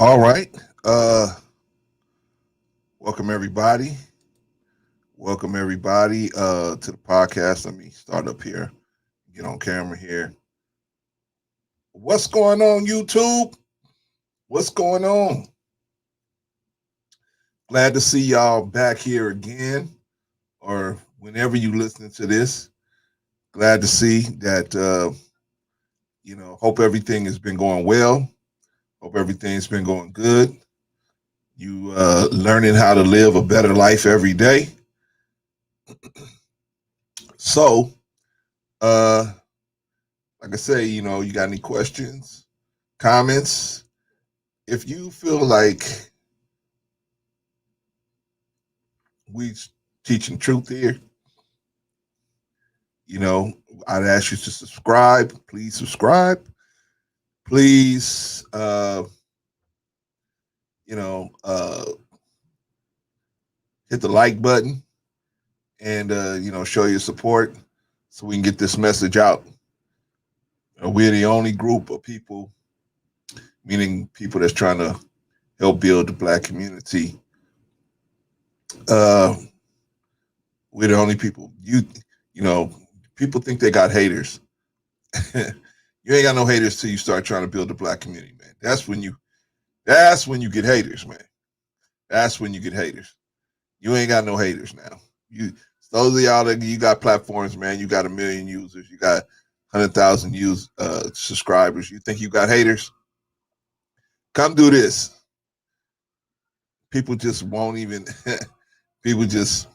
All right. Welcome everybody. Welcome everybody to the podcast. Let me start up here. Get on camera here. What's going on, YouTube? What's going on? Glad to see y'all back here again, or whenever you listening to this. Glad to see that. Hope everything has been going well. Hope everything's been going good. You learning how to live a better life every day. So, like I say, you got any questions, comments? If you feel like we teaching truth here, I'd ask you to subscribe. Please subscribe. Please, hit the like button and, show your support so we can get this message out. We're the only group of people, meaning people that's trying to help build the Black community. We're the only people. People think they got haters. You ain't got no haters till you start trying to build the Black community, man. That's when you get haters, man. That's when you get haters. You ain't got no haters now. Those of y'all that you got platforms, man. You got 1 million users. You got 100,000 subscribers. You think you got haters? Come do this. People just won't even. People just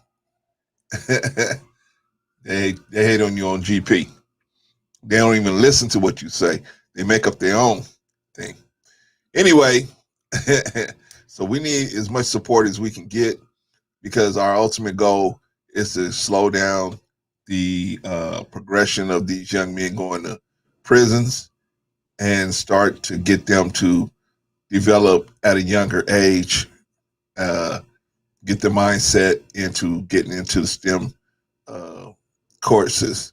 they hate on you on GP. They don't even listen to what you say. They make up their own thing. Anyway, so we need as much support as we can get because our ultimate goal is to slow down the progression of these young men going to prisons and start to get them to develop at a younger age, get the mindset into getting into the STEM courses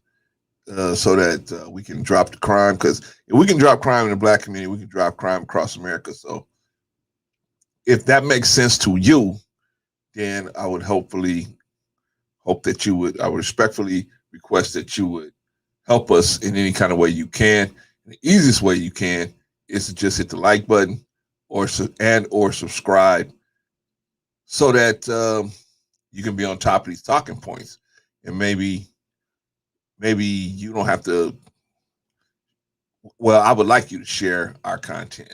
so that we can drop the crime. Because if we can drop crime in the Black community, we can drop crime across America. So if that makes sense to you, then I would hope that you would, I would respectfully request that you would help us in any kind of way you can. And the easiest way you can is to just hit the like button or subscribe so that you can be on top of these talking points. And maybe you don't have to, well, I would like you to share our content.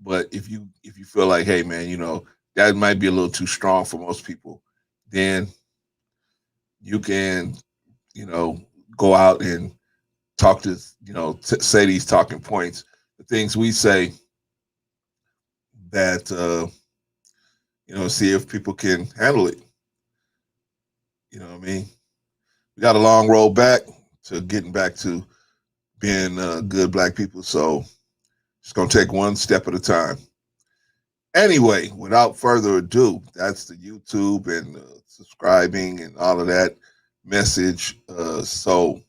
But if you feel like, hey man, that might be a little too strong for most people, then you can, go out and talk to, say these talking points, the things we say that, see if people can handle it. You know what I mean? We got a long road back to getting back to being good Black people. So it's going to take one step at a time. Anyway, without further ado, that's the YouTube and subscribing and all of that message. So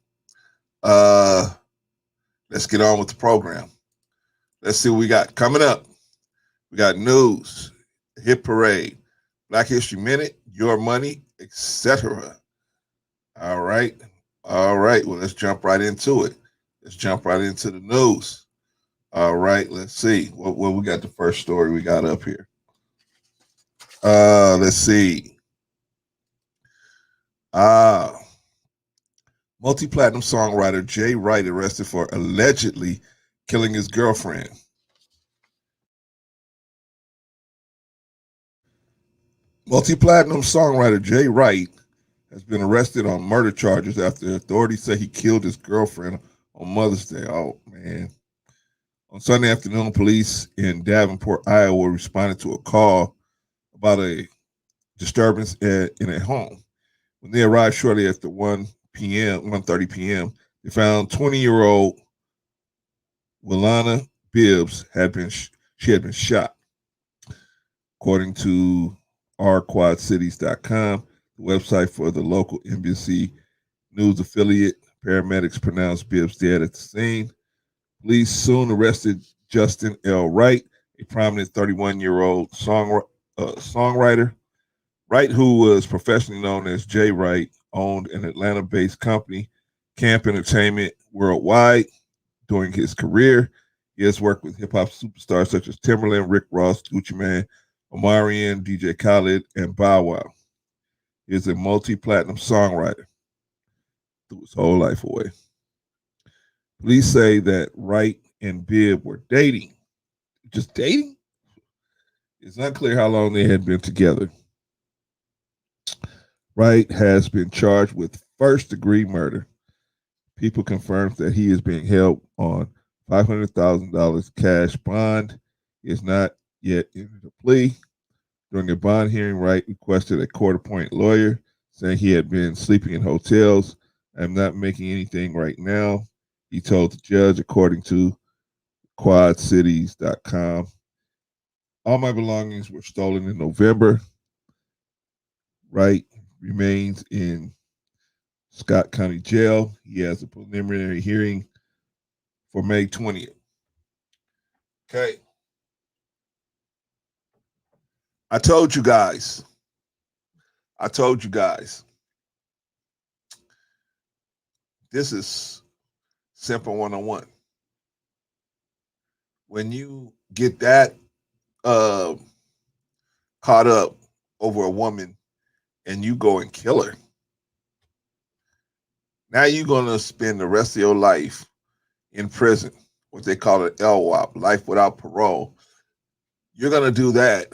let's get on with the program. Let's see what we got coming up. We got news, hit parade, Black History Minute, your money, etc. All right. Well, let's jump right into it. Let's jump right into the news. All right, let's see what we got. The first story we got up here. Let's see. Ah, multi-platinum songwriter Jay Wright arrested for allegedly killing his girlfriend. Multi-platinum songwriter Jay Wright has been arrested on murder charges after authorities say he killed his girlfriend on Mother's Day. Oh man. On Sunday afternoon, police in Davenport, Iowa responded to a call about a disturbance in a home. When they arrived shortly after 1:30 p.m., they found 20-year-old Willana Bibbs she had been shot. According to rquadcities.com, the website for the local NBC News affiliate, paramedics pronounced Bibbs dead at the scene. Police soon arrested Justin L. Wright, a prominent 31-year-old songwriter. Wright, who was professionally known as Jay Wright, owned an Atlanta-based company, Camp Entertainment Worldwide. During his career, he has worked with hip-hop superstars such as Timberland, Rick Ross, Gucci Mane, Omarion, DJ Khaled, and Bow Wow. He is a multi-platinum songwriter. Threw his whole life away. Police say that Wright and Bibb were dating. Just dating? It's unclear how long they had been together. Wright has been charged with first-degree murder. People confirmed that he is being held on $500,000 cash bond. He has not yet entered a plea. During a bond hearing, Wright requested a court-appointed lawyer, saying he had been sleeping in hotels. I'm not making anything right now, he told the judge, according to quadcities.com. All my belongings were stolen in November. Wright remains in Scott County Jail. He has a preliminary hearing for May 20th. Okay. I told you guys. This is Simple 101. When you get that uh, caught up over a woman and you go and kill her, now you're going to spend the rest of your life in prison, what they call an LWOP, life without parole. You're going to do that.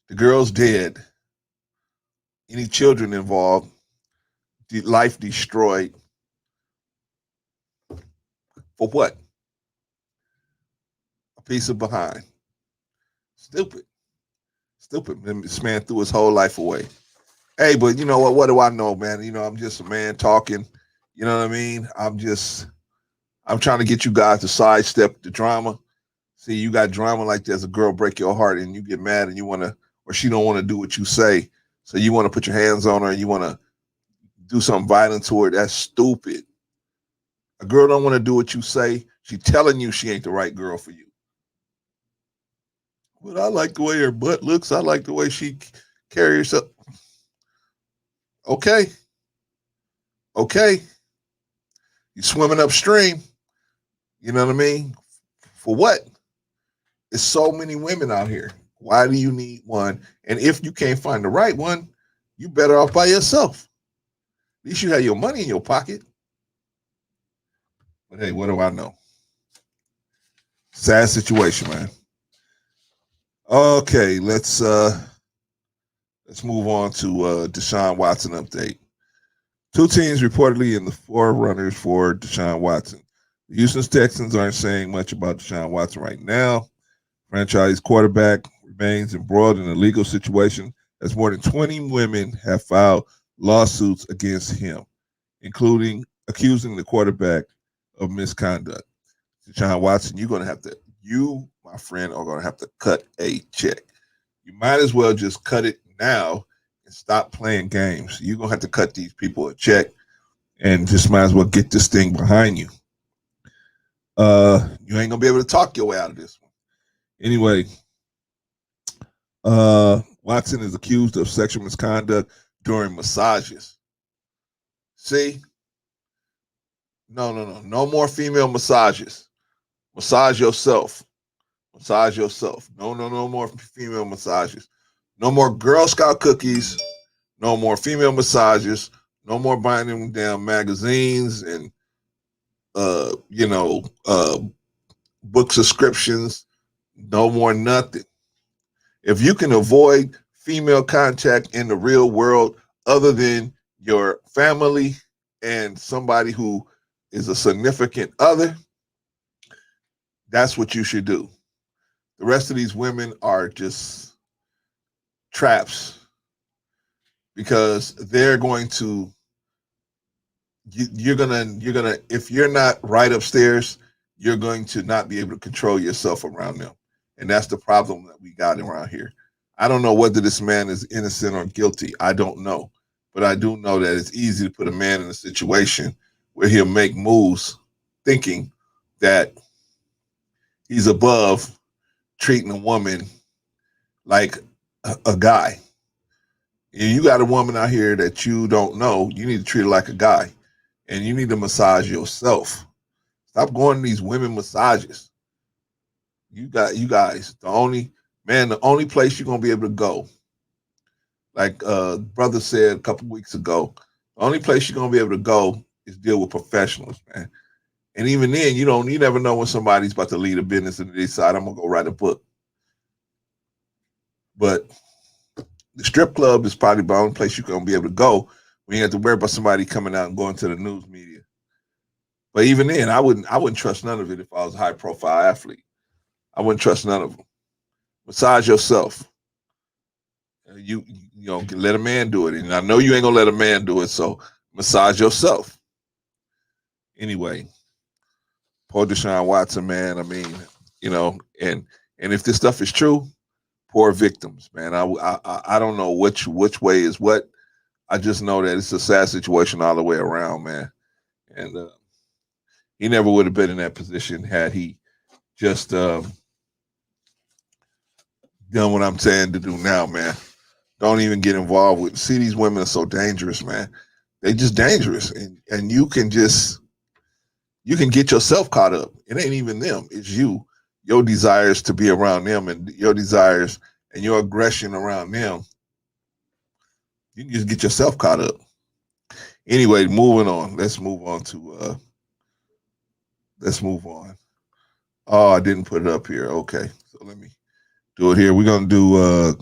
The girl's dead. Any children involved, life destroyed. For what? A piece of behind. Stupid. This man threw his whole life away. Hey, but you know what? What do I know, man? You know, I'm just a man talking. You know what I mean? I'm trying to get you guys to sidestep the drama. See, you got drama like there's a girl break your heart and you get mad and you want to, or she don't want to do what you say. So you want to put your hands on her and you want to do something violent to her. That's stupid. A girl don't want to do what you say. She telling you she ain't the right girl for you. But I like the way her butt looks. I like the way she carries herself. Okay. Okay. You swimming upstream. You know what I mean? For what? There's so many women out here. Why do you need one? And if you can't find the right one, you better off by yourself. At least you have your money in your pocket. But hey, what do I know? Sad situation, man. Okay, let's move on to Deshaun Watson update. Two teams reportedly in the forerunners for Deshaun Watson. The Houston Texans aren't saying much about Deshaun Watson right now. Franchise quarterback remains embroiled in a legal situation as more than 20 women have filed lawsuits against him, including accusing the quarterback of misconduct. Deshaun Watson, you, my friend, are going to have to cut a check. You might as well just cut it now and stop playing games. You're going to have to cut these people a check and just might as well get this thing behind you. You ain't going to be able to talk your way out of this one. Anyway, Watson is accused of sexual misconduct during massages. See, No more female massages. Massage yourself. Massage yourself. No more female massages. No more Girl Scout cookies. No more female massages. No more buying them damn magazines and uh, you know, uh, book subscriptions. No more nothing. If you can avoid female contact in the real world, other than your family and somebody who is a significant other, that's what you should do. The rest of these women are just traps because they're going to you're gonna if you're not right upstairs, you're going to not be able to control yourself around them, and that's the problem that we got around here. I don't know whether this man is innocent or guilty. I don't know, but I do know that it's easy to put a man in a situation where he'll make moves, thinking that he's above treating a woman like a guy. You got a woman out here that you don't know, you need to treat her like a guy, and you need to massage yourself. Stop going to these women massages. You guys, the only place you're gonna be able to go, like brother said a couple weeks ago, the only place you're gonna be able to go is deal with professionals, man. And even then, you never know when somebody's about to lead a business and they decide I'm gonna go write a book. But the strip club is probably the only place you're gonna be able to go when you have to worry about somebody coming out and going to the news media. But even then, I wouldn't trust none of it if I was a high profile athlete. I wouldn't trust none of them. Massage yourself. Let a man do it, and I know you ain't gonna let a man do it. So massage yourself. Anyway, poor Deshaun Watson, man. I mean, and if this stuff is true, poor victims, man. I don't know which way is what. I just know that it's a sad situation all the way around, man. And he never would have been in that position had he just done what I'm saying to do now, man. Don't even get involved with. See, these women are so dangerous, man. They just dangerous, and you can get yourself caught up. It ain't even them; it's you. Your desires to be around them, and your desires and your aggression around them. You can just get yourself caught up. Anyway, moving on. Let's move on to. Let's move on. Oh, I didn't put it up here. Okay, so let me do it here. We're gonna do.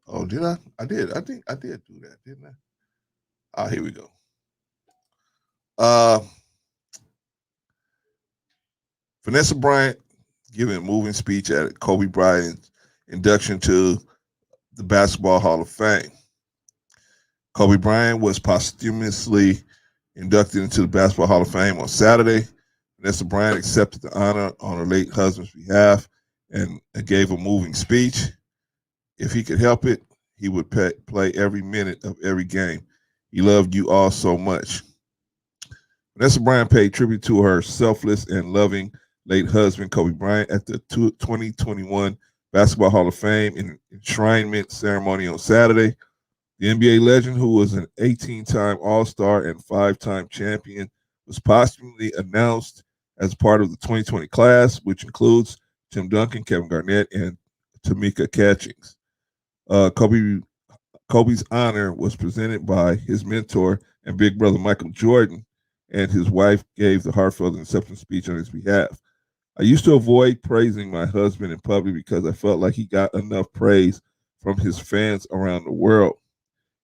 Oh, did I? I did. I think I did do that, didn't I? Ah, here we go. Uh, Vanessa Bryant giving a moving speech at Kobe Bryant's induction to the Basketball Hall of Fame. Kobe Bryant was posthumously inducted into the Basketball Hall of Fame on Saturday. Vanessa Bryant accepted the honor on her late husband's behalf and gave a moving speech. If he could help it, he would play every minute of every game. He loved you all so much. Vanessa Bryant paid tribute to her selfless and loving late husband, Kobe Bryant, at the 2021 Basketball Hall of Fame enshrinement ceremony on Saturday. The NBA legend, who was an 18-time All-Star and 5-time champion, was posthumously announced as part of the 2020 class, which includes Tim Duncan, Kevin Garnett, and Tamika Catchings. Kobe's honor was presented by his mentor and big brother Michael Jordan, and his wife gave the heartfelt acceptance speech on his behalf. I used to avoid praising my husband in public because I felt like he got enough praise from his fans around the world,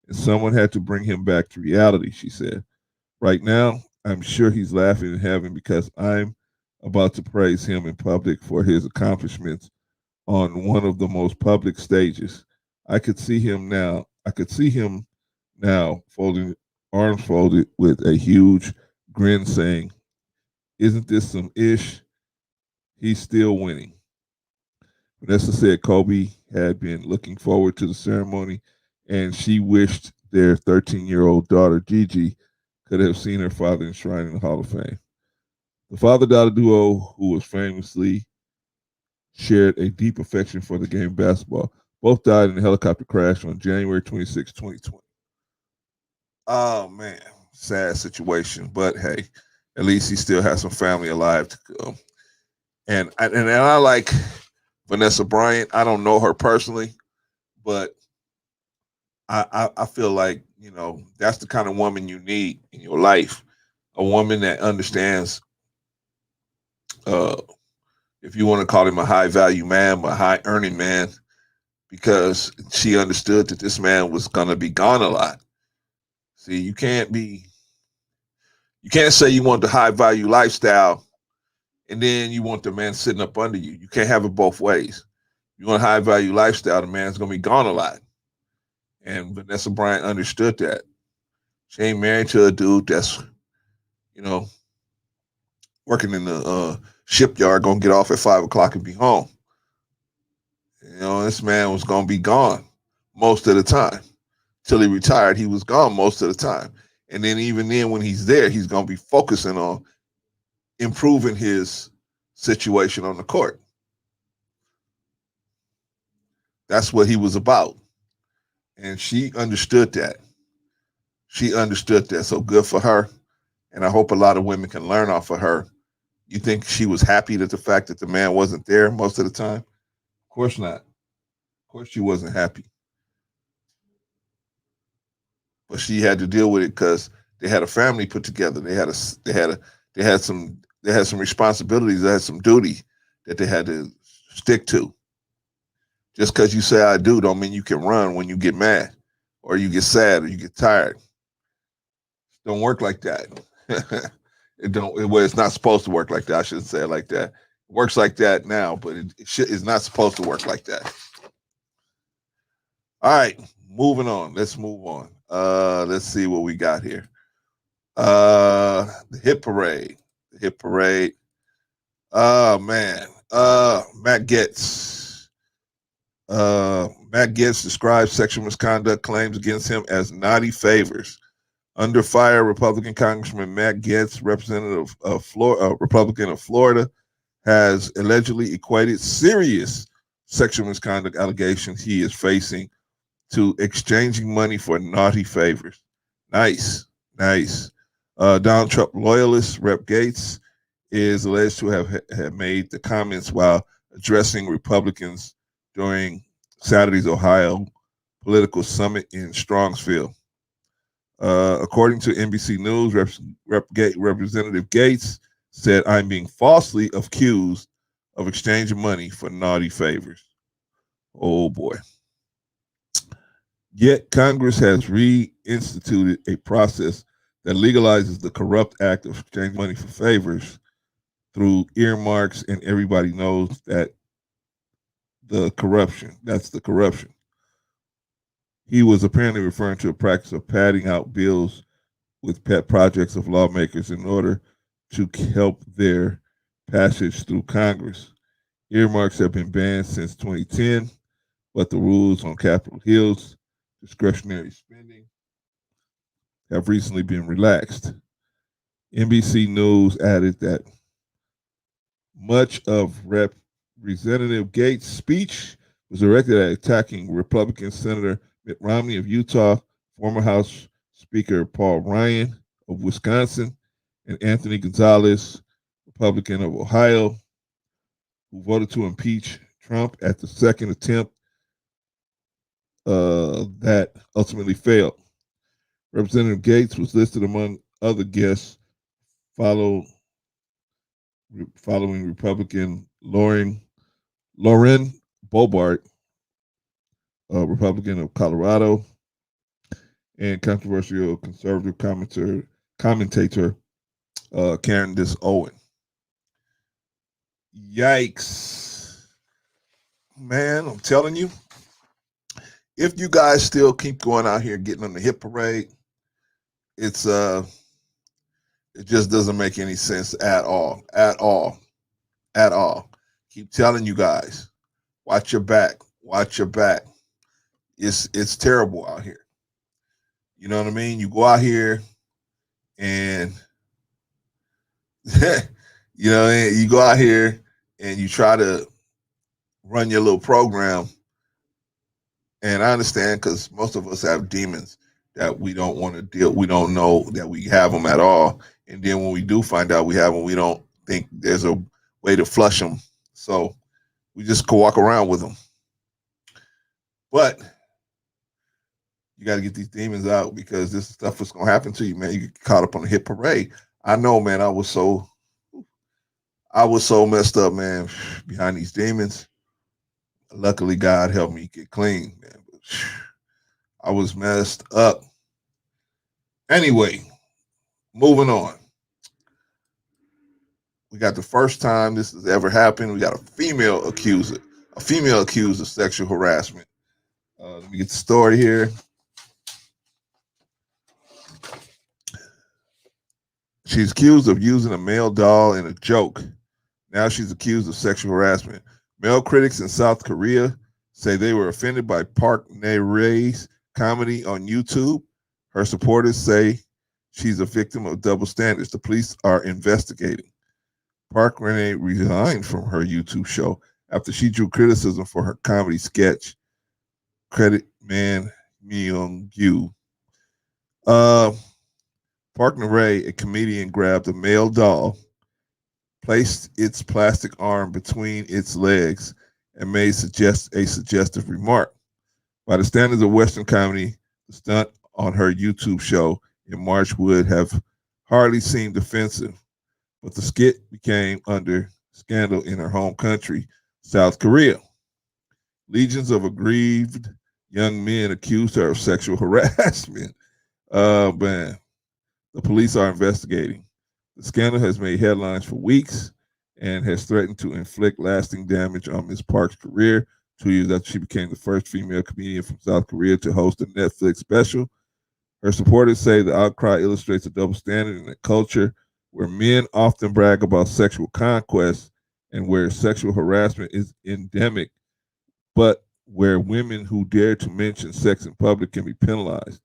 and someone had to bring him back to reality, she said. Right now, I'm sure he's laughing in heaven because I'm about to praise him in public for his accomplishments on one of the most public stages. I could see him now. I could see him now folding arms folded with a huge grin saying, "Isn't this some ish? He's still winning." Vanessa said Kobe had been looking forward to the ceremony and she wished their 13-year-old daughter Gigi could have seen her father enshrined in the Hall of Fame. The father-daughter duo, who was famously shared a deep affection for the game of basketball. Both died in a helicopter crash on January 26, 2020. Oh, man. sad situation. But hey, at least he still has some family alive to go. And I like Vanessa Bryant. I don't know her personally, but I feel like, that's the kind of woman you need in your life. A woman that understands, uh, if you want to call him a high value man, a high earning man, because she understood that this man was gonna be gone a lot. See, you can't say you want the high value lifestyle and then you want the man sitting up under you. You can't have it both ways. You want a high value lifestyle, the man's gonna be gone a lot. And Vanessa Bryant understood that. She ain't married to a dude that's, you know, working in the shipyard, gonna get off at 5 o'clock and be home. This man was gonna be gone most of the time. Till he retired, he was gone most of the time. And then even then, when he's there, he's gonna be focusing on improving his situation on the court. That's what he was about. And she understood that. She understood that. So good for her. And I hope a lot of women can learn off of her. You think she was happy that the fact that the man wasn't there most of the time? Of course not. Of course she wasn't happy. But she had to deal with it because they had a family put together. They had some responsibilities. They had some duty that they had to stick to. Just because you say I do don't mean you can run when you get mad or you get sad or you get tired. It don't work like that. It's not supposed to work like that. I shouldn't say it like that. It works like that now, but it's not supposed to work like that. All right, moving on. Let's move on. Let's see what we got here. The hit parade. The hit parade. Oh man. Matt Getz. Matt Getz describes sexual misconduct claims against him as naughty favors. Under fire, Republican Congressman Matt Gaetz, representative of Florida, Republican of Florida, has allegedly equated serious sexual misconduct allegations he is facing to exchanging money for naughty favors. Nice, nice. Donald Trump loyalist Rep. Gates is alleged to have made the comments while addressing Republicans during Saturday's Ohio political summit in Strongsville. According to NBC News, Representative Gates said, "I'm being falsely accused of exchanging money for naughty favors." Oh boy. Yet Congress has reinstituted a process that legalizes the corrupt act of exchanging money for favors through earmarks, and everybody knows that that's the corruption. He was apparently referring to a practice of padding out bills with pet projects of lawmakers in order to help their passage through Congress. Earmarks have been banned since 2010, but the rules on Capitol Hill's discretionary spending have recently been relaxed. NBC News added that much of Representative Gates' speech was directed at attacking Republican Senator Mitt Romney of Utah, former House Speaker Paul Ryan of Wisconsin, and Anthony Gonzalez, Republican of Ohio, who voted to impeach Trump at the second attempt that ultimately failed. Representative Gates was listed among other guests following Republican Lauren Boebert, a Republican of Colorado, and controversial conservative commentator Candace Owen. Yikes. Man, I'm telling you, if you guys still keep going out here getting on the hit parade, it just doesn't make any sense at all. At all. At all. Keep telling you guys, watch your back. Watch your back. It's terrible out here. You know what I mean? You go out here and you go out here and you try to run your little program. And I understand because most of us have demons that we don't want to deal. We don't know that we have them at all, and then when we do find out we have them, we don't think there's a way to flush them. So we just go walk around with them. But you got to get these demons out because this stuff is going to happen to you, man. You get caught up on the hit parade. I know, man. I was so messed up, man, behind these demons. Luckily, God helped me get clean, man. But I was messed up. Anyway, moving on. We got the first time this has ever happened. We got a female accused of sexual harassment. Let me get the story here. She's accused of using a male doll in a joke. Now she's accused of sexual harassment. Male critics in South Korea say they were offended by Park Ne-rae's comedy on YouTube. Her supporters say she's a victim of double standards. The police are investigating. Park Ne-rae resigned from her YouTube show after she drew criticism for her comedy sketch, Credit Man Myung-gyu. Park Ne-rae, a comedian, grabbed a male doll, placed its plastic arm between its legs, and made a suggestive remark. By the standards of Western comedy, the stunt on her YouTube show in March would have hardly seemed offensive, but the skit became under scandal in her home country, South Korea. Legions of aggrieved young men accused her of sexual harassment. Man, the police are investigating. The scandal has made headlines for weeks and has threatened to inflict lasting damage on Ms. Park's career 2 years after she became the first female comedian from South Korea to host a Netflix special. Her supporters say the outcry illustrates a double standard in a culture where men often brag about sexual conquest and where sexual harassment is endemic, but where women who dare to mention sex in public can be penalized.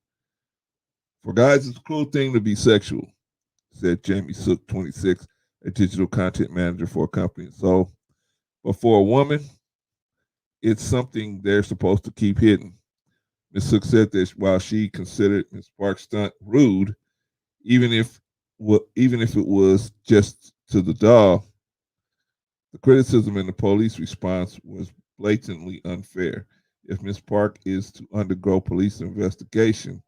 For guys, it's a cool thing to be sexual, said Jamie Sook, 26, a digital content manager for a company. So, but for a woman, it's something they're supposed to keep hidden. Ms. Sook said this while she considered Ms. Park's stunt rude, even if it was just to the doll. The criticism and the police response was blatantly unfair. If Ms. Park is to undergo police investigation,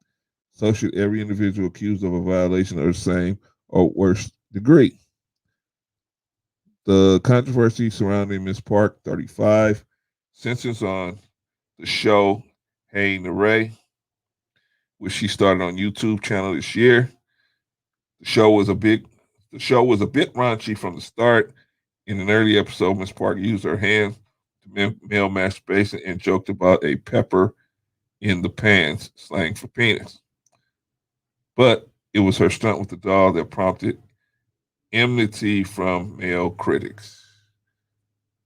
so should every individual accused of a violation of the same or worse degree. The controversy surrounding Ms. Park, 35, censors on the show Hey Ne-rae, which she started on YouTube channel this year. The show was a bit raunchy from the start. In an early episode, Ms. Park used her hands to male masturbation and joked about a pepper in the pants, slang for penis. But it was her stunt with the doll that prompted enmity from male critics.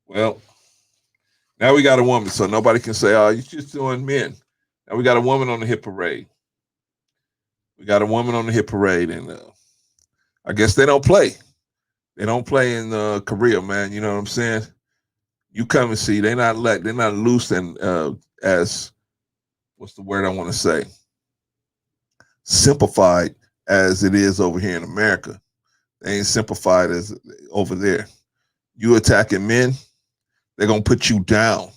Well, now we got a woman, so nobody can say, "Oh, you're just doing men." Now we got a woman on the hit parade. We got a woman on the hit parade, and I guess they don't play. They don't play in Korea, man. You know what I'm saying? You come and see. They're not loose and as what's the word I want to say? Simplified as it is over here in America. They ain't simplified as over there. You attacking men, they're gonna put you down.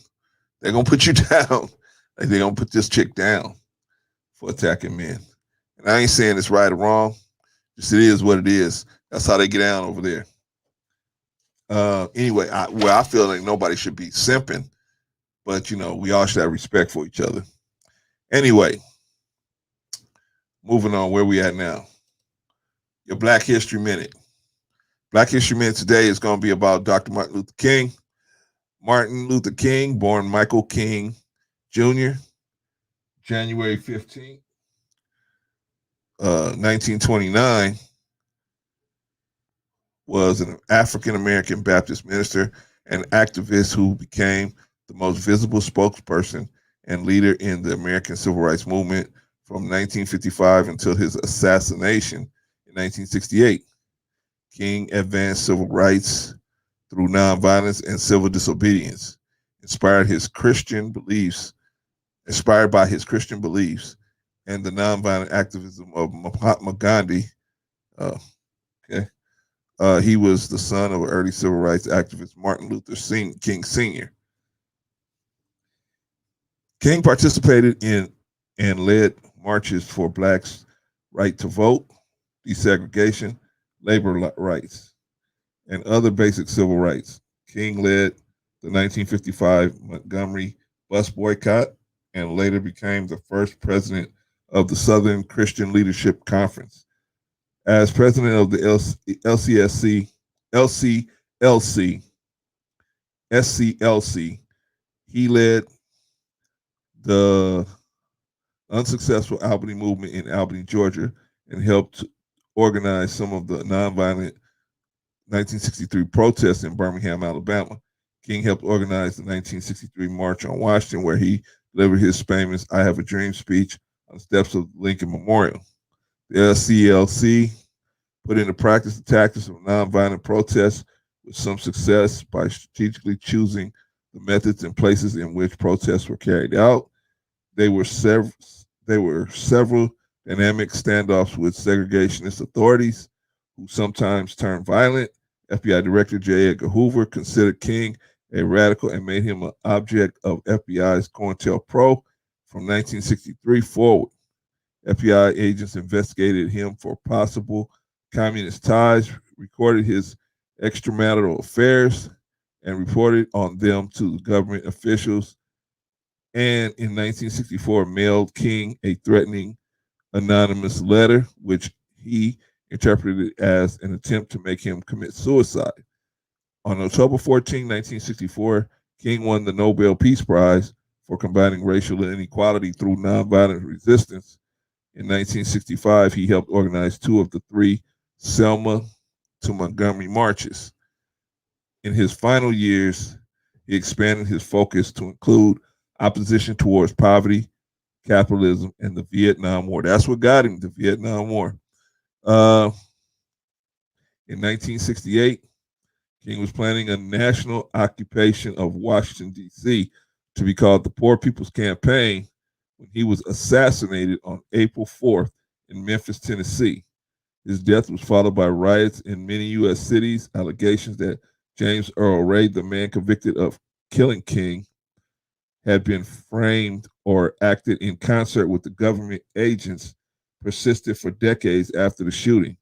They're gonna put you down. Like they're gonna put this chick down for attacking men. And I ain't saying it's right or wrong. Just it is what it is. That's how they get down over there. Anyway, I feel like nobody should be simping, but you know, we all should have respect for each other. Anyway, moving on, where we at now? Your Black History Minute. Black History Minute today is going to be about Dr. Martin Luther King. Martin Luther King, born Michael King Jr., January 15th, 1929, was an African-American Baptist minister and activist who became the most visible spokesperson and leader in the American Civil Rights Movement from 1955 until his assassination in 1968. King advanced civil rights through nonviolence and civil disobedience, inspired by his Christian beliefs, and the nonviolent activism of Mahatma Gandhi. Uh, okay. He was the son of early civil rights activist Martin Luther King Sr. King participated in and led marches for blacks' right to vote, desegregation, labor rights, and other basic civil rights. King led the 1955 Montgomery bus boycott and later became the first president of the Southern Christian Leadership Conference. As president of the LCSC, LCLC, SCLC, he led the unsuccessful Albany movement in Albany, Georgia, and helped organize some of the nonviolent 1963 protests in Birmingham, Alabama. King helped organize the 1963 March on Washington, where he delivered his famous I Have a Dream speech on the steps of Lincoln Memorial. The SCLC put into practice the tactics of nonviolent protests with some success by strategically choosing the methods and places in which protests were carried out. They were several dynamic standoffs with segregationist authorities who sometimes turned violent. FBI Director J. Edgar Hoover considered King a radical and made him an object of FBI's COINTELPRO from 1963 forward. FBI agents investigated him for possible communist ties, recorded his extramarital affairs, and reported on them to government officials, and in 1964 mailed King a threatening anonymous letter, which he interpreted as an attempt to make him commit suicide. On October 14, 1964, King won the Nobel Peace Prize for combating racial inequality through nonviolent resistance. In 1965, he helped organize two of the three Selma to Montgomery marches. In his final years, he expanded his focus to include opposition towards poverty, capitalism, and the Vietnam War. That's what got him, the Vietnam War. Uh, in 1968, King was planning a national occupation of Washington, D.C. to be called the Poor People's Campaign when he was assassinated on April 4th in Memphis, Tennessee. His death was followed by riots in many U.S. cities, allegations that James Earl Ray, the man convicted of killing King, had been framed or acted in concert with the government agents, persisted for decades after the shooting.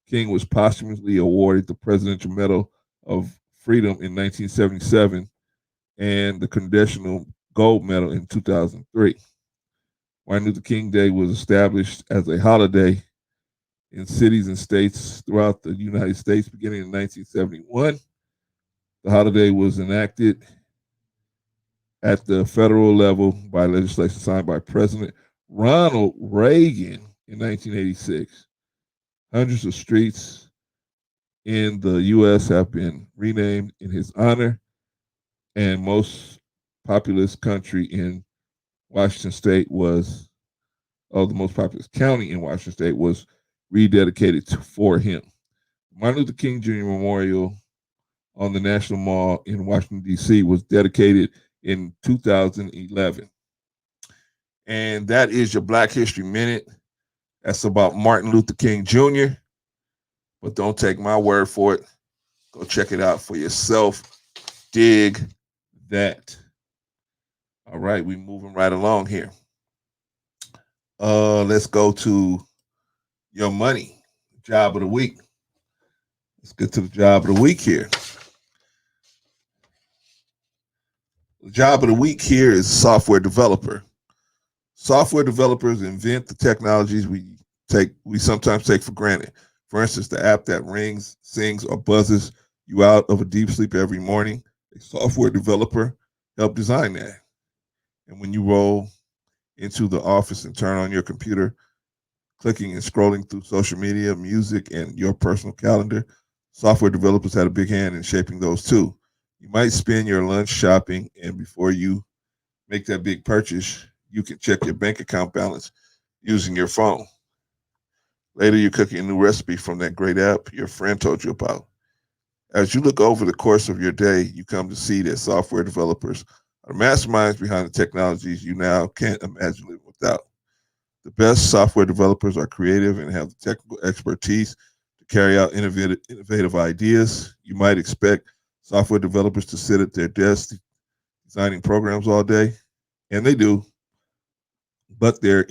King was posthumously awarded the Presidential Medal of Freedom in 1977 and the Congressional Gold Medal in 2003. Martin Luther King Day was established as a holiday in cities and states throughout the United States beginning in 1971. The holiday was enacted at the federal level by legislation signed by President Ronald Reagan in 1986. Hundreds of streets in the U.S. have been renamed in his honor, and most populous country in Washington State was, the most populous county in Washington State was rededicated for him. Martin Luther King Jr. Memorial on the National Mall in Washington, D.C. was dedicated in 2011. And that is your Black History Minute. That's about Martin Luther King Jr. But don't take my word for it. Go check it out for yourself. Dig that. All right, we moving right along here. Let's go to your money, job of the week. Let's get to the job of the week here. The job of the week here is software developer. Software developers invent the technologies we sometimes take for granted. For instance, the app that rings, sings, or buzzes you out of a deep sleep every morning. A software developer helped design that. And when you roll into the office and turn on your computer, clicking and scrolling through social media, music, and your personal calendar, software developers had a big hand in shaping those too. You might spend your lunch shopping, and before you make that big purchase, you can check your bank account balance using your phone. Later, you're cooking a new recipe from that great app your friend told you about. As you look over the course of your day, you come to see that software developers are the masterminds behind the technologies you now can't imagine living without. The best software developers are creative and have the technical expertise to carry out innovative ideas. You might expect software developers to sit at their desks designing programs all day, and they do, but their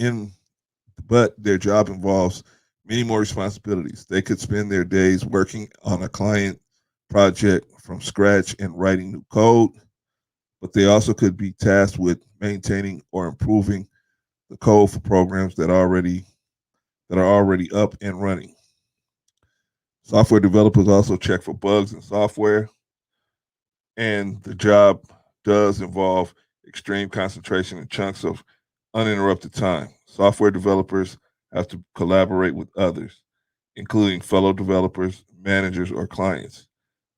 job involves many more responsibilities. They could spend their days working on a client project from scratch and writing new code, but they also could be tasked with maintaining or improving the code for programs that are already up and running. Software developers also check for bugs in software, and the job does involve extreme concentration and chunks of uninterrupted time. Software developers have to collaborate with others, including fellow developers, managers, or clients.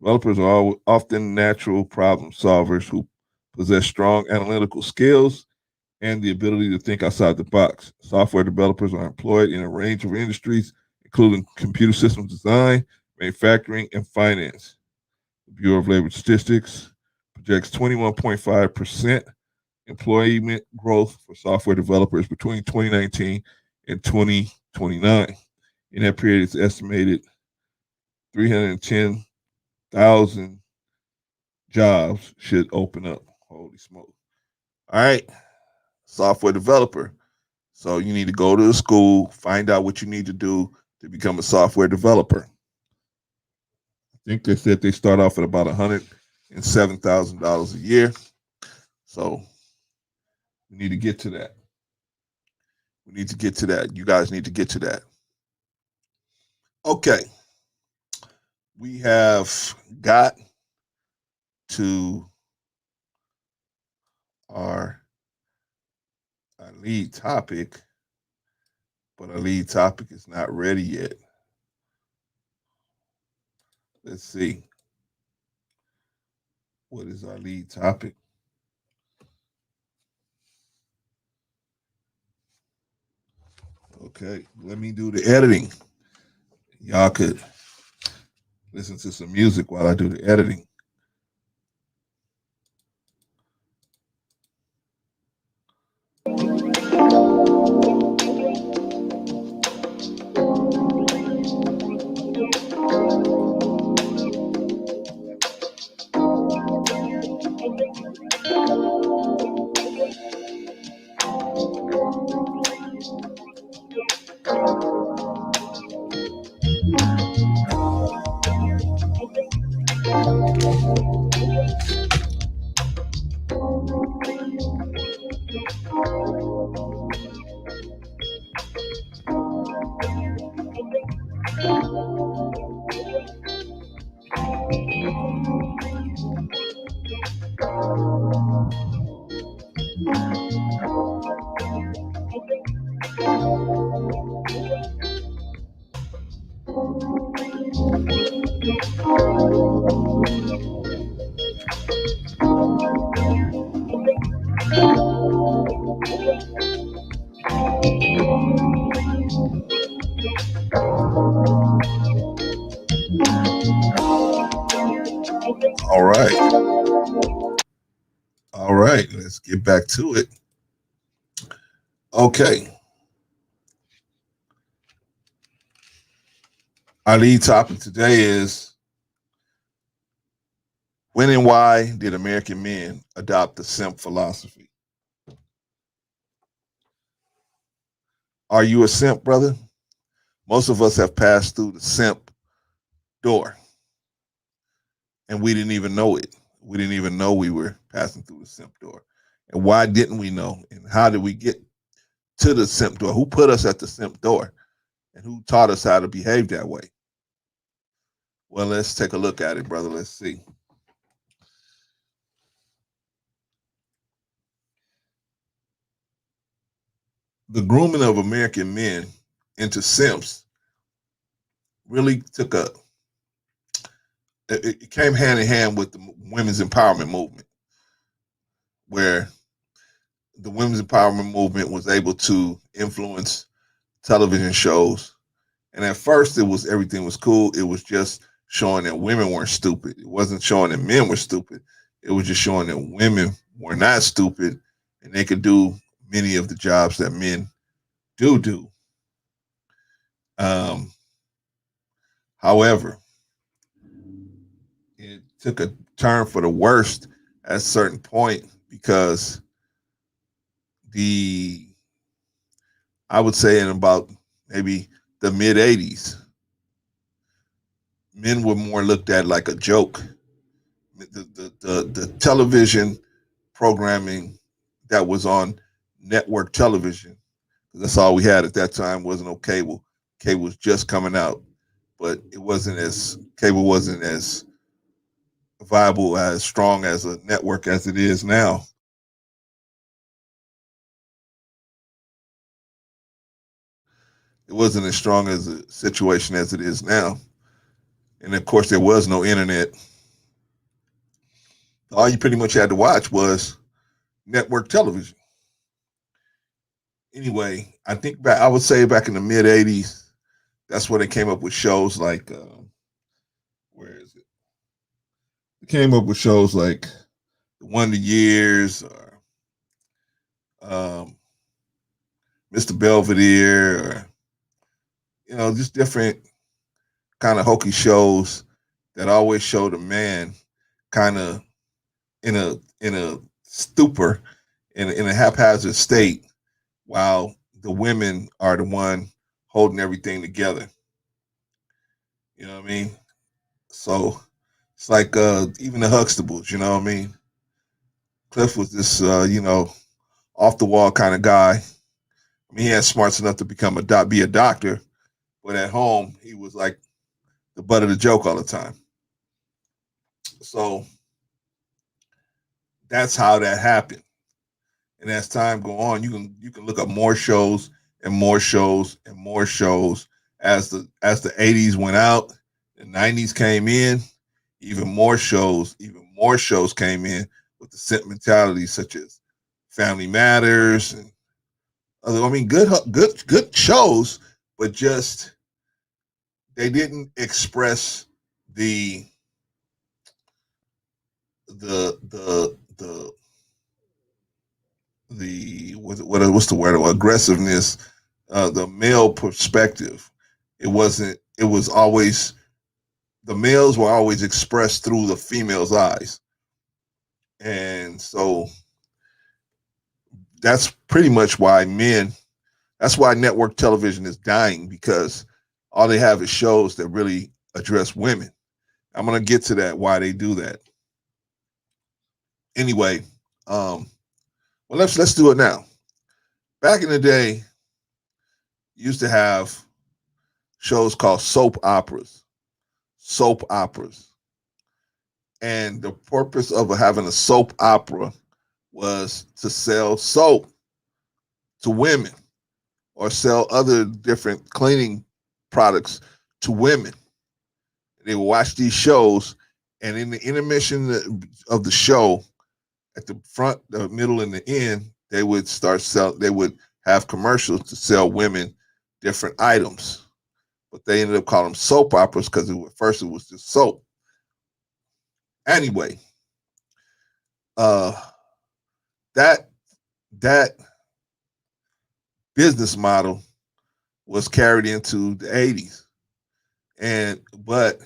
Developers are often natural problem solvers who possess strong analytical skills and the ability to think outside the box. Software developers are employed in a range of industries, including computer systems design, manufacturing, and finance. The Bureau of Labor Statistics projects 21.5% employment growth for software developers between 2019 and 2029. In that period, it's estimated 310,000 jobs should open up. Holy smoke. All right, software developer. So you need to go to the school, find out what you need to do to become a software developer. I think they said they start off at about $107,000 a year. So we need to get to that. We need to get to that. You guys need to get to that. Okay. We have got to our, our lead topic, but our lead topic is not ready yet. Let's see. What is our lead topic? Okay, let me do the editing. Y'all could listen to some music while I do the editing. All right. All right. Let's get back to it. Okay. Our lead topic today is when and why did American men adopt the Simp Philosophy? Are you a simp, brother? Most of us have passed through the simp door and we didn't even know it. We didn't even know we were passing through the simp door. And why didn't we know? And how did we get to the simp door? Who put us at the simp door? And who taught us how to behave that way? Well, let's take a look at it, brother. Let's see. The grooming of American men into simps really took a, it came hand in hand with the women's empowerment movement, where the women's empowerment movement was able to influence television shows. And at first, it was everything was cool. It was just showing that women weren't stupid. It wasn't showing that men were stupid. It was just showing that women were not stupid and they could do many of the jobs that men do. Um, However, it took a turn for the worst at a certain point because the I would say in about maybe the mid '80s, men were more looked at like a joke. The television programming that was on network television, that's all we had at that time, wasn't no cable. Cable was just coming out, but it wasn't as cable wasn't as viable, as strong as a network as it is now. It wasn't as strong as a situation as it is now. And of course, there was no internet. All you pretty much had to watch was network television. Anyway, I think I would say back in the mid '80s, that's when they came up with shows like, where is it? They came up with shows like The Wonder Years or um, Mr. Belvedere, or just different kind of hokey shows that always showed a man kind of in a stupor, in a haphazard state, while the women are the one holding everything together. You know what I mean? So it's like even the Huxtables. You know what I mean? Cliff was this off the wall kind of guy. I mean, he had smarts enough to be a doctor, but at home he was like the butt of the joke all the time. So that's how that happened. And as time go on, you can look up more shows and more shows and more shows as the '80s went out, the '90s came in, even more shows came in with the simp mentality, such as Family Matters and other. I mean, good shows, but just they didn't express the the what's the word, aggressiveness, the male perspective. It was always, the males were always expressed through the female's eyes. And so that's pretty much why that's why network television is dying, because all they have is shows that really address women. I'm going to get to that, why they do that. Anyway, well, let's do it now. Back in the day, you used to have shows called soap operas. And the purpose of having a soap opera was to sell soap to women or sell other different cleaning products to women. They would watch these shows, and in the intermission of the show, at the front, the middle, and the end, they would they would have commercials to sell women different items. But they ended up calling them soap operas because at first it was just soap. Anyway, uh, that that business model was carried into the '80s, but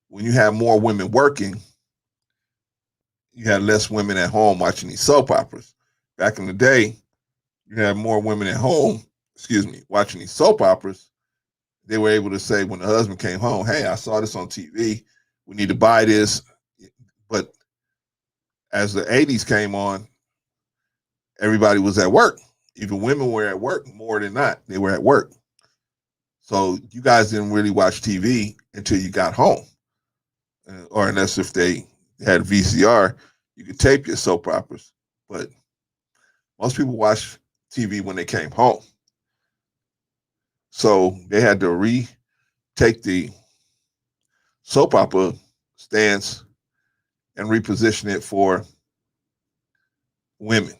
when you have more women working, you had less women at home watching these soap operas. Back in the day, you had more women at home, watching these soap operas. They were able to say when the husband came home, "Hey, I saw this on TV. We need to buy this." But as the '80s came on, everybody was at work. Even women were at work more than not. They were at work. So you guys didn't really watch TV until you got home. Or unless if they had VCR, you could tape your soap operas. But most people watch TV when they came home. So they had to retake the soap opera stance and reposition it for women.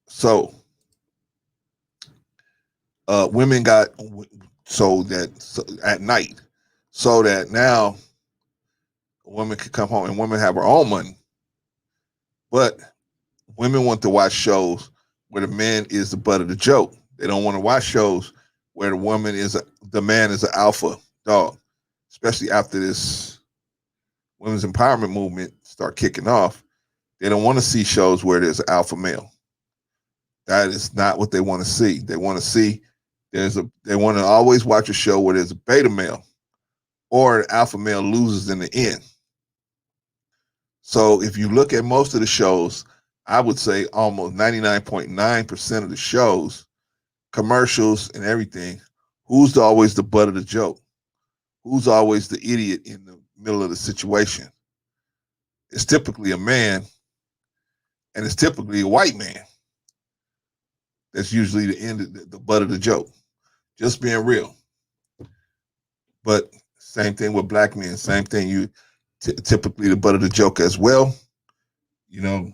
So women got at night, so that now a woman could come home and women have her own money. But women want to watch shows where the man is the butt of the joke. They don't want to watch shows where the man is an alpha dog, especially after this women's empowerment movement start kicking off. They don't want to see shows where there's an alpha male. That is not what they want to see. They want to see they want to always watch a show where there's a beta male or an alpha male loses in the end. So if you look at most of the shows, I would say almost 99.9% of the shows, commercials and everything, who's always the butt of the joke? Who's always the idiot in the middle of the situation? It's typically a man, and it's typically a white man. That's usually the butt of the joke. Just being real. But same thing with black men. Same thing. Typically the butt of the joke as well. You know,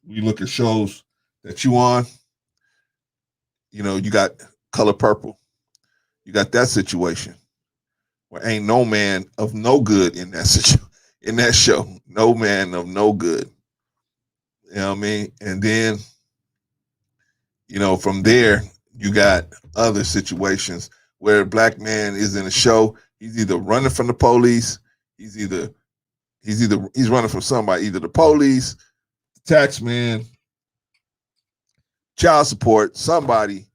we look at shows that you on. You know, you got Color Purple. You got that situation where ain't no man of no good in that show. No man of no good. You know what I mean? And then, you know, from there you got other situations where a black man is in a show. He's either running from the police. He's running from somebody, either the police, the tax man, child support, somebody.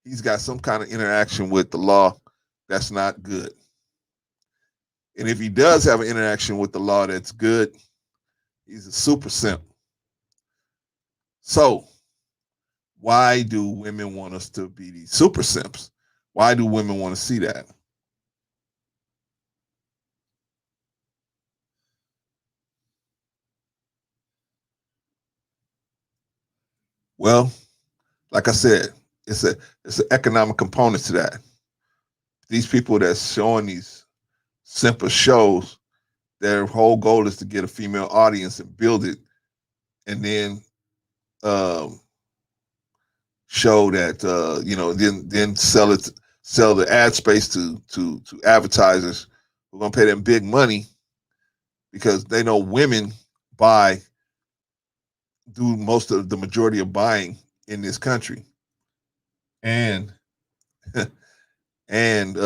He's got some kind of interaction with the law that's not good. And if he does have an interaction with the law that's good, he's a super simp. So why do women want us to be these super simps? Why do women want to see that? Well, like I said, it's an economic component to that. These people that's showing these simple shows, their whole goal is to get a female audience and build it, and then um, show that then sell the ad space to advertisers who are gonna pay them big money because they know women buy do most of the majority of buying in this country, and and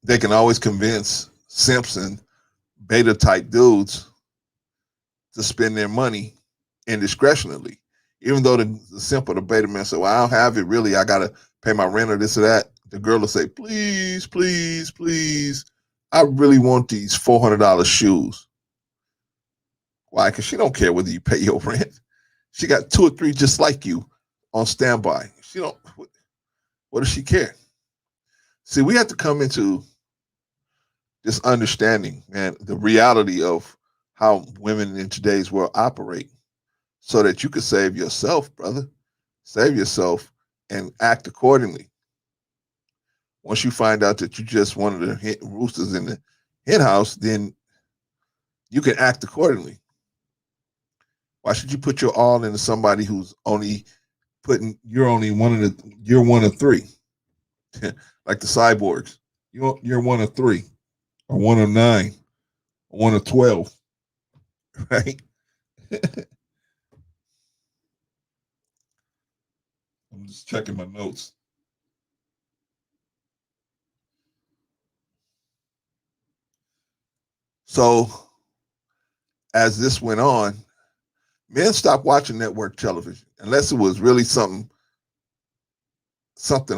they can always convince Simpson beta type dudes to spend their money indiscretionally. Even though the simp or the beta man say, well, I don't have it really, I gotta pay my rent or this or that. The girl will say, please, please, please, I really want these $400 shoes. Why? Because she don't care whether you pay your rent. She got two or three just like you on standby. She don't. What does she care? See, we have to come into this understanding, man, the reality of how women in today's world operate, so that you can save yourself, brother. Save yourself and act accordingly. Once you find out that you just one of the roosters in the hen house, then you can act accordingly. Why should you put your all into somebody who's only putting you're one of three, like the cyborgs. You're one of three, or one of nine, or one of 12, right? I'm just checking my notes. So as this went on, men stopped watching network television unless it was really something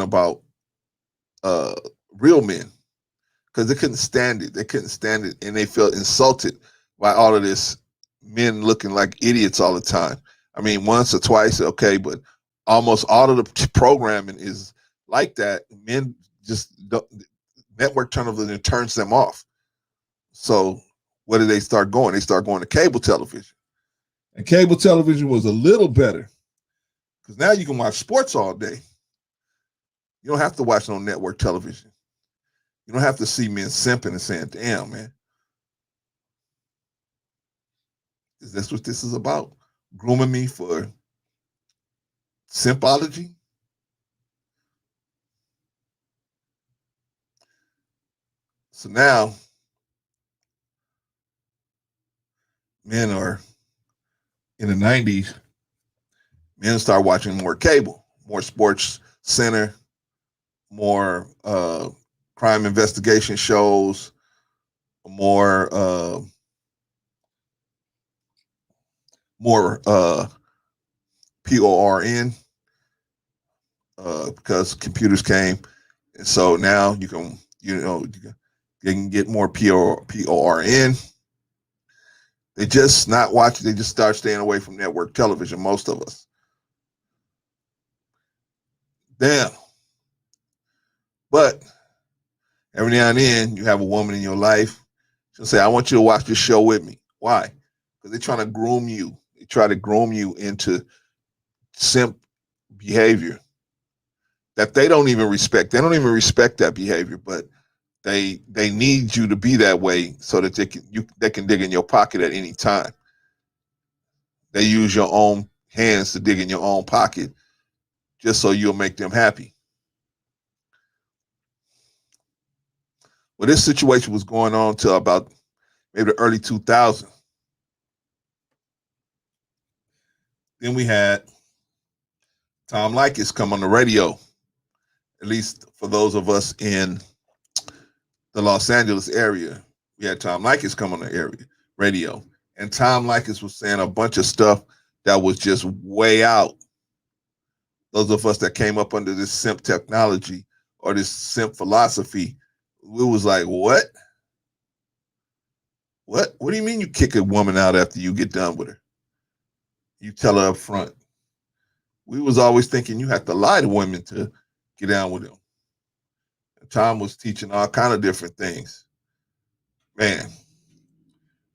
about uh, real men, because they couldn't stand it. They couldn't stand it, and they felt insulted by all of this men looking like idiots all the time. I mean, once or twice, okay, but almost all of the programming is like that. Men just don't, network television turns them off. So where did they start going? They start going to cable television, and cable television was a little better because now you can watch sports all day. You don't have to watch no network television. You don't have to see men simping and saying, "Damn, man, is this what this is about? Grooming me for simpology?" So now men are in the 90s. Men start watching more cable, more Sports Center, more crime investigation shows, more more PORN because computers came, and so now you can they can get more PORN. They just not watching. They just start staying away from network television. Most of us. Damn. But every now and then you have a woman in your life. She'll say, "I want you to watch this show with me." Why? Because they're trying to groom you. They try to groom you into simp behavior that they don't even respect. They don't even respect that behavior, but they need you to be that way so that they can dig in your pocket at any time. They use your own hands to dig in your own pocket just so you'll make them happy. Well, this situation was going on till about maybe the early 2000s. Then we had Tom Likas come on the radio, at least for those of us in the Los Angeles area. We had Tom Likas come on the radio, and Tom Likas was saying a bunch of stuff that was just way out. Those of us that came up under this simp technology or this simp philosophy, we was like, what? What do you mean you kick a woman out after you get done with her? You tell her up front. We was always thinking you have to lie to women to get down with them. And Tom was teaching all kind of different things. Man,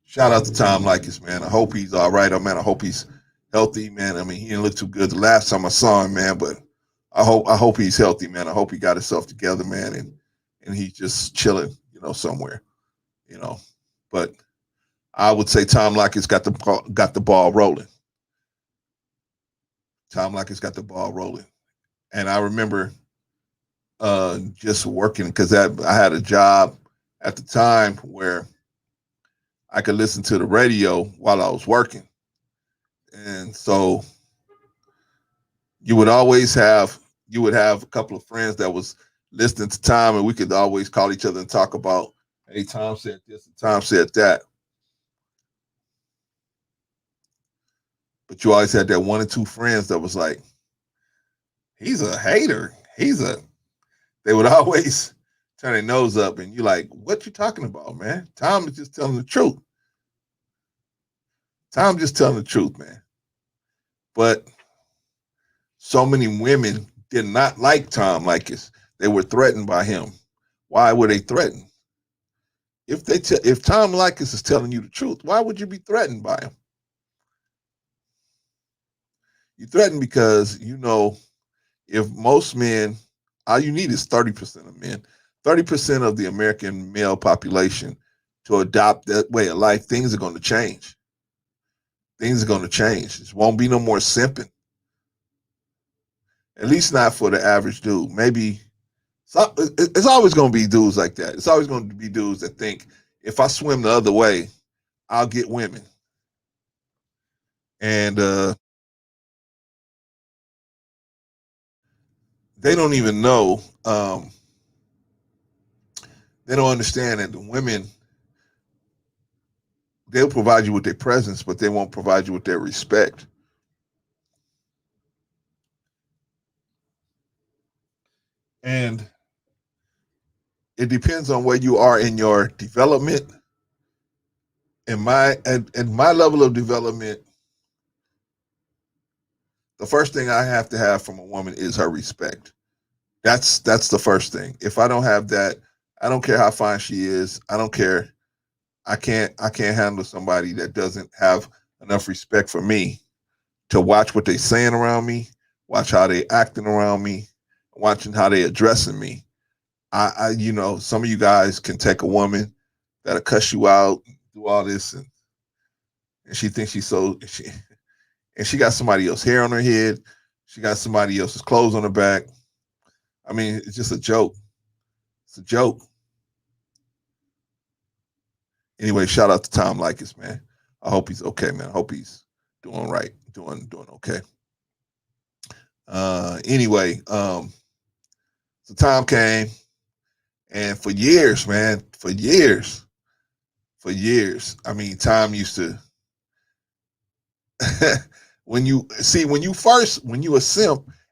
shout out to Tom Likas, man. I hope he's all right. Oh, man, I hope he's healthy, man. I mean, he didn't look too good the last time I saw him, man, but I hope he's healthy, man. I hope he got himself together, man, and he's just chilling, somewhere, you know. But I would say Tom Likas got the ball rolling. Tom Likas got the ball rolling, and I remember just working because I had a job at the time where I could listen to the radio while I was working, and so you would have a couple of friends that was listening to Tom, and we could always call each other and talk about, hey, Tom said this and Tom said that. But you always had that one or two friends that was like, he's a hater. They would always turn their nose up, and you're like, what you talking about, man? Tom is just telling the truth. Tom just telling the truth, man. But so many women did not like Tom Likas. They were threatened by him. Why were they threatened? If Tom Likas is telling you the truth, why would you be threatened by him? You're threatened because if most men, all you need is 30% of men, 30% of the American male population to adopt that way of life, things are going to change. Things are going to change. There won't be no more simping. At least not for the average dude. Maybe it's always going to be dudes like that. It's always going to be dudes that think if I swim the other way, I'll get women. And they don't even know. They don't understand that the women, they'll provide you with their presence, but they won't provide you with their respect. And it depends on where you are in your development. In my level of development, the first thing I have to have from a woman is her respect. That's the first thing. If I don't have that, I don't care how fine she is. I don't care. I can't handle somebody that doesn't have enough respect for me to watch what they saying around me, watch how they acting around me, watching how they addressing me. Some of you guys can take a woman that'll cuss you out, do all this, and she thinks she got somebody else's hair on her head, she got somebody else's clothes on her back. I mean, it's just a joke. It's a joke. Anyway, shout out to Tom Likas, man. I hope he's okay, man. I hope he's doing right, doing okay. Anyway, the time came, and for years, man, for years. I mean, time used to. When you a simp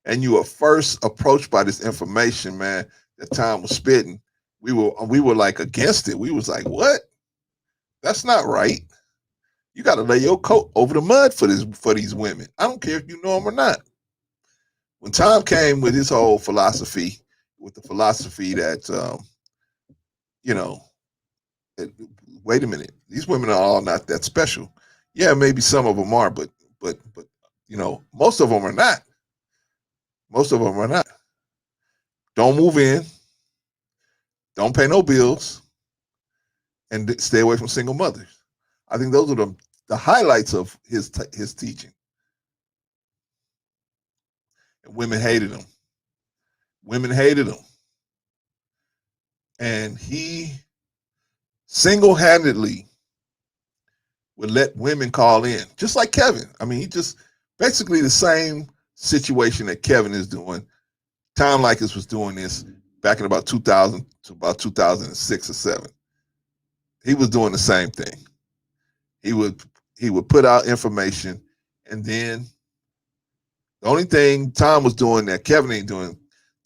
and you were first approached by this information, man, that time was spitting. We were like against it. We was like, what? That's not right. You got to lay your coat over the mud for these women. I don't care if you know them or not. When Tom came with his whole philosophy, with the philosophy that you know, it, wait a minute, these women are all not that special. Yeah, maybe some of them are, but most of them are not. Most of them are not. Don't move in. Don't pay no bills, and stay away from single mothers. I think those are the highlights of his teaching. And women hated him. Women hated him, and he single handedly would let women call in, just like Kevin. I mean, he just basically the same situation that Kevin is doing. Tom Likas was doing this back in about 2000 to about 2006 or 7. He was doing the same thing. He would he would put out information, and then the only thing Tom was doing that Kevin ain't doing,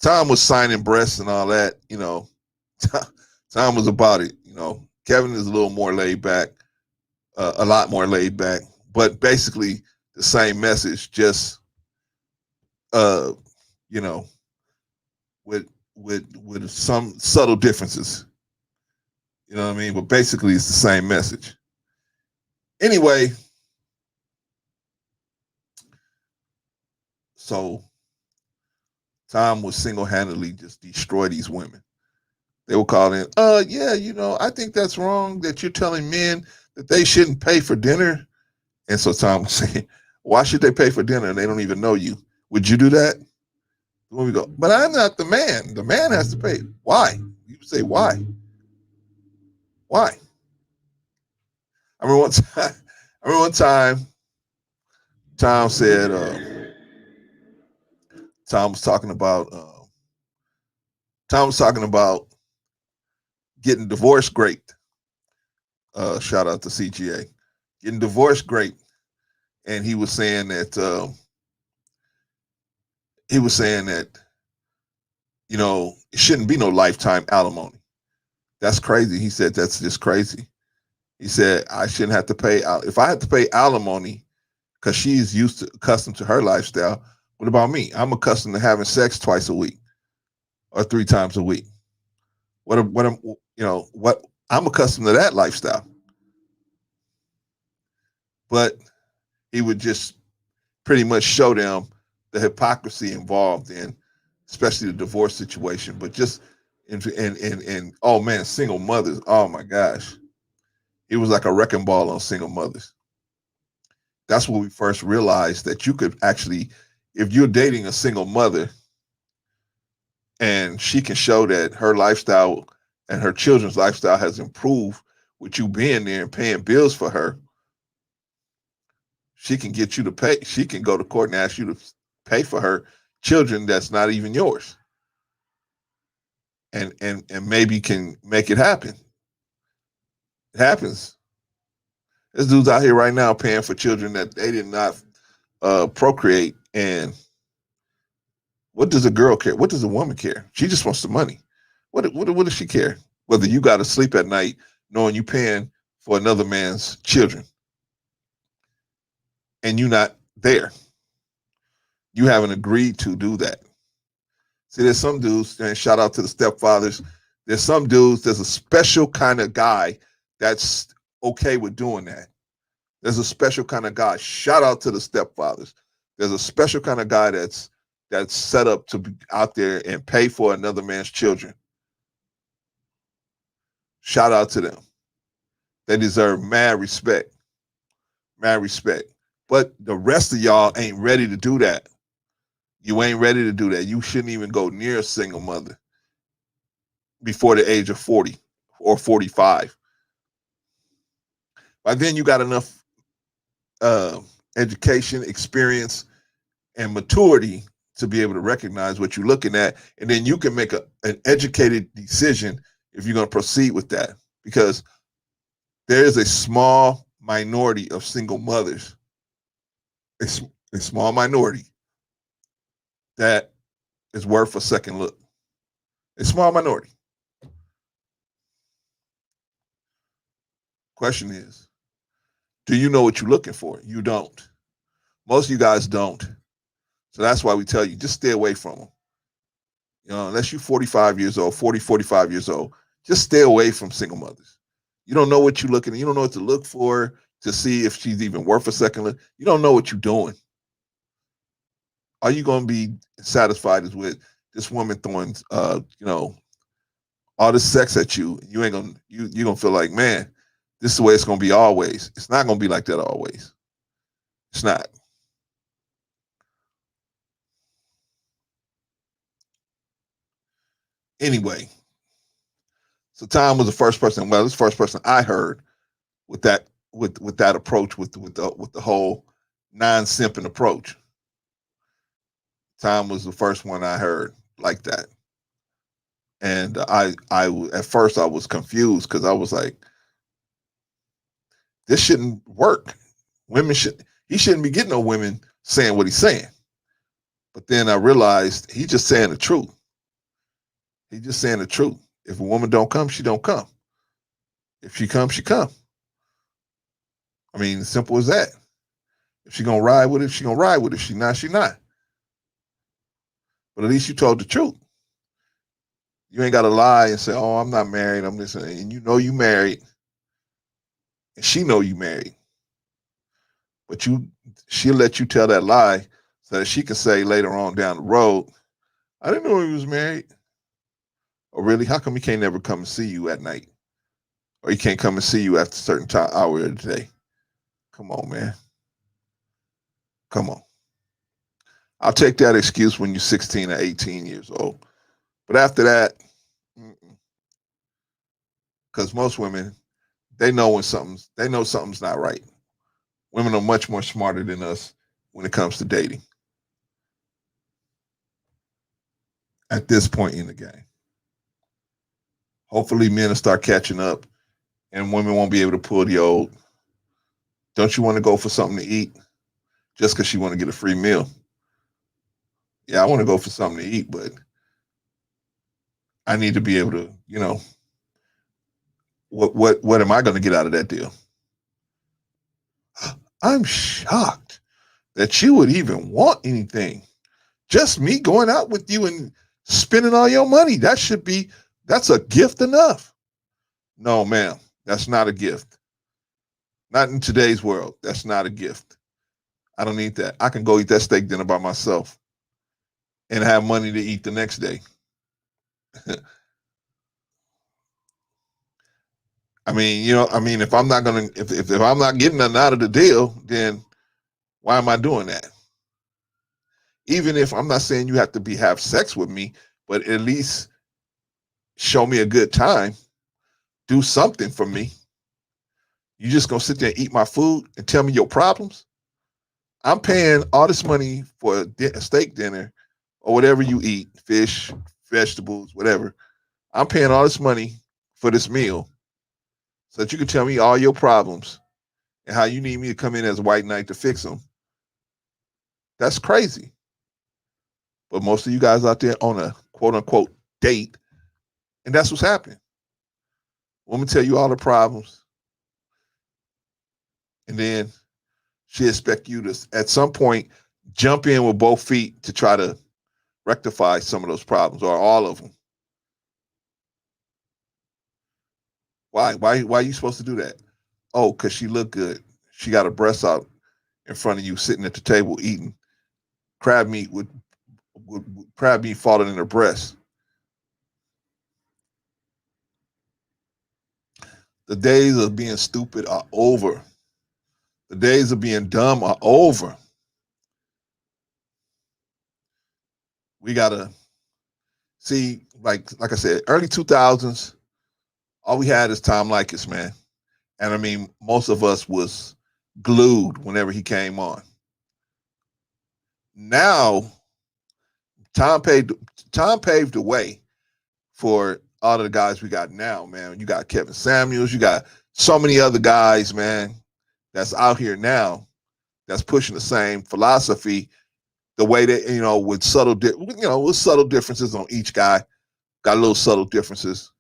Tom was signing breasts and all that. Tom was about it. Kevin is a little more laid back, a lot more laid back, but basically the same message, just uh, you know, with some subtle differences. You know what I mean? But basically, it's the same message. Anyway, so Tom would single handedly just destroy these women. They would call in, yeah, I think that's wrong that you're telling men that they shouldn't pay for dinner. And so Tom would say, why should they pay for dinner and they don't even know you? Would you do that? When we go, but I'm not the man. The man has to pay. Why? You say, why? Why? I remember one time, Tom said, Tom was talking about, Tom was talking about getting divorced great. Shout out to CGA. Getting divorced great. And he was saying that it shouldn't be no lifetime alimony. That's crazy. He said that's just crazy. He said I shouldn't have to pay if I had to pay alimony because she's accustomed to her lifestyle. What about me? I'm accustomed to having sex twice a week or 3 times a week. What I'm accustomed to that lifestyle. But he would just pretty much show them the hypocrisy involved in, especially the divorce situation. But just and oh man, single mothers. Oh my gosh, it was like a wrecking ball on single mothers. That's when we first realized that you could actually, if you're dating a single mother, and she can show that her lifestyle and her children's lifestyle has improved with you being there and paying bills for her, she can get you to pay. She can go to court and ask you to pay for her children that's not even yours, and maybe can make it happen. It happens. This dude's out here right now paying for children that they did not procreate. And what does a girl care? What does a woman care? She just wants the money. What does she care? Whether you got to sleep at night knowing you paying for another man's children and you not there. You haven't agreed to do that. See, there's some dudes, and shout out to the stepfathers. There's some dudes, there's a special kind of guy that's okay with doing that. There's a special kind of guy. Shout out to the stepfathers. There's a special kind of guy that's set up to be out there and pay for another man's children. Shout out to them. They deserve mad respect. Mad respect. But the rest of y'all ain't ready to do that. You ain't ready to do that. You shouldn't even go near a single mother before the age of 40 or 45. By then you got enough education, experience, and maturity to be able to recognize what you're looking at, and then you can make an educated decision if you're going to proceed with that. Because there is a small minority of single mothers, a small minority that is worth a second look. A small minority. Question is, do you know what you're looking for? You don't. Most of you guys don't. So that's why we tell you, just stay away from them. Unless you're 45 years old, 40, 45 years old, just stay away from single mothers. You don't know what you're looking at. You don't know what to look for to see if she's even worth a second look. You don't know what you're doing. All you're going to be satisfied is with this woman throwing, all this sex at you. You ain't going to, you're going to feel like, man, this is the way it's going to be always. It's not going to be like that always. It's not. Anyway, so Tom was the first person. Well, this first person I heard with that approach, with the whole non-simping approach. Tom was the first one I heard like that, and I at first I was confused because I was like, this shouldn't work. He shouldn't be getting no women saying what he's saying. But then I realized he's just saying the truth. He's just saying the truth. If a woman don't come, she don't come. If she comes, she come. I mean, simple as that. If she gonna ride with it, she gonna ride with it. If she not, she not. But at least you told the truth. You ain't gotta lie and say, "Oh, I'm not married. I'm this," and you know you married, and she know you married. But she'll let you tell that lie so that she can say later on down the road, "I didn't know he was married." Or really, how come he can't never come and see you at night? Or he can't come and see you after a certain hour of the day? Come on, man. Come on. I'll take that excuse when you're 16 or 18 years old. But after that, because most women, they know something's not right. Women are much more smarter than us when it comes to dating at this point in the game. Hopefully men will start catching up and women won't be able to pull the old, don't you want to go for something to eat just because you want to get a free meal? Yeah, I want to go for something to eat, but I need to be able to, what am I going to get out of that deal? I'm shocked that you would even want anything. Just me going out with you and spending all your money. That's a gift enough. No, ma'am, that's not a gift. Not in today's world. That's not a gift. I don't need that. I can go eat that steak dinner by myself and have money to eat the next day. If I'm not gonna, if I'm not getting nothing out of the deal, then why am I doing that? Even if I'm not saying you have to have sex with me, but at least show me a good time, do something for me. You just gonna sit there and eat my food and tell me your problems? I'm paying all this money for a steak dinner or whatever you eat, fish, vegetables, whatever. I'm paying all this money for this meal so that you can tell me all your problems and how you need me to come in as a white knight to fix them. That's crazy. But most of you guys out there on a quote unquote date, and that's what's happening. Woman tell you all the problems, and then she expect you to at some point jump in with both feet to try to rectify some of those problems or all of them. Why? Why are you supposed to do that? Oh, because she looked good. She got her breasts out in front of you, sitting at the table eating crab meat with crab meat falling in her breast. The days of being stupid are over. The days of being dumb are over. We gotta see, like I said, early 2000s. All we had is Tom Likas, man, and I mean, most of us was glued whenever he came on. Now Tom paved Tom paved the way for all of the guys we got now, man. You got Kevin Samuels, you got so many other guys, man, that's out here now that's pushing the same philosophy. The way that with with subtle differences on each guy, got little subtle differences,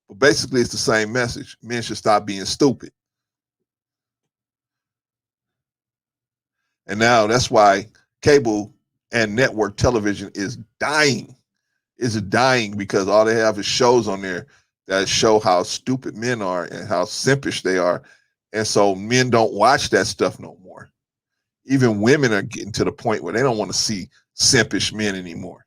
but basically it's the same message. Men should stop being stupid, and now that's why cable and network television is dying. Is dying because all they have is shows on there that show how stupid men are and how simpish they are, and so men don't watch that stuff no more. Even women are getting to the point where they don't want to see simpish men anymore.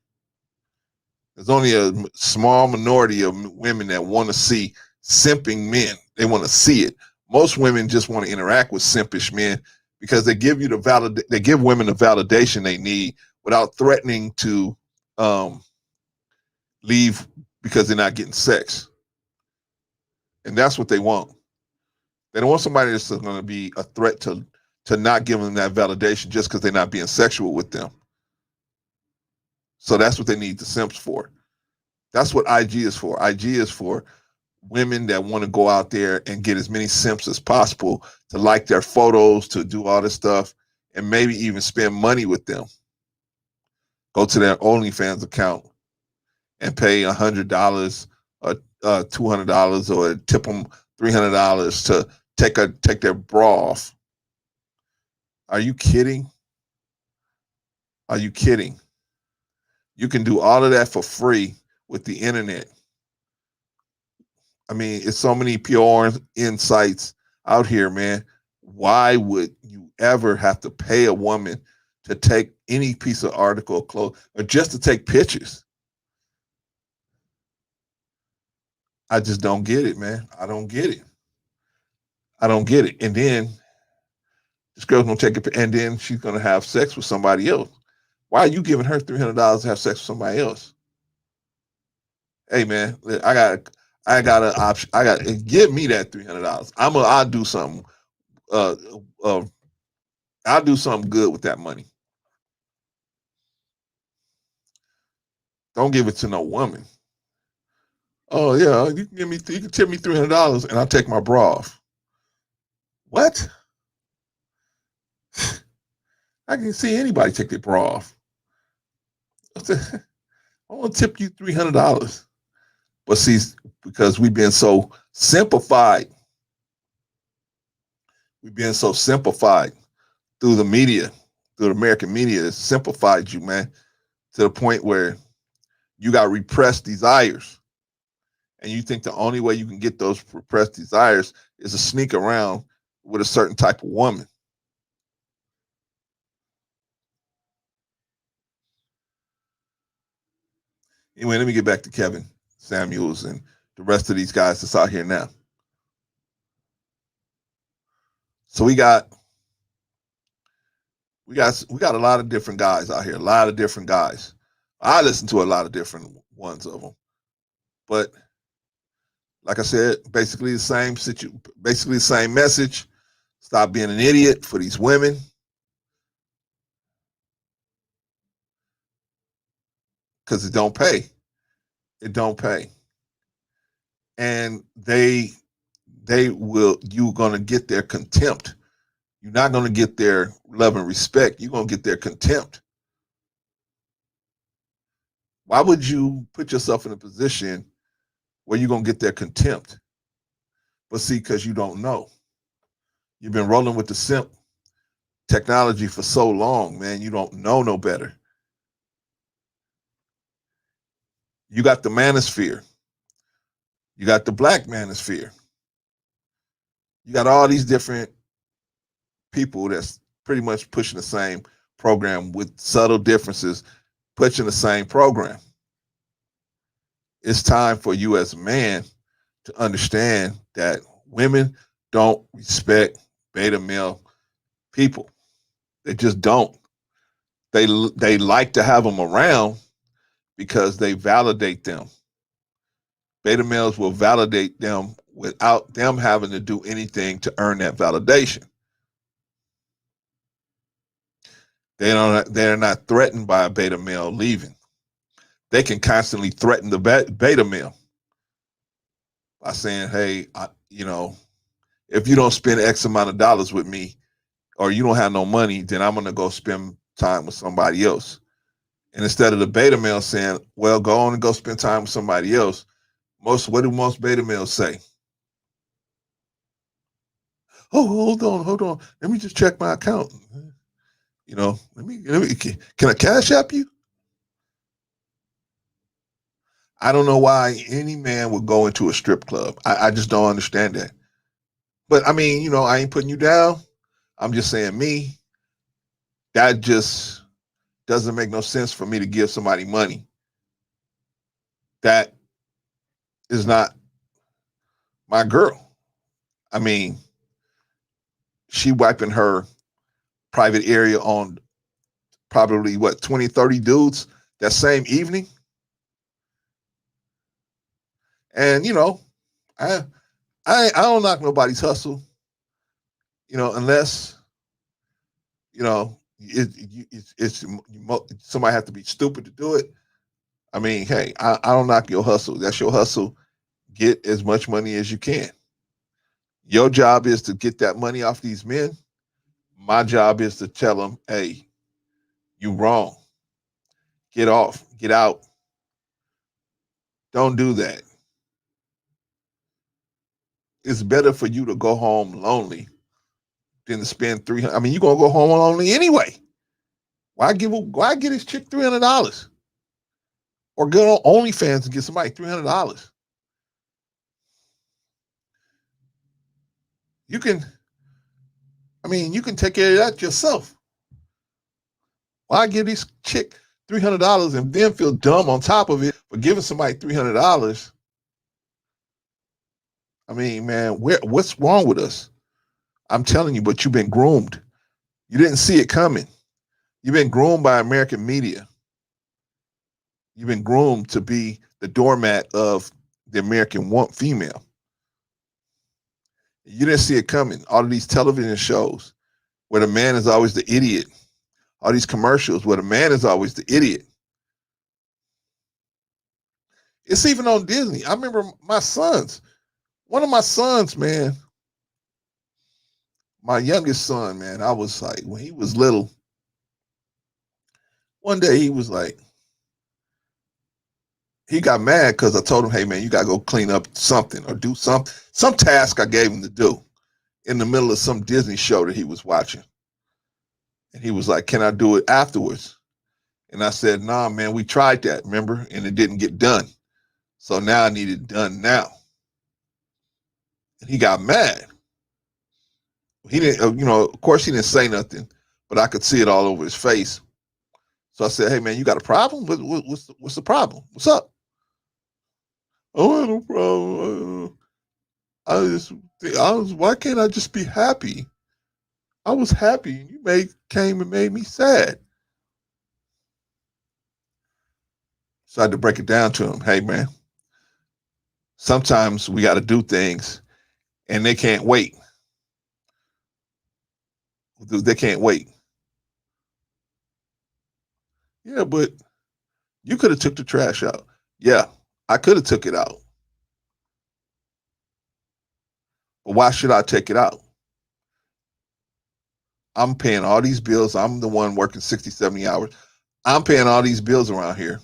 There's only a small minority of women that want to see simping men. They want to see it. Most women just want to interact with simpish men because they give they give women the validation they need without threatening to leave because they're not getting sex. And that's what they want. They don't want somebody that's going to be a threat to not giving them that validation just because they're not being sexual with them. So that's what they need the simps for. That's what IG is for. IG is for women that want to go out there and get as many simps as possible to like their photos, to do all this stuff, and maybe even spend money with them. Go to their OnlyFans account and pay $100 or $200 or tip them $300 to take their bra off. Are you kidding? Are you kidding? You can do all of that for free with the internet. I mean, it's so many pure insights out here, man. Why would you ever have to pay a woman to take any piece of article or clothes or just to take pictures? I just don't get it, man. I don't get it. I don't get it. And then this girl's gonna take it, and then she's gonna have sex with somebody else. Why are you giving her $300 to have sex with somebody else? Hey, man, I got an option. Give me that $300. I'll do something. Uh, uh, I'll do something good with that money. Don't give it to no woman. Oh yeah, you can tip me $300 and I'll take my bra off. What? I can see anybody take their bra off. I want to tip you $300. But see, because we've been so simplified, through the media, through the American media, it's simplified you, man, to the point where you got repressed desires. And you think the only way you can get those repressed desires is to sneak around with a certain type of woman. Anyway, let me get back to Kevin Samuels and the rest of these guys that's out here now. So we got a lot of different guys out here, a lot of different guys. I listen to a lot of different ones of them, but like I said, basically the same message. Stop being an idiot for these women. Because it don't pay. It don't pay. And you're gonna get their contempt. You're not gonna get their love and respect. You're gonna get their contempt. Why would you put yourself in a position where you're gonna get their contempt? But see, because you don't know. You've been rolling with the simp technology for so long, man. You don't know no better. You got the manosphere. You got the black manosphere. You got all these different people that's pretty much pushing the same program with subtle differences, pushing the same program. It's time for you as a man to understand that women don't respect beta male people. They just don't. They like to have them around because they validate them. Beta males will validate them without them having to do anything to earn that validation. They're not threatened by a beta male leaving. they can constantly threaten the beta male by saying, hey, if you don't spend X amount of dollars with me or you don't have no money, then I'm going to go spend time with somebody else. And instead of the beta male saying, well, go on and go spend time with somebody else, what do most beta males say? Oh, hold on. Let me just check my account. Can I cash app you? I don't know why any man would go into a strip club. I just don't understand that. But I mean, I ain't putting you down. I'm just saying that just doesn't make no sense for me to give somebody money. That is not my girl. I mean, she wiping her private area on probably 20, 30 dudes that same evening. And I I don't knock nobody's hustle, unless it's somebody has to be stupid to do it. I mean, hey, I don't knock your hustle. That's your hustle. Get as much money as you can. Your job is to get that money off these men. My job is to tell them, hey, you wrong. Get off. Get out. Don't do that. It's better for you to go home lonely than to spend 300. I mean, you're gonna go home lonely anyway. Why get his chick $300? Or go on OnlyFans and get somebody $300. You can, you can take care of that yourself. Why give this chick $300 and then feel dumb on top of it for giving somebody $300? I mean, man, what's wrong with us? I'm telling you, but you've been groomed. You didn't see it coming. You've been groomed by American media. You've been groomed to be the doormat of the American female. You didn't see it coming. All of these television shows where the man is always the idiot. All these commercials where the man is always the idiot. It's even on Disney. I remember one of my sons, man, my youngest son, man, I was like, when he was little, one day he was like, he got mad because I told him, hey, man, you got to go clean up something or do some task I gave him to do in the middle of some Disney show that he was watching. And he was like, can I do it afterwards? And I said, nah, man, we tried that, remember? And it didn't get done. So now I need it done now. And he got mad. He didn't, of course he didn't say nothing, but I could see it all over his face. So I said, hey, man, you got a problem? What's the problem? What's up? Oh, I have no problem. Why can't I just be happy? I was happy and you came and made me sad. So I had to break it down to him. Hey, man, sometimes we got to do things and they can't wait. They can't wait. Yeah, but you could have took the trash out. Yeah, I could have took it out. But why should I take it out? I'm paying all these bills. I'm the one working 60, 70 hours. I'm paying all these bills around here.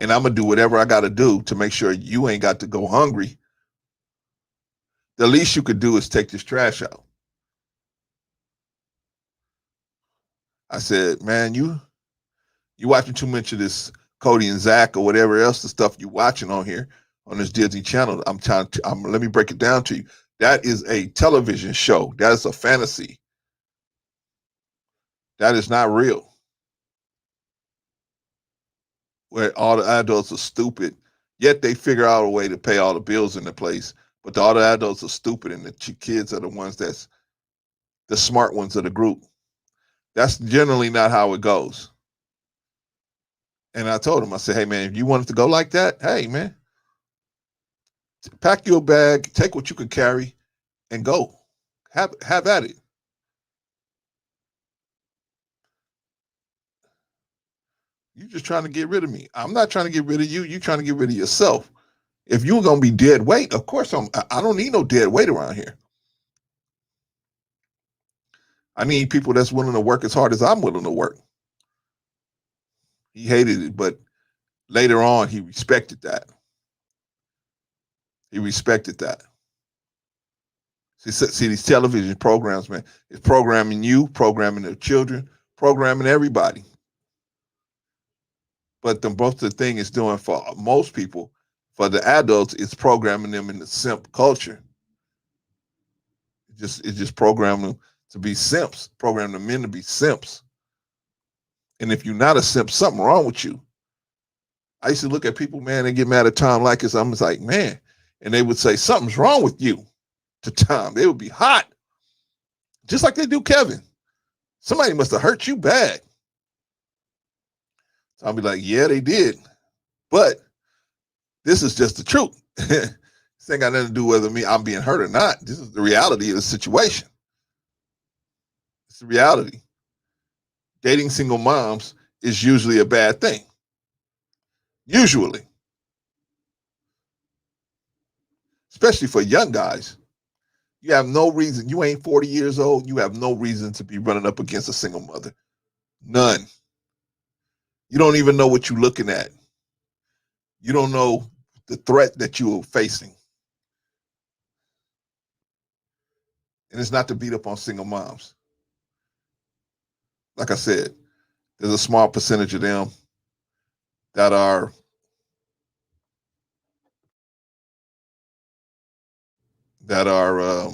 And I'm going to do whatever I got to do to make sure you ain't got to go hungry. The least you could do is take this trash out. I said, man, you watching too much of this Cody and Zach or whatever else the stuff you watching on here on this Disney Channel. Let me break it down to you. That is a television show. That is a fantasy. That is not real. Where all the adults are stupid, yet they figure out a way to pay all the bills in the place. But all the adults are stupid, and the kids are the ones that's the smart ones of the group. That's generally not how it goes. And I told him, I said, hey, man, if you want it to go like that, hey, man, pack your bag, take what you can carry, and go. Have at it. You're just trying to get rid of me. I'm not trying to get rid of you. You're trying to get rid of yourself. If you're gonna be dead weight, of course I don't need no dead weight around here. I need people that's willing to work as hard as I'm willing to work. He hated it, but later on he respected that. He respected that. See these television programs, man. It's programming you, programming their children, programming everybody. But both the thing is doing for most people, for the adults, it's programming them in the simp culture. It's just programming them to be simps, programming the men to be simps. And if you're not a simp, something wrong with you. I used to look at people, man, they get mad at Tom like this. I'm just like, man. And they would say, something's wrong with you to Tom. They would be hot. Just like they do Kevin. Somebody must have hurt you bad. So I'll be like, yeah, they did. But this is just the truth. This ain't got nothing to do with whether I'm being hurt or not. This is the reality of the situation. It's the reality. Dating single moms is usually a bad thing. Usually. Especially for young guys. You have no reason. You ain't 40 years old. You have no reason to be running up against a single mother. None. You don't even know what you're looking at. You don't know the threat that you are facing. And it's not to beat up on single moms. Like I said, there's a small percentage of them that are that are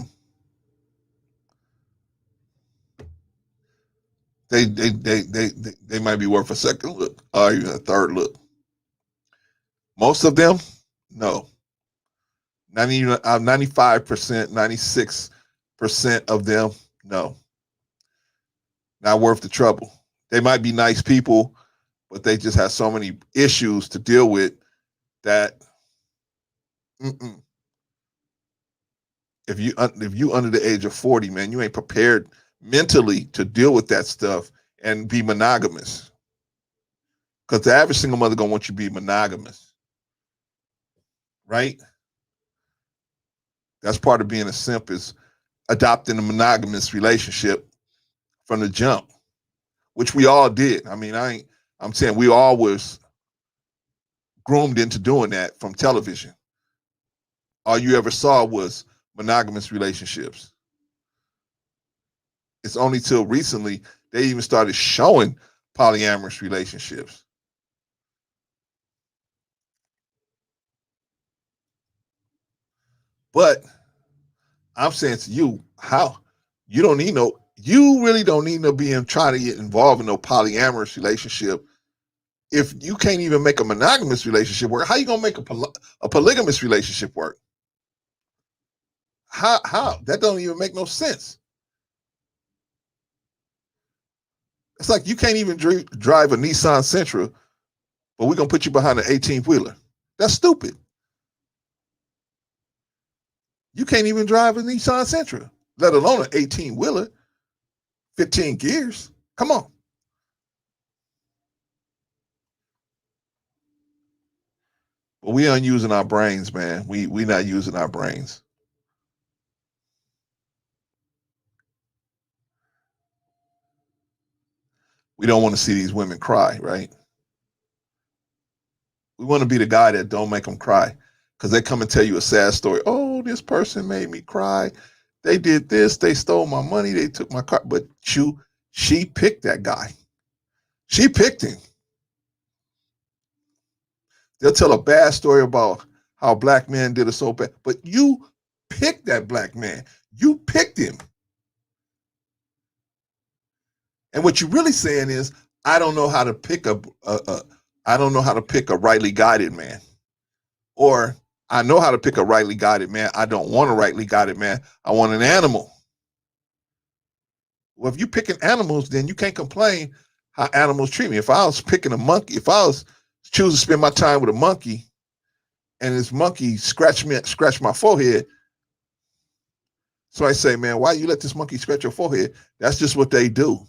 they might be worth a second look or even a third look. Most of them, no. 95%, 96% of them, no. Not worth the trouble. They might be nice people, but they just have so many issues to deal with that if you under the age of 40, man, you ain't prepared mentally to deal with that stuff and be monogamous. Because the average single mother gonna want you to be monogamous, right? That's part of being a simp is adopting a monogamous relationship from the jump, which we all did. I mean, I'm saying we all was groomed into doing that from television. All you ever saw was monogamous relationships. It's only till recently they even started showing polyamorous relationships. But I'm saying to you, how you don't need no, you really don't need no being trying to get involved in no polyamorous relationship. If you can't even make a monogamous relationship work, how you gonna make a polygamous relationship work? How that don't even make no sense. It's like you can't even drive a Nissan Sentra, but we're gonna put you behind an 18-wheeler. That's stupid. You can't even drive a Nissan Sentra, let alone an 18-wheeler, 15 gears. Come on. But we aren't using our brains, man. We not using our brains. We don't want to see these women cry, right? We want to be the guy that don't make them cry because they come and tell you a sad story. Oh, this person made me cry. They did this. They stole my money. They took my car. But she picked that guy. She picked him. They'll tell a bad story about how a black man did it so bad. But you picked that black man. You picked him. And what you're really saying is, I don't know how to pick I don't know how to pick a rightly guided man. Or I know how to pick a rightly guided man. I don't want a rightly guided man. I want an animal. Well, if you're picking animals, then you can't complain how animals treat me. If I was picking a monkey, if I was choosing to spend my time with a monkey and this monkey scratch my forehead, so I say, man, why you let this monkey scratch your forehead? That's just what they do.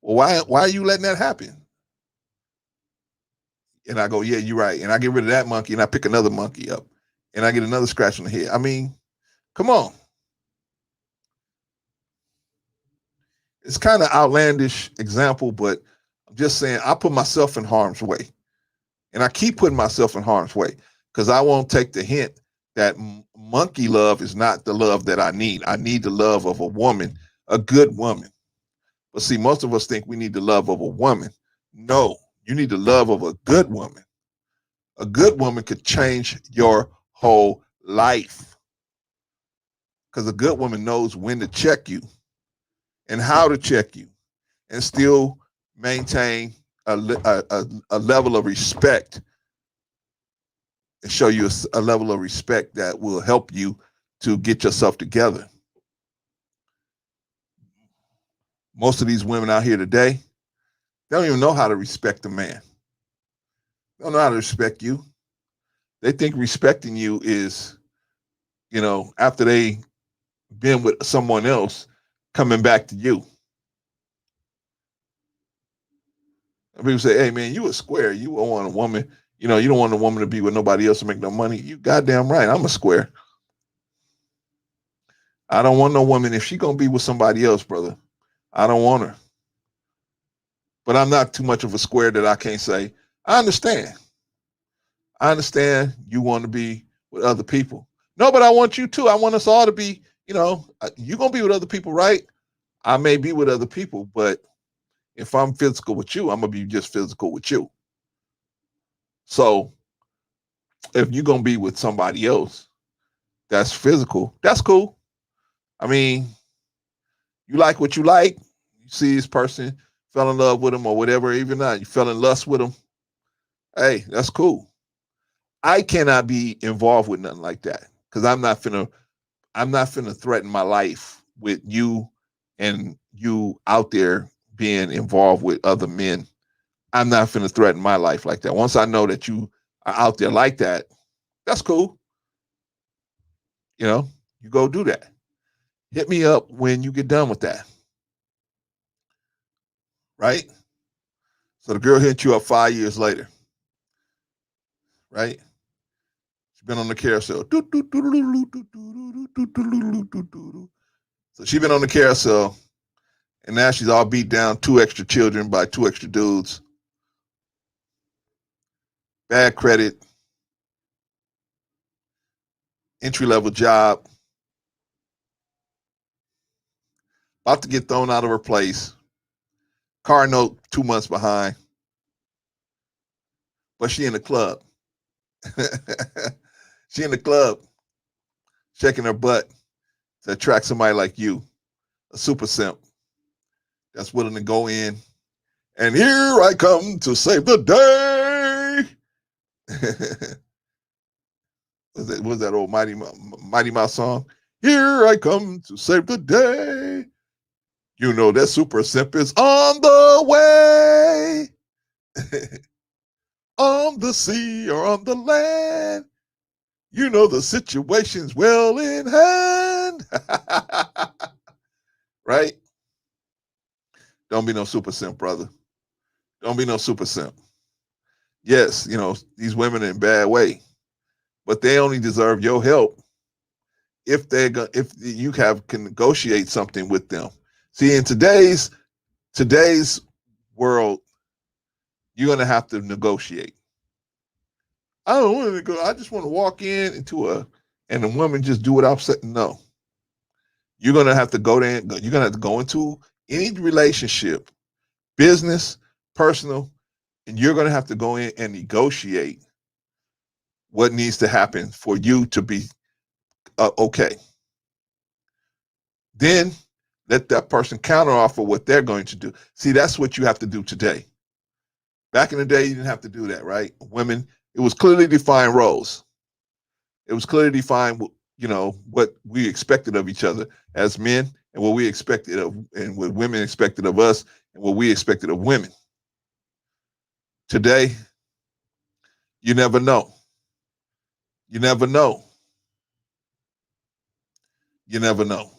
Well, why are you letting that happen? And I go, yeah, you're right. And I get rid of that monkey and I pick another monkey up and I get another scratch on the head. I mean, come on. It's kind of outlandish example, but I'm just saying I put myself in harm's way. And I keep putting myself in harm's way because I won't take the hint that monkey love is not the love that I need. I need the love of a woman, a good woman. But see, most of us think we need the love of a woman. No, you need the love of a good woman. A good woman could change your whole life because a good woman knows when to check you and how to check you and still maintain a level of respect and show you a level of respect that will help you to get yourself together. Most of these women out here today, they don't even know how to respect a man. They don't know how to respect you. They think respecting you is, after they been with someone else, coming back to you. And people say, hey man, you a square. You don't want a woman, you don't want a woman to be with nobody else to make no money. You goddamn right. I'm a square. I don't want no woman. If she gonna be with somebody else, brother, I don't want her. But I'm not too much of a square that I can't say, I understand. I understand you want to be with other people. No, but I want you too. I want us all to be, you're going to be with other people, right? I may be with other people, but if I'm physical with you, I'm going to be just physical with you. So if you're going to be with somebody else that's physical, that's cool. I mean, you like what you like. You see this person, fell in love with them or whatever, even not, you fell in lust with them. Hey, that's cool. I cannot be involved with nothing like that because I'm not finna threaten my life with you and you out there being involved with other men. I'm not finna threaten my life like that. Once I know that you are out there like that, that's cool. You go do that. Hit me up when you get done with that, right? So the girl hit you up 5 years later, right? She's been on the carousel. So she's been on the carousel, and now she's all beat down, two extra children by two extra dudes, bad credit, entry level job, about to get thrown out of her place, car note 2 months behind, but she in the club. She in the club, shaking her butt to attract somebody like you, a super simp that's willing to go in. And here I come to save the day. was that old Mighty Mouse song? Here I come to save the day. You know that super simp is on the way. On the sea or on the land. You know the situation's well in hand. Right? Don't be no super simp, brother. Don't be no super simp. Yes, these women are in a bad way, but they only deserve your help if you can negotiate something with them. See, in today's world, you're gonna have to negotiate. I don't want to go. I just want to walk and the woman just do what I'm saying. No, you're gonna have to go there. You're gonna have to go into any relationship, business, personal, and you're gonna have to go in and negotiate what needs to happen for you to be okay. Then let that person counteroffer what they're going to do. See, that's what you have to do today. Back in the day, you didn't have to do that, right? Women, it was clearly defined roles. It was clearly defined, what we expected of each other as men and what we expected of, and what women expected of us and what we expected of women. Today, you never know. You never know. You never know.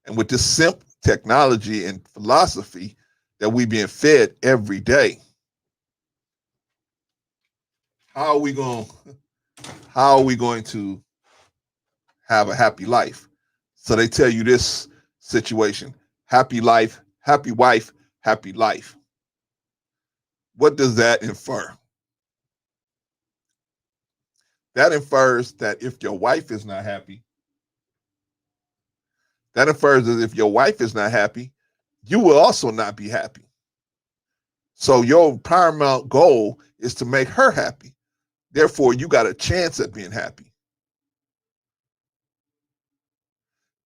And with this simp technology and philosophy that we being fed every day, how are we going? How are we going to have a happy life? So they tell you this situation: happy life, happy wife, happy life. What does that infer? That infers that if your wife is not happy, that infers that if your wife is not happy, you will also not be happy. So your paramount goal is to make her happy. Therefore, you got a chance at being happy.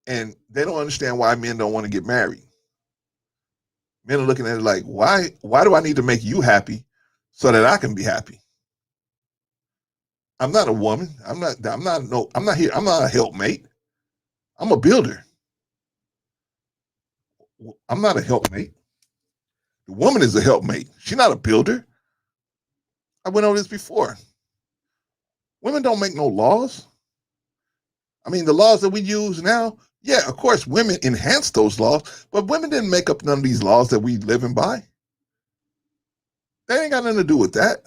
And they don't understand why men don't want to get married. Men are looking at it like, why do I need to make you happy so that I can be happy? I'm not a woman. I'm not here. I'm not a helpmate. I'm a builder. I'm not a helpmate. The woman is a helpmate. She's not a builder. I went over this before. Women don't make no laws. I mean, the laws that we use now, yeah, of course, women enhance those laws, but women didn't make up none of these laws that we living by. They ain't got nothing to do with that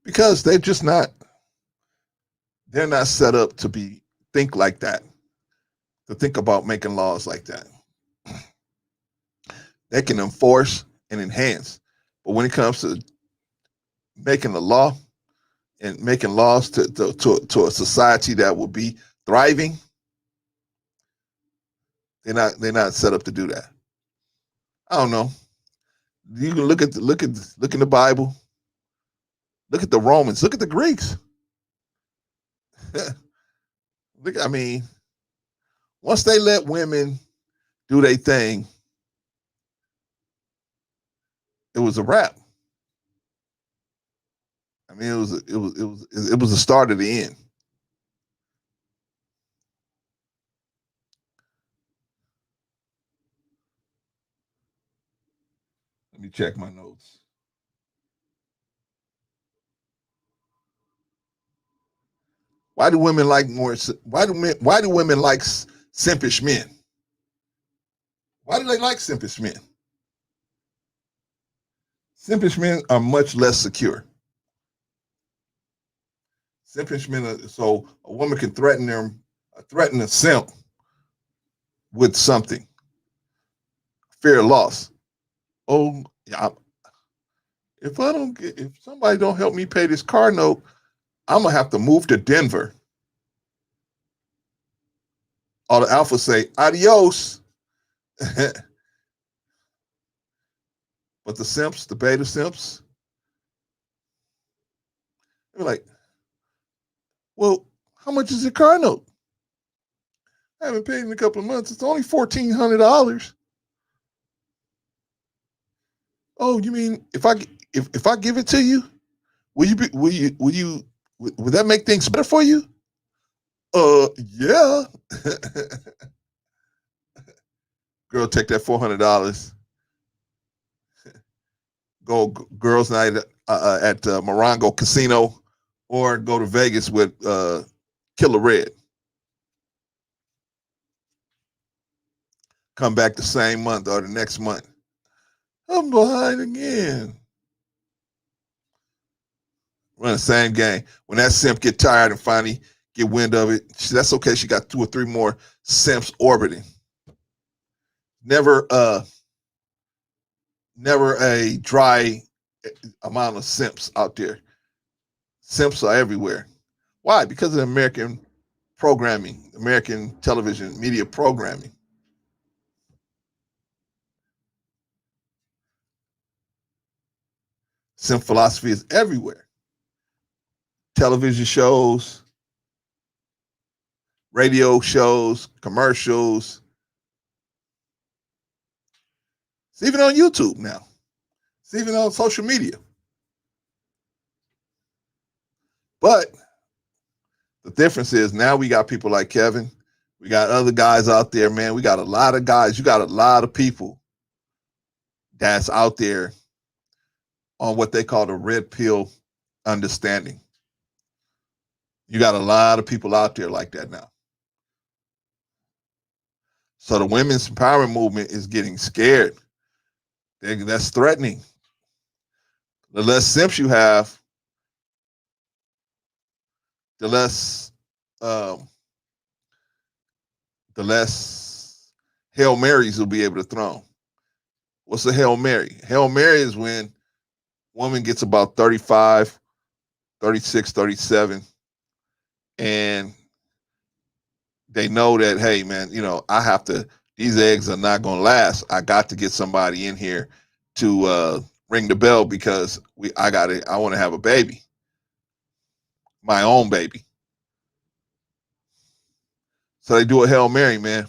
because they're not set up to think like that, to think about making laws like that. They can enforce and enhance, but when it comes to making a law and making laws to a society that will be thriving, they're not set up to do that. I don't know. You can look in the Bible. Look at the Romans. Look at the Greeks. Look, I mean, once they let women do their thing, it was a wrap. I mean, it was the start of the end. Let me check my notes. Why do women like more? Why do women like simpish men? Why do they like simpish men? Simpish men are much less secure. Simpish men are, so a woman can threaten a simp with something, fear of loss. Oh, yeah, if somebody don't help me pay this car note, I'm gonna have to move to Denver. All the alphas say adios. But the simps, the beta simps, they're like, well, how much is your car note? I haven't paid in a couple of months. It's only $1,400. Oh, you mean if I give it to you, would that make things better for you? Yeah. Girl, take that $400. Go girls' night at Morongo Casino, or go to Vegas with Killer Red. Come back the same month or the next month. I'm behind again. Run the same game. When that simp get tired and finally get wind of it, that's okay. She got 2 or 3 more simps orbiting. Never, never a dry amount of simps out there. Simps are everywhere. Why? Because of American programming, American television media programming. Simp philosophy is everywhere. Television shows, radio shows, commercials. It's even on YouTube now. It's even on social media. But the difference is now we got people like Kevin. We got other guys out there, man. We got a lot of guys. You got a lot of people that's out there on what they call the red pill understanding. You got a lot of people out there like that now. So the women's empowerment movement is getting scared. That's threatening. The less simps you have, the less um, the less Hail Marys will be able to throw. What's a Hail Mary? Hail Mary is when woman gets about 35, 36, 37, and they know that, hey, man, I have to, these eggs are not going to last. I got to get somebody in here to ring the bell because I want to have a baby, my own baby. So they do a Hail Mary, man.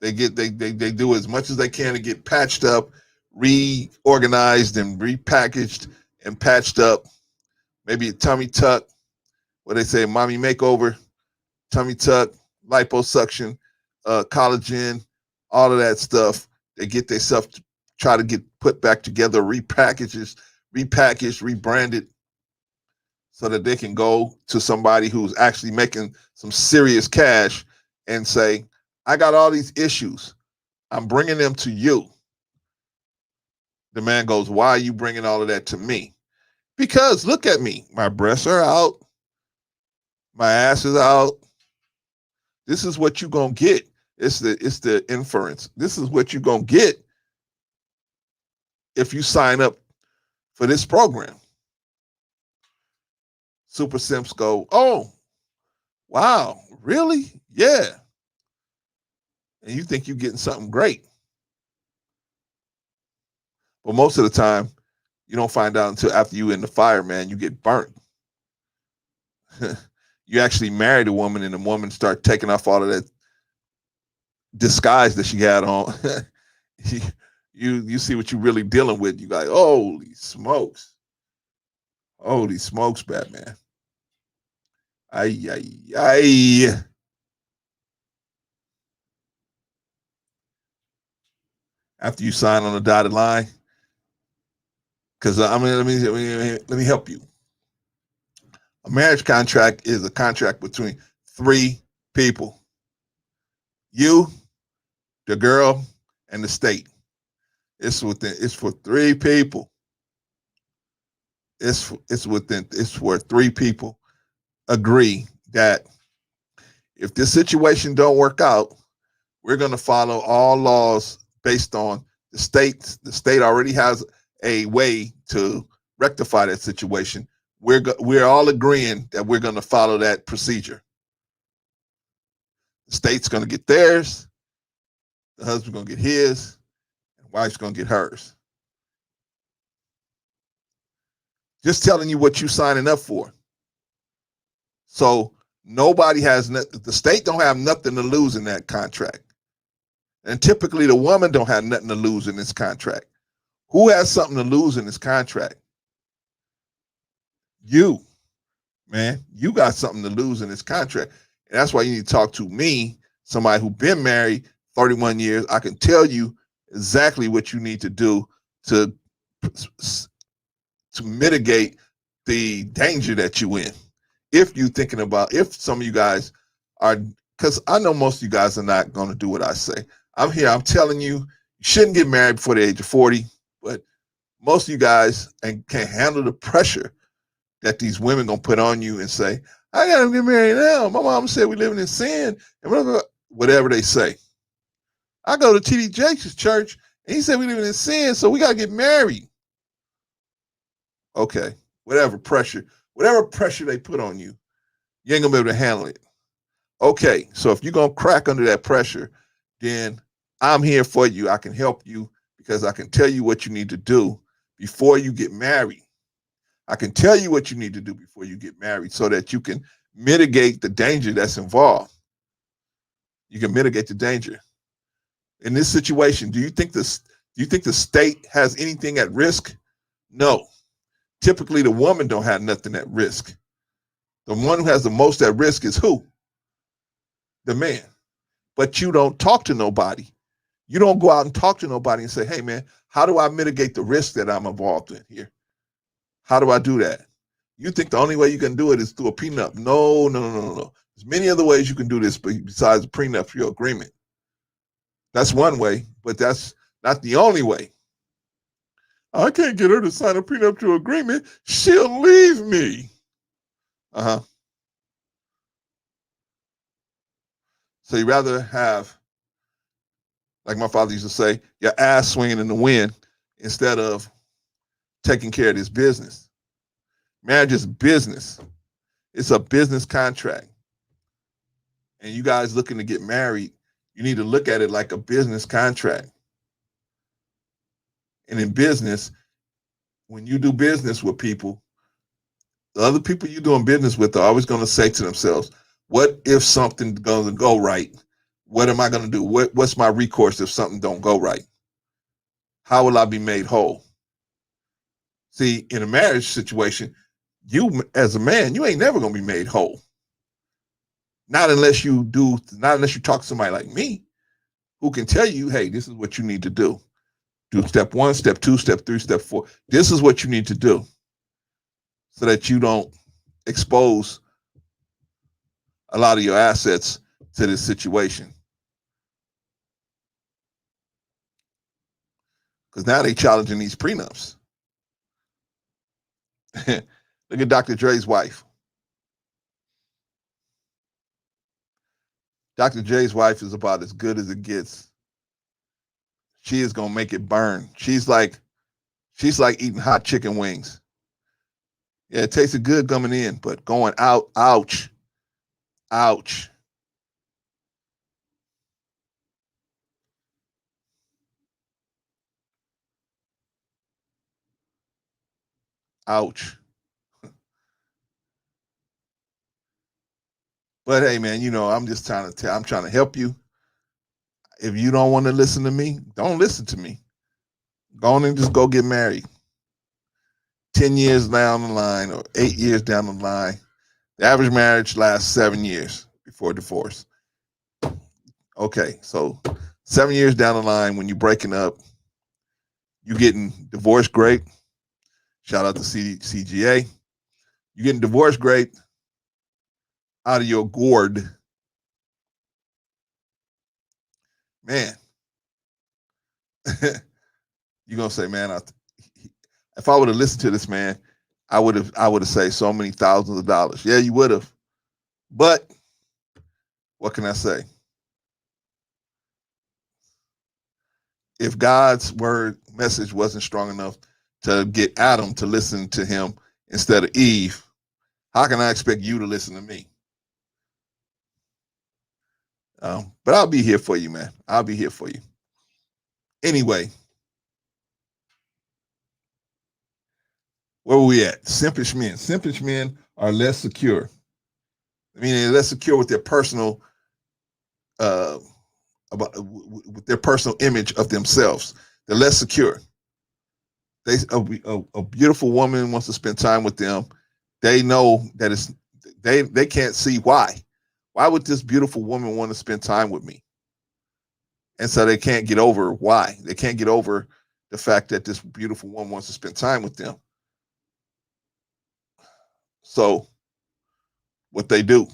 They do as much as they can to get patched up, reorganized and repackaged and patched up. Maybe a tummy tuck, what they say, mommy makeover, tummy tuck, liposuction, collagen, all of that stuff. They get their stuff to try to get put back together, repackaged, rebranded, so that they can go to somebody who's actually making some serious cash and say, I got all these issues. I'm bringing them to you. The man goes, why are you bringing all of that to me? Because look at me. My breasts are out. My ass is out. This is what you're going to get. It's the inference. This is what you're going to get if you sign up for this program. Super simps go, oh, wow, really? Yeah. And you think you're getting something great. But most of the time, you don't find out until after you in the fire, man. You get burnt. You actually married a woman and the woman start taking off all of that disguise that she had on. you see what you're really dealing with. You like, holy smokes. Holy smokes, Batman. Ay, ay, ay. After you sign on the dotted line, because let me help you. A marriage contract is a contract between three people: you, the girl, and the state. It's for three people. It's where three people agree that if this situation don't work out, we're going to follow all laws based on the state. The state already has a way to rectify that situation. We're all agreeing that we're going to follow that procedure. The state's going to get theirs, the husband's going to get his, and the wife's going to get hers. Just telling you what you're signing up for. So nobody has the state don't have nothing to lose in that contract. And typically the woman don't have nothing to lose in this contract. Who has something to lose in this contract? You, man. You got something to lose in this contract. And that's why you need to talk to me, somebody who's been married 31 years. I can tell you exactly what you need to do to mitigate the danger that you in. If you thinking about, if some of you guys are, because I know most of you guys are not going to do what I say. I'm here, I'm telling you, you shouldn't get married before the age of 40, but most of you guys can't handle the pressure that these women going to put on you and say, I got to get married now. My mom said we living in sin, and whatever they say. I go to T.D. Jakes' church, and he said we living in sin, so we got to get married. Okay, whatever pressure they put on you, you ain't going to be able to handle it. Okay, so if you're going to crack under that pressure, then I'm here for you. I can help you because I can tell you what you need to do before you get married. I can tell you what you need to do before you get married so that you can mitigate the danger that's involved. You can mitigate the danger. In this situation, do you think the state has anything at risk? No. Typically, the woman don't have nothing at risk. The one who has the most at risk is who? The man. But you don't talk to nobody. You don't go out and talk to nobody and say, hey, man, how do I mitigate the risk that I'm involved in here? How do I do that? You think the only way you can do it is through a prenup. No. There's many other ways you can do this besides a prenup for your agreement. That's one way, but that's not the only way. I can't get her to sign a prenuptial agreement. She'll leave me. Uh huh. So you rather have, like my father used to say, your ass swinging in the wind instead of taking care of this business. Marriage is business. It's a business contract. And you guys looking to get married, you need to look at it like a business contract. And in business, when you do business with people, the other people you're doing business with are always going to say to themselves, what if something doesn't go right? What am I going to do? What's my recourse if something don't go right? How will I be made whole? See, in a marriage situation, you as a man, you ain't never going to be made whole. Not unless you talk to somebody like me who can tell you, hey, this is what you need to do. Do step 1, step 2, step 3, step 4. This is what you need to do so that you don't expose a lot of your assets to this situation. Because now they challenging these prenups. Look at Dr. Dre's wife. Dr. Dre's wife is about as good as it gets. She is gonna make it burn. She's like eating hot chicken wings. Yeah, it tasted good coming in, but going out, ouch, ouch, ouch. But hey, man, I'm just I'm trying to help you. If you don't want to listen to me, don't listen to me. Go on and just go get married. 10 years down the line or 8 years down the line, the average marriage lasts 7 years before divorce. Okay, so 7 years down the line, when you're breaking up, you getting divorced, great. Shout out to CGA. You getting divorced, great. Out of your gourd, man. You're gonna say, man, if I would have listened to this man, I would have saved so many thousands of dollars. Yeah, you would have. But what can I say? If God's word message wasn't strong enough to get Adam to listen to him instead of Eve, how can I expect you to listen to me? But I'll be here for you, man. I'll be here for you. Anyway, where were we at? Simpish men. Simpish men are less secure. I mean, they're less secure with their personal uh, with their personal image of themselves. They're less secure. A beautiful woman wants to spend time with them. They know that they can't see why. Why would this beautiful woman want to spend time with me? And so they can't get over why. They can't get over the fact that this beautiful woman wants to spend time with them. So what they do,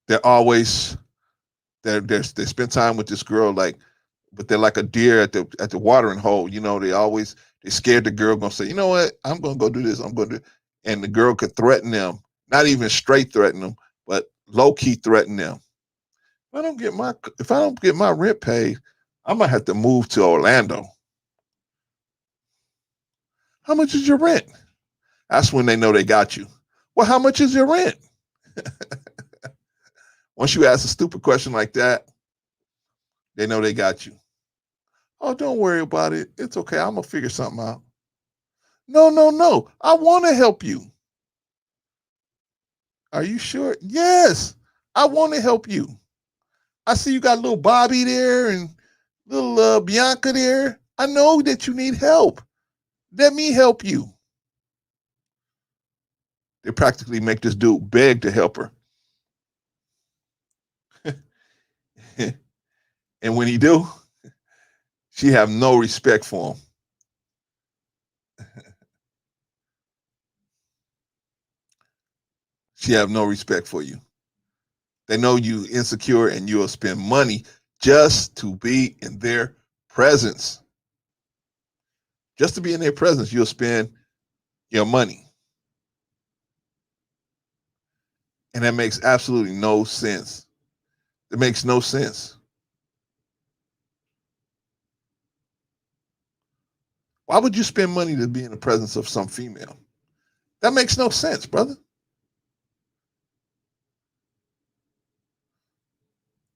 they're always they spend time with this girl but they're like a deer at the watering hole. They scared the girl gonna say, you know what, I'm gonna go do this. I'm gonna do, and the girl could threaten them, not even straight threaten them, but low key threaten them. If I don't get my rent paid, I might have to move to Orlando. How much is your rent? That's when they know they got you. Well, how much is your rent? Once you ask a stupid question like that, they know they got you. Oh, don't worry about it. It's okay. I'm gonna figure something out. No, no, no. I want to help you. Are you sure? Yes, I want to help you. I see you got little Bobby there and little Bianca there. I know that you need help. Let me help you. They practically make this dude beg to help her. And when he do, she have no respect for him. She have no respect for you. They know you insecure and you'll spend money just to be in their presence. Just to be in their presence, you'll spend your money. And that makes absolutely no sense. It makes no sense. Why would you spend money to be in the presence of some female? That makes no sense, brother.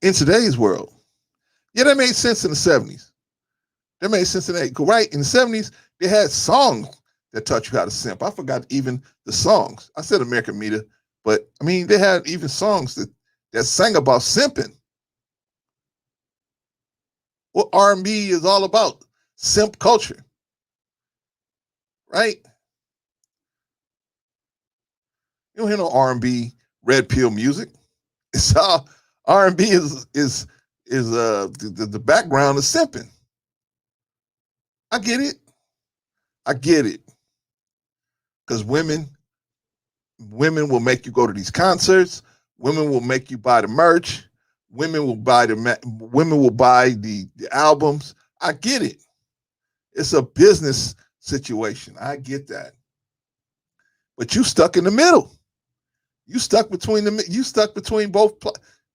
In today's world. Yeah, that made sense in the 70s. That made sense in the 80s. Right? In the 70s, they had songs that taught you how to simp. I forgot even the songs. I said American Media, but I mean, they had even songs that sang about simping. What R&B is all about. Simp culture. Right? You don't hear no R&B red pill music. It's all R&B is the background of simping. I get it. I get it. Because women will make you go to these concerts. Women will make you buy the merch. Women will buy the albums. I get it. It's a business situation. I get that. But you stuck in the middle. You stuck between both.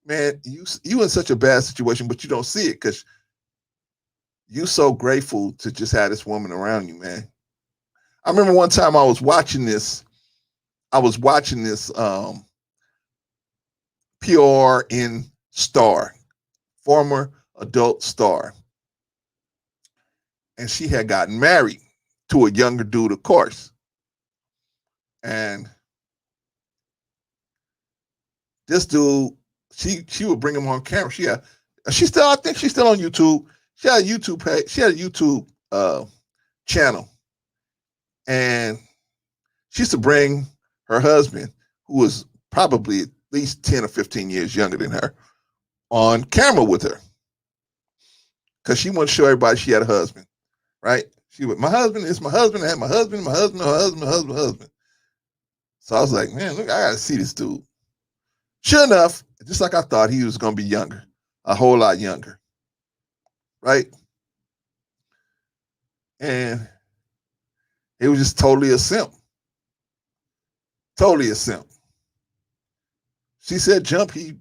Man, you in such a bad situation, but you don't see it because you so grateful to just have this woman around you, man. I remember one time I was watching this. PRN star, former adult star, and she had gotten married to a younger dude, of course. And this dude, she would bring him on camera. I think she's still on YouTube. She had a YouTube page. She had a YouTube channel, and she used to bring her husband, who was probably at least 10 or 15 years younger than her, on camera with her. Because she wanted to show everybody she had a husband, right? She would, my husband is my husband. I had my husband, my husband, my husband, my husband, my husband. So I was like, man, look, I got to see this dude. Sure enough, just like I thought, he was going to be younger, a whole lot younger, right? And it was just totally a simp. Totally a simp. She said jump, he'd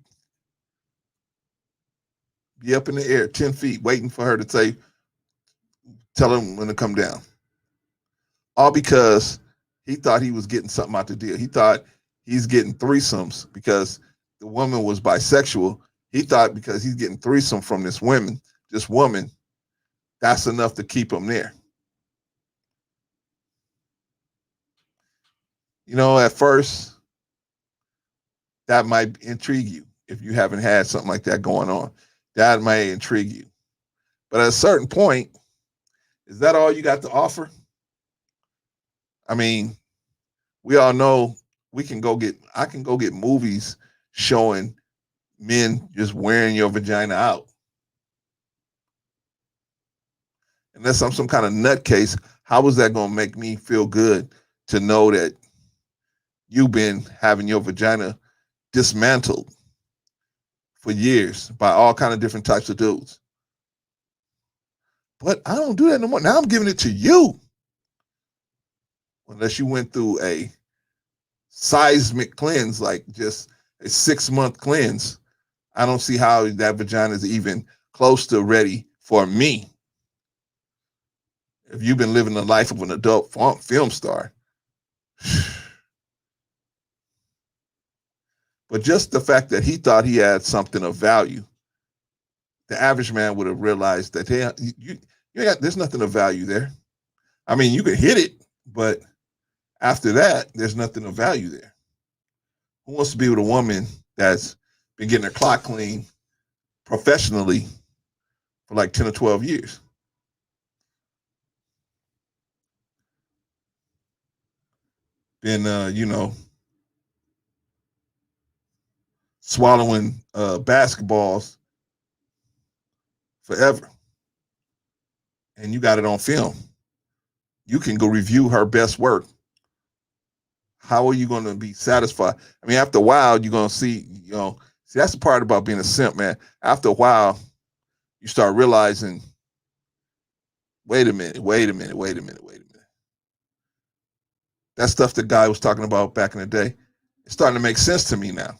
be up in the air 10 feet waiting for her to tell him when to come down. All because he thought he was getting something out the deal. He thought he's getting threesomes because the woman was bisexual. He thought because he's getting threesome from this woman, that's enough to keep him there. You know, at first, that might intrigue you if you haven't had something like that going on. That might intrigue you. But at a certain point, is that all you got to offer? I mean, we all know I can go get movies showing men just wearing your vagina out. Unless I'm some kind of nutcase, how is that going to make me feel good to know that you've been having your vagina dismantled for years by all kind of different types of dudes? But I don't do that no more. Now I'm giving it to you. Unless you went through a seismic cleanse, like just a 6-month cleanse, I don't see how that vagina is even close to ready for me. If you've been living the life of an adult film star. But just the fact that he thought he had something of value, the average man would have realized that, hey, there's nothing of value there. I mean, you can hit it, but after that, there's nothing of value there. Who wants to be with a woman that's been getting her clock clean professionally for like 10 or 12 years? Been, swallowing basketballs forever. And you got it on film. You can go review her best work. How are you going to be satisfied? I mean, after a while, you're going to see, that's the part about being a simp, man. After a while, you start realizing Wait a minute, wait a minute, wait a minute, wait a minute. That stuff the guy was talking about back in the day, it's starting to make sense to me now.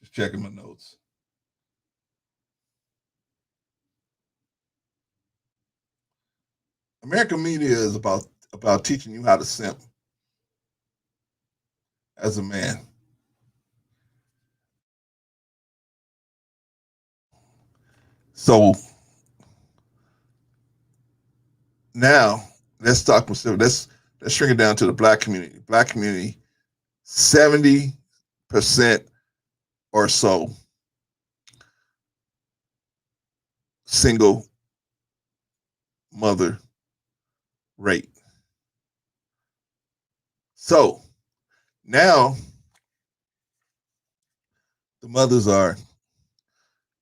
Just checking my notes. American media is about teaching you how to simp as a man. So now let's talk. Let's shrink it down to the black community. Black community, 70% or so single mother rate. So now the mothers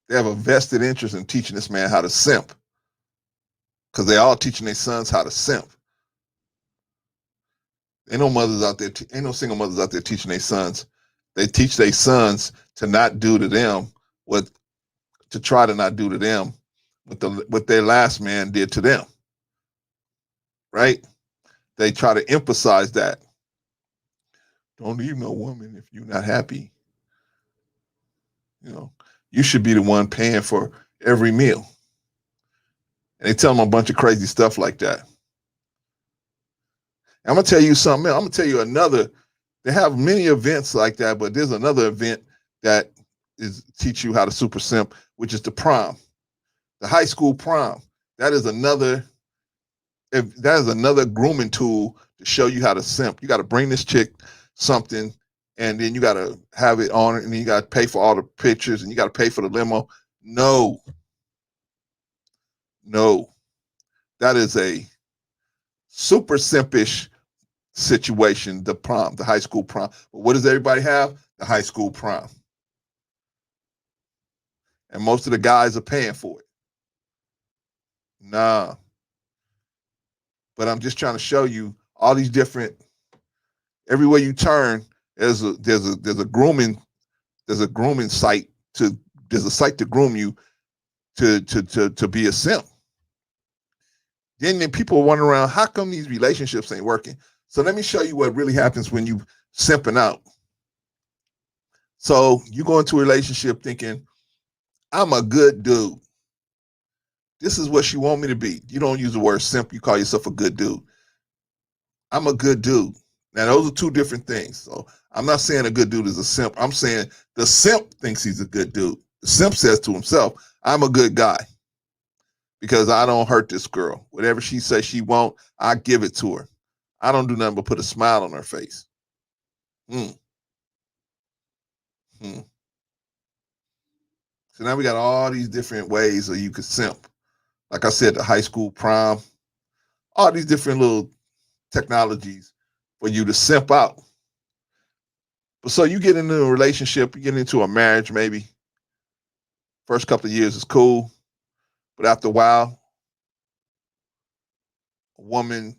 they have a vested interest in teaching this man how to simp because they all teaching their sons how to simp. Ain't no mothers out there, ain't no single mothers out there teaching their sons. They teach their sons to not do to them what to try to not do to them what their last man did to them. Right? They try to emphasize that. Don't leave no woman if you're not happy. You know, you should be the one paying for every meal. And they tell them a bunch of crazy stuff like that. I'm gonna tell you something else. I'm gonna tell you another. They have many events like that, but there's another event that is teach you how to super simp, which is the prom, the high school prom. That is another. That is another grooming tool to show you how to simp. You got to bring this chick something, and then you got to have it on it, and then you got to pay for all the pictures, and you got to pay for the limo. No, no, that is a super simpish situation, the prom, the high school prom. But what does everybody have? The high school prom. And most of the guys are paying for it. Nah. But I'm just trying to show you all these different, everywhere you turn, there's a grooming site there's a site to groom you to be a simp. Then people are wondering around, how come these relationships ain't working? So let me show you what really happens when you simping out. So you go into a relationship thinking, I'm a good dude. This is what you want me to be. You don't use the word simp. You call yourself a good dude. I'm a good dude. Now, those are two different things. So I'm not saying a good dude is a simp. I'm saying the simp thinks he's a good dude. The simp says to himself, I'm a good guy because I don't hurt this girl. Whatever she says she won't, I give it to her. I don't do nothing but put a smile on her face. Hmm. Hmm. So now we got all these different ways that you could simp. Like I said, the high school prom, all these different little technologies for you to simp out. But so you get into a relationship, you get into a marriage maybe. First couple of years is cool. But after a while, a woman,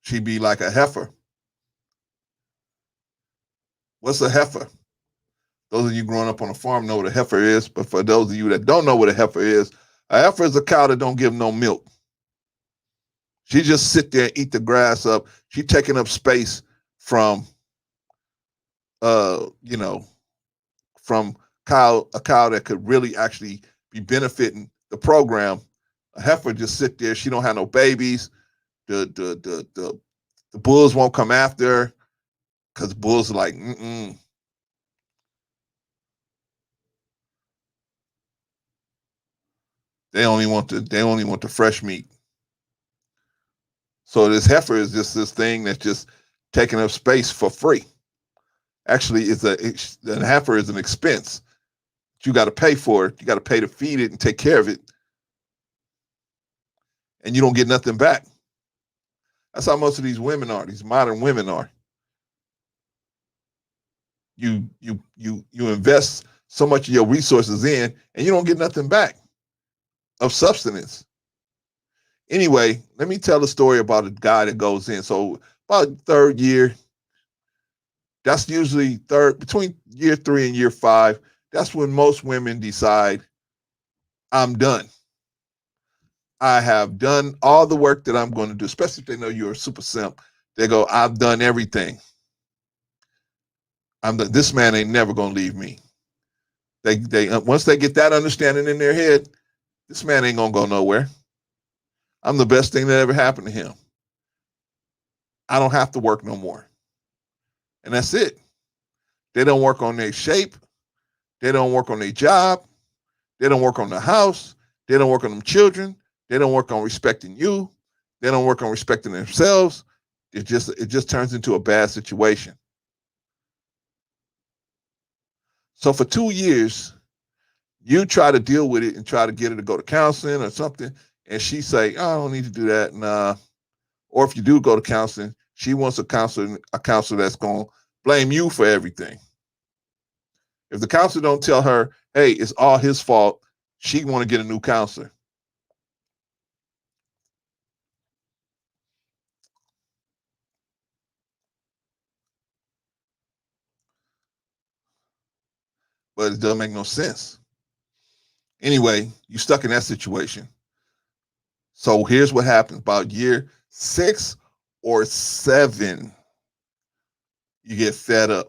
she be like a heifer. What's a heifer? Those of you growing up on a farm know what a heifer is. But for those of you that don't know what a heifer is a cow that don't give no milk. She just sit there and eat the grass up. She taking up space from you know, from a cow that could really actually be benefiting the program. A heifer just sit there. She don't have no babies. The bulls won't come after her because bulls are like, mm-mm. They only want the fresh meat. So this heifer is just this thing that's just taking up space for free. Actually, the heifer is an expense. You got to pay for it. You got to pay to feed it and take care of it, and you don't get nothing back. That's how most of these women are. These modern women are. You invest so much of your resources in, and you don't get nothing back of substance. Anyway, let me tell a story about a guy that goes in. So about third year, that's usually third, between year 3 and year 5. That's when most women decide, I'm done. I have done all the work that I'm going to do, especially if they know you're a super simp. They go, I've done everything. This man ain't never going to leave me. They once they get that understanding in their head, this man ain't going to go nowhere. I'm the best thing that ever happened to him. I don't have to work no more. And that's it. They don't work on their shape. They don't work on their job. They don't work on the house. They don't work on them children. They don't work on respecting you. They don't work on respecting themselves. It just turns into a bad situation. So for 2 years, you try to deal with it and try to get her to go to counseling or something, and she say, oh, I don't need to do that. Nah. Or if you do go to counseling, she wants a counselor that's going to blame you for everything. If the counselor don't tell her, hey, it's all his fault, she want to get a new counselor. But it doesn't make no sense. Anyway, you stuck in that situation. So here's what happens. About year 6 or 7, you get fed up.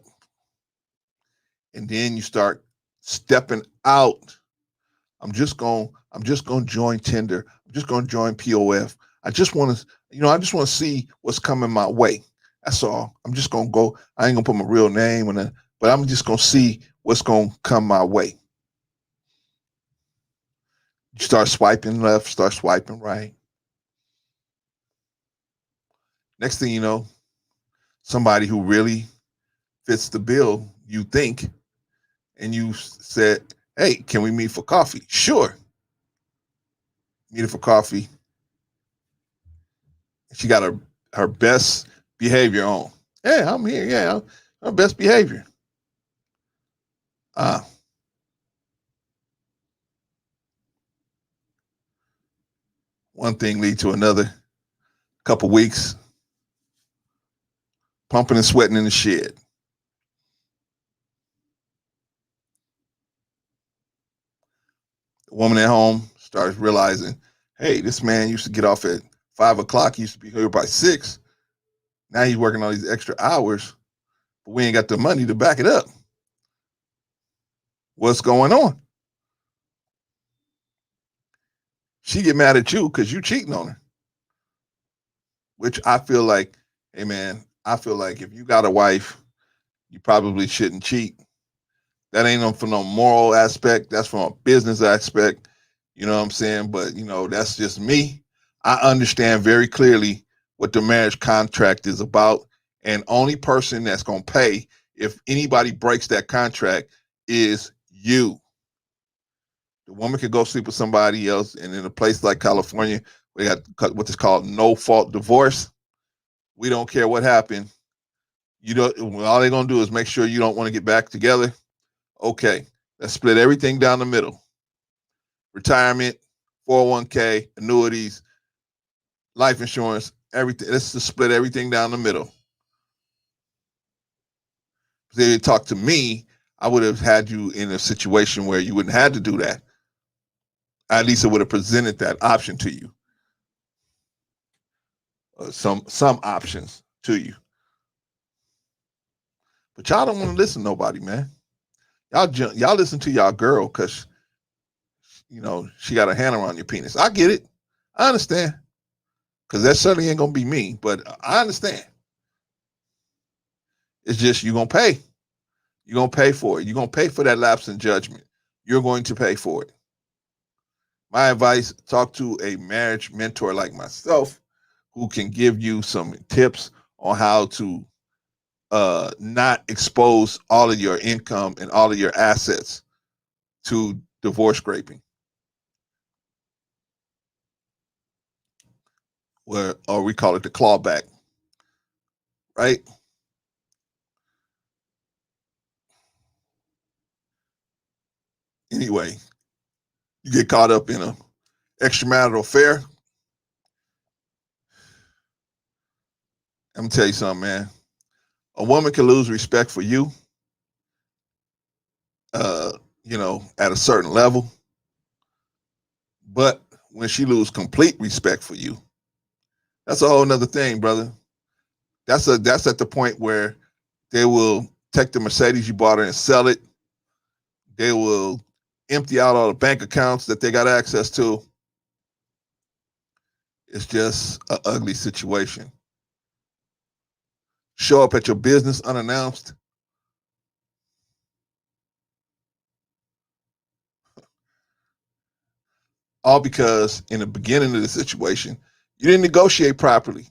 And then you start stepping out. I'm just gonna join Tinder. I'm just gonna join POF. I just want to see what's coming my way. That's all. I'm just gonna go. I ain't gonna put my real name on it, but I'm just gonna see what's gonna come my way. You start swiping left, start swiping right. Next thing you know, somebody who really fits the bill, you think, and you said, hey, can we meet for coffee? Sure. Meet her for coffee. She got her best behavior on. Yeah, I'm here. Yeah, her best behavior. Ah, one thing lead to another. Couple weeks, pumping and sweating in the shed. The woman at home starts realizing, hey, this man used to get off at 5 o'clock. He used to be here by 6. Now he's working all these extra hours, but we ain't got the money to back it up. What's going on? She get mad at you because you cheating on her. Which I feel like, hey man, I feel like if you got a wife, you probably shouldn't cheat. That ain't from no moral aspect. That's from a business aspect. You know what I'm saying? But that's just me. I understand very clearly what the marriage contract is about, and only person that's gonna pay if anybody breaks that contract is you. The woman could go sleep with somebody else, and in a place like California, we got what's called no fault divorce. We don't care what happened. You don't. All they're gonna do is make sure you don't want to get back together. Okay, let's split everything down the middle. Retirement, 401k, annuities, life insurance, everything. Let's just split everything down the middle. If they talk to me, I would have had you in a situation where you wouldn't have to do that. At least it would have presented that option to you. Some options to you. But y'all don't want to listen to nobody, man. Y'all listen to y'all girl because she got a hand around your penis. I get it. I understand. Because that certainly ain't gonna be me, but I understand. It's just you're gonna pay. You're gonna pay for it. You're gonna pay for that lapse in judgment. You're going to pay for it. My advice: talk to a marriage mentor like myself, who can give you some tips on how to not expose all of your income and all of your assets to divorce scraping, or we call it the clawback, right? Anyway, you get caught up in a extramarital affair, Let me tell you something, man. A woman can lose respect for you, uh, at a certain level, but when she lose complete respect for you, that's a whole nother thing, brother. That's at the point where they will take the Mercedes you bought her and sell it. They will empty out all the bank accounts that they got access to. It's just an ugly situation. Show up at your business unannounced. All because in the beginning of the situation, you didn't negotiate properly.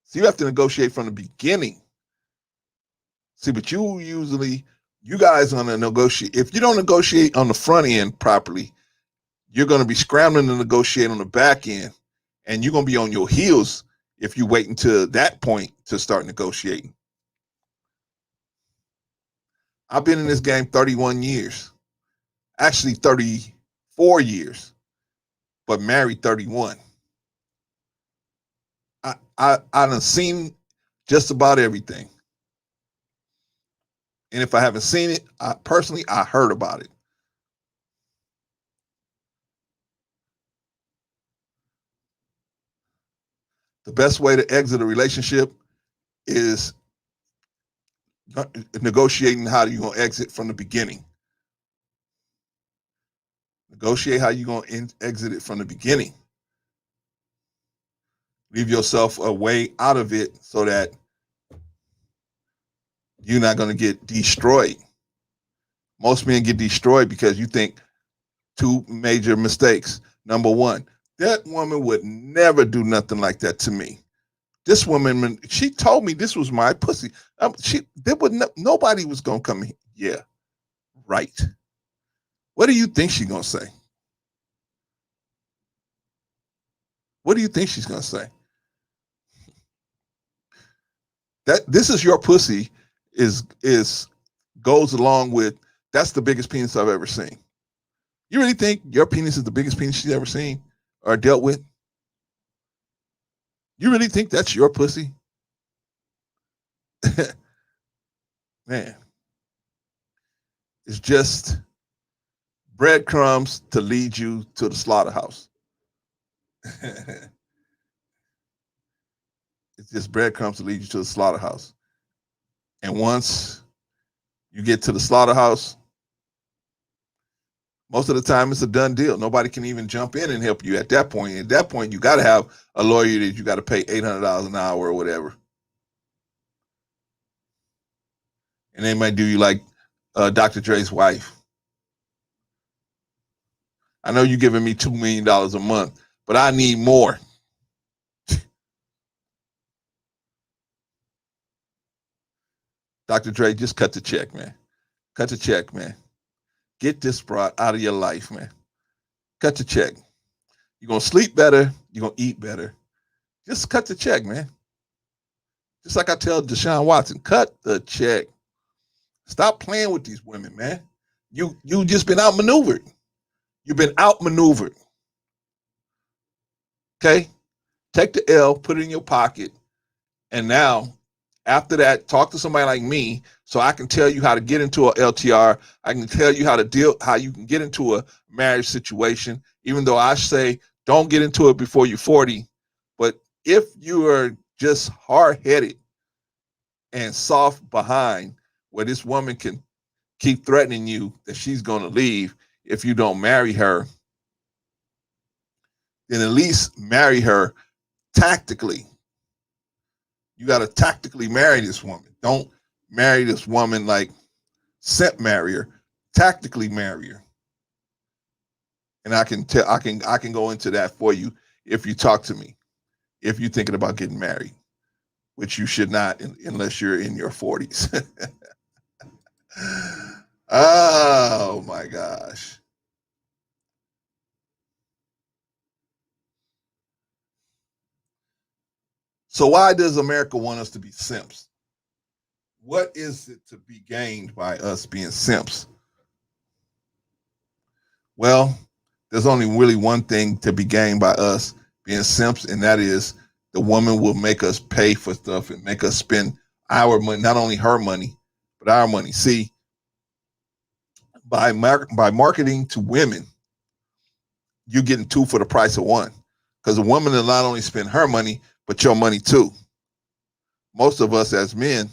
So you have to negotiate from the beginning. See, but you guys are going to negotiate. If you don't negotiate on the front end properly, you're going to be scrambling to negotiate on the back end, and you're going to be on your heels if you wait until that point to start negotiating. I've been in this game 31 years, actually 34 years, but married 31. I done seen just about everything. And if I haven't seen it, I heard about it. The best way to exit a relationship is negotiating how you're going to exit from the beginning. Negotiate how you're going to exit it from the beginning. Leave yourself a way out of it so that you're not going to get destroyed. Most men get destroyed because you think two major mistakes. Number one, that woman would never do nothing like that to me. This woman, she told me this was my pussy. Nobody was gonna come here. Yeah, right. What do you think she's gonna say? What do you think she's gonna say? That this is your pussy is goes along with that's the biggest penis I've ever seen. You really think your penis is the biggest penis she's ever seen or dealt with? You really think that's your pussy? Man, it's just breadcrumbs to lead you to the slaughterhouse. It's just breadcrumbs to lead you to the slaughterhouse. And once you get to the slaughterhouse, most of the time it's a done deal. Nobody can even jump in and help you at that point. At that point, you got to have a lawyer that you got to pay $800 an hour or whatever. And they might do you like Dr. Dre's wife. I know you're giving me $2 million a month, but I need more. Dr. Dre, just cut the check, man. Cut the check, man. Get this broad out of your life, man. Cut the check. You're going to sleep better. You're going to eat better. Just cut the check, man. Just like I tell Deshaun Watson, cut the check. Stop playing with these women, man. You just been outmaneuvered. You've been outmaneuvered. Okay? Take the L, put it in your pocket, and now after that, talk to somebody like me so I can tell you how to get into a LTR. I can tell you how you can get into a marriage situation, even though I say don't get into it before you're 40. But if you are just hard-headed and soft behind, where this woman can keep threatening you that she's going to leave if you don't marry her, then at least marry her tactically. You got to tactically marry this woman. Don't marry this woman like Simp marry her. Tactically marry her. And I can go into that for you if you talk to me. If you're thinking about getting married, which you should not unless you're in your 40s. Oh my gosh. So why does America want us to be simps? What is it to be gained by us being simps? Well, there's only really one thing to be gained by us being simps, and that is The woman will make us pay for stuff and make us spend our money, not only her money, but our money. See, by marketing to women, you're getting two for the price of one. Because a woman will not only spend her money, but your money too. Most of us as men,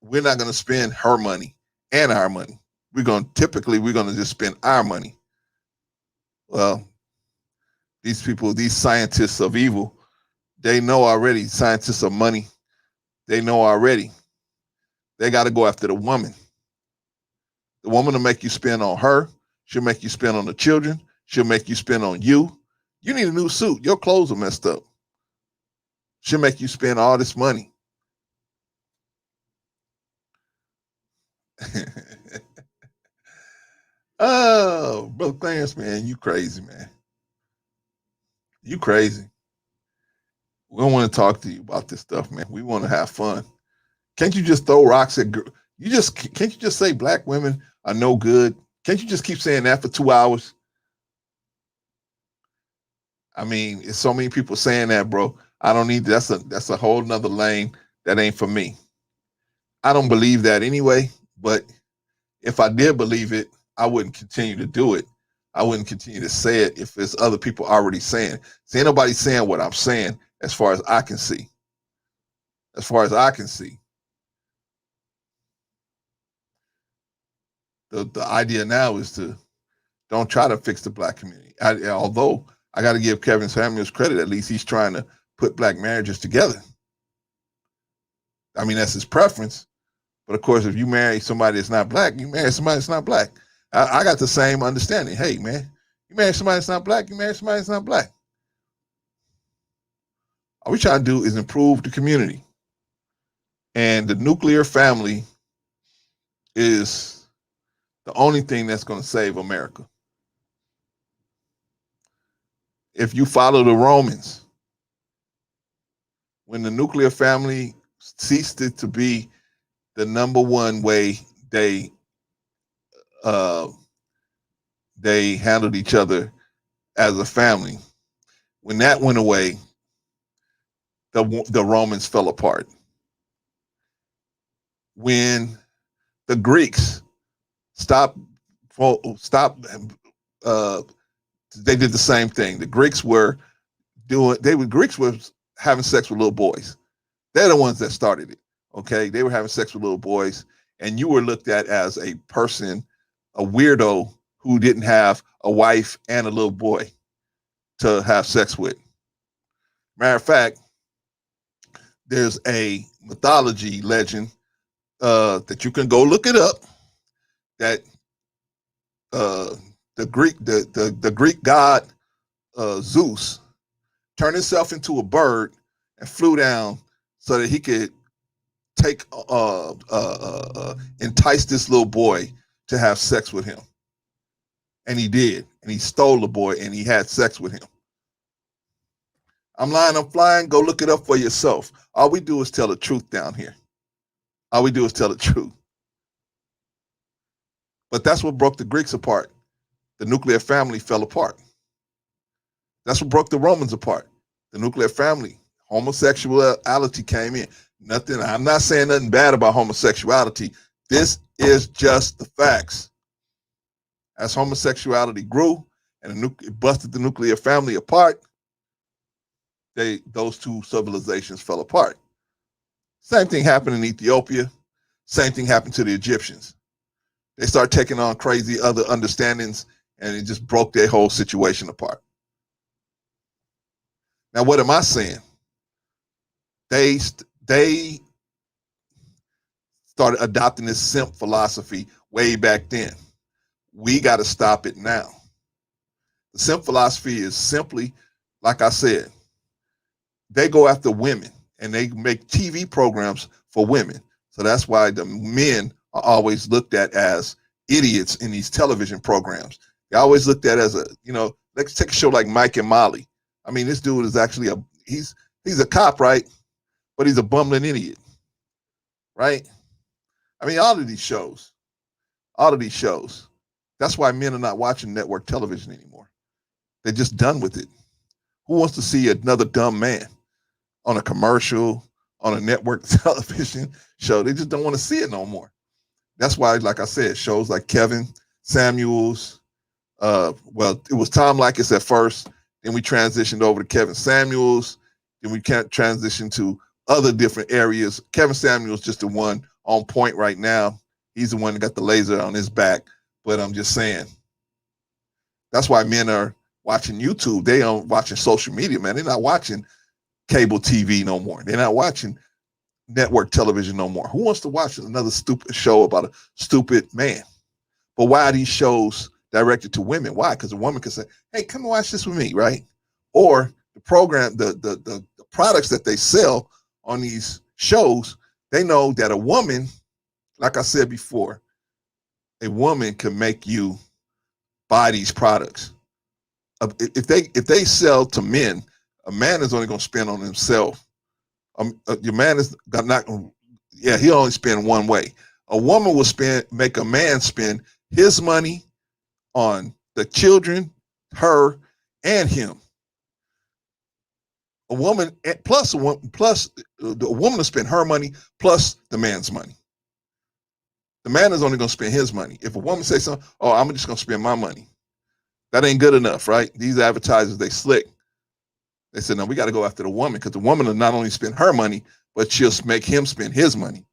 we're not going to spend her money and our money. We're going to just spend our money. Well, these people, these scientists of evil, they know already. Scientists of money, they know already. They got to go after the woman. The woman will make you spend on her. She'll make you spend on the children. She'll make you spend on you. You need a new suit. Your clothes are messed up. She'll make you spend all this money. Oh, Brother Clarence, man, you crazy, man. You crazy. We don't want to talk to you about this stuff, man. We want to have fun. Can't you just throw rocks at can't you just say black women are no good? Can't you just keep saying that for 2 hours? I mean, it's so many people saying that, bro. I don't need that's a whole nother lane that ain't for me. I don't believe that anyway, but if I did believe it, I wouldn't continue to do it. I wouldn't continue to say it if there's other people already saying it. See, ain't nobody saying what I'm saying as far as I can see. As far as I can see. The idea now is to don't try to fix the black community. Although I got to give Kevin Samuels credit, at least he's trying to put black marriages together. I mean, that's his preference. But of course, if you marry somebody that's not black, you marry somebody that's not black. I got the same understanding. Hey, man, you marry somebody that's not black, you marry somebody that's not black. All we try to do is improve the community. And the nuclear family is the only thing that's going to save America. If you follow the Romans, when the nuclear family ceased to be the number one way uh, they handled each other as a family, when that went away, the Romans fell apart. When the Greeks stopped, uh, they did the same thing. The Greeks were Greeks were having sex with little boys. They're the ones that started it. Okay, they were having sex with little boys, and you were looked at as a person, a weirdo who didn't have a wife and a little boy to have sex with. Matter of fact, there's a mythology legend that you can go look it up. That the Greek god Zeus turned himself into a bird and flew down so that he could take entice this little boy to have sex with him, and he did, and he stole the boy and he had sex with him. I'm lying, I'm flying. Go look it up for yourself. All we do is tell the truth down here. All we do is tell the truth. But that's what broke the Greeks apart. The nuclear family fell apart. That's what broke the Romans apart. The nuclear family. Homosexuality came in. Nothing. I'm not saying nothing bad about homosexuality. This is just the facts. As homosexuality grew and it busted the nuclear family apart, those two civilizations fell apart. Same thing happened in Ethiopia. Same thing happened to the Egyptians. They started taking on crazy other understandings, and it just broke their whole situation apart. Now, what am I saying? They started adopting this simp philosophy way back then. We got to stop it now. The simp philosophy is simply, like I said, they go after women and they make TV programs for women. So that's why the men are always looked at as idiots in these television programs. They're always looked at as let's take a show like Mike and Molly. I mean, this dude is actually he's a cop, right? But he's a bumbling idiot, right? I mean, all of these shows. That's why men are not watching network television anymore. They're just done with it. Who wants to see another dumb man on a commercial, on a network television show? They just don't want to see it no more. That's why, like I said, shows like Kevin Samuels, well, it was Tom Likas at first. Then we transitioned over to Kevin Samuels. Then we can't transition to other different areas. Kevin Samuels just the one on point right now. He's the one that got the laser on his back. But I'm just saying, that's why men are watching YouTube. They aren't watching social media, man. They're not watching cable TV no more. They're not watching network television no more. Who wants to watch another stupid show about a stupid man? But why are these shows directed to women? Why? Because a woman can say, hey, come and watch this with me, right? Or the program, the products that they sell on these shows, they know that a woman, like I said before, a woman can make you buy these products. If they sell to men, a man is only going to spend on himself. Your man is not. Yeah, he'll only spend one way. A woman will make a man spend his money on the children, her, and him. A woman plus a woman plus the woman will spend her money plus the man's money. The man is only going to spend his money. If a woman says something, oh, I'm just going to spend my money. That ain't good enough, right? These advertisers, they slick. They said, no, we got to go after the woman because the woman will not only spend her money, but she'll make him spend his money.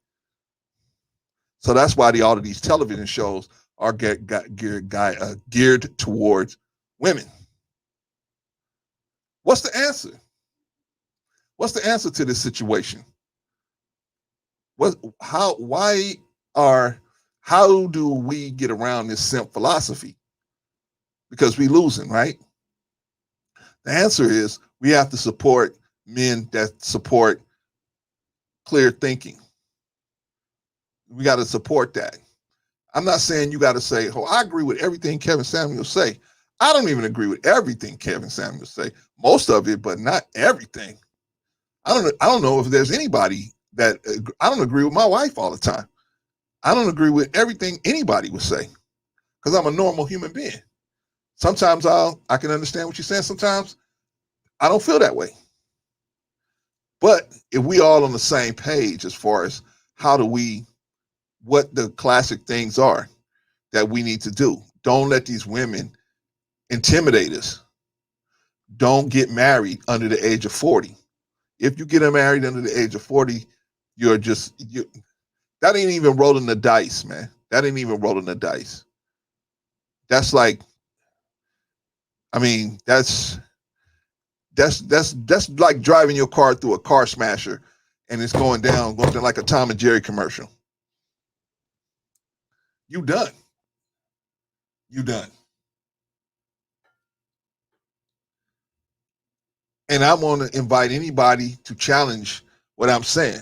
So that's why all of these television shows are geared towards women. What's the answer? What's the answer to this situation? How do we get around this simp philosophy? Because we losing, right? The answer is we have to support men that support clear thinking. We got to support that. I'm not saying you got to say, oh, I agree with everything Kevin Samuels say. I don't even agree with everything Kevin Samuels say. Most of it, but not everything. I don't know if there's anybody that I don't agree with my wife all the time. I don't agree with everything anybody would say because I'm a normal human being. Sometimes I can understand what you're saying. Sometimes I don't feel that way. But if we all on the same page as far as what the classic things are that we need to do, don't let these women intimidate us. Don't get married under the age of 40. If you get married under the age of 40, that ain't even rolling the dice, man. That ain't even rolling the dice. That's like, I mean, that's like driving your car through a car smasher and it's going down like a Tom and Jerry commercial. You done. You done. And I want to invite anybody to challenge what I'm saying.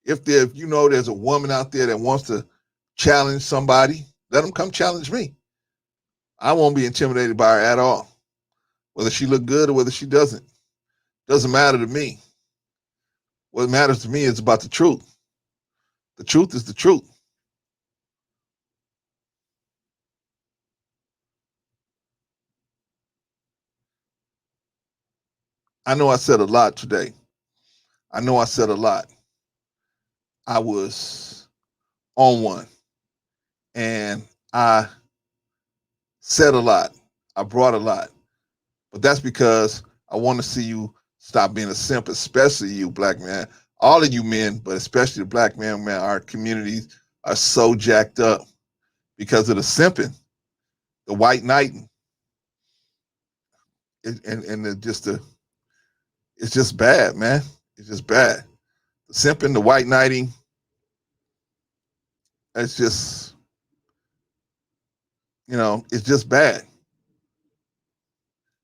If you know there's a woman out there that wants to challenge somebody, let them come challenge me. I won't be intimidated by her at all. Whether she look good or whether she doesn't matter to me. What matters to me is about the truth. The truth is the truth. I know I said a lot today. I know I said a lot. I was on one and I said a lot. I brought a lot. But that's because I want to see you stop being a simp, especially you black man. All of you men, but especially the black man, our communities are so jacked up because of the simping, the white knighting, it's just bad, man. It's just bad. The simping, the white knighting, it's just, it's just bad.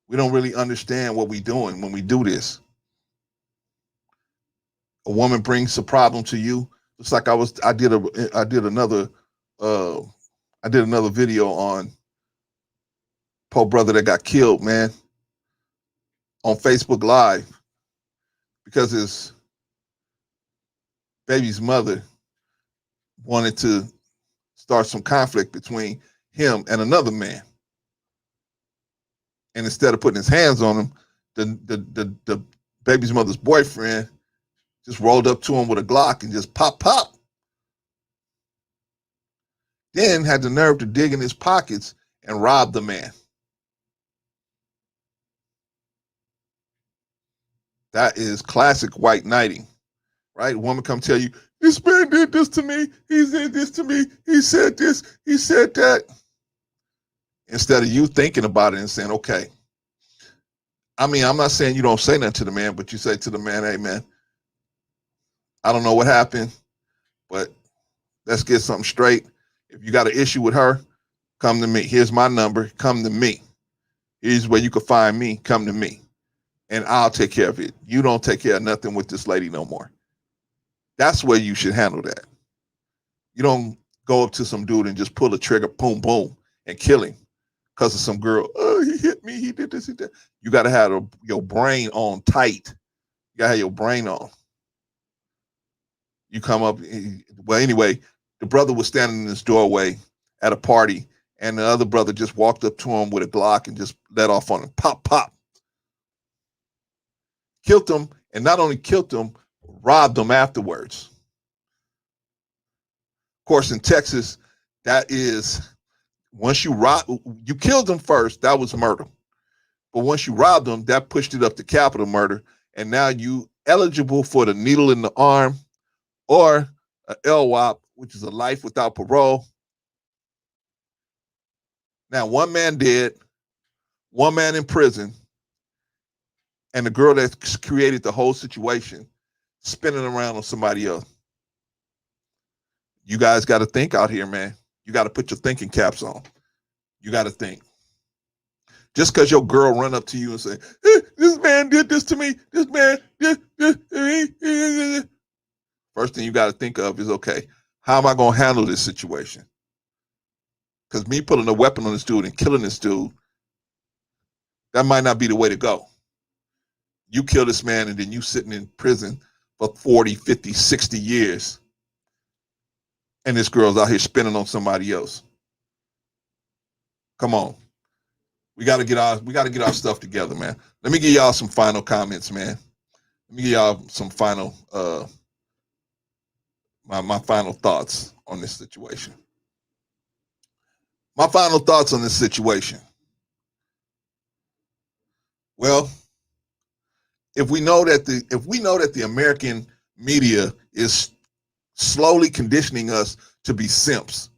We don't really understand what we're doing when we do this. A woman brings a problem to you. It's like I did another video on poor brother that got killed, man, on Facebook Live because his baby's mother wanted to start some conflict between him and another man. And instead of putting his hands on him, the baby's mother's boyfriend just rolled up to him with a Glock and just pop. Then had the nerve to dig in his pockets and rob the man. That is classic white knighting, right? A woman come tell you, this man did this to me, he did this to me, he said this, he said that. Instead of you thinking about it and saying, okay. I mean, I'm not saying you don't say nothing to the man, but you say to the man, hey man, I don't know what happened, but let's get something straight. If you got an issue with her, come to me. Here's my number, come to me. Here's where you can find me, come to me. And I'll take care of it. You don't take care of nothing with this lady no more. That's where you should handle that. You don't go up to some dude and just pull the trigger, boom, boom, and kill him because of some girl. Oh, he hit me, he did this, he did. You got to have your brain on tight. You got to have your brain on. You come up, well, anyway, the brother was standing in his doorway at a party, and the other brother just walked up to him with a Glock and just let off on him. Pop, pop. Killed him, and not only killed him, robbed him afterwards. Of course, in Texas, that is, once you killed them first, that was murder. But once you robbed them, that pushed it up to capital murder, and now you eligible for the needle in the arm or a LWOP, which is a life without parole. Now, one man dead, one man in prison, and the girl that created the whole situation spinning around on somebody else. You guys got to think out here, man. You got to put your thinking caps on. You got to think. Just because your girl run up to you and say, this man did this to me, this man did this to me. First thing you got to think of is, okay, how am I going to handle this situation? Because me putting a weapon on this dude and killing this dude, that might not be the way to go. You kill this man and then you sitting in prison for 40, 50, 60 years. And this girl's out here spinning on somebody else. Come on. We gotta get our stuff together, man. Let me give y'all some final comments, man. Let me give y'all some final my final thoughts on this situation. My final thoughts on this situation. Well, if we know that the American media is slowly conditioning us to be simps,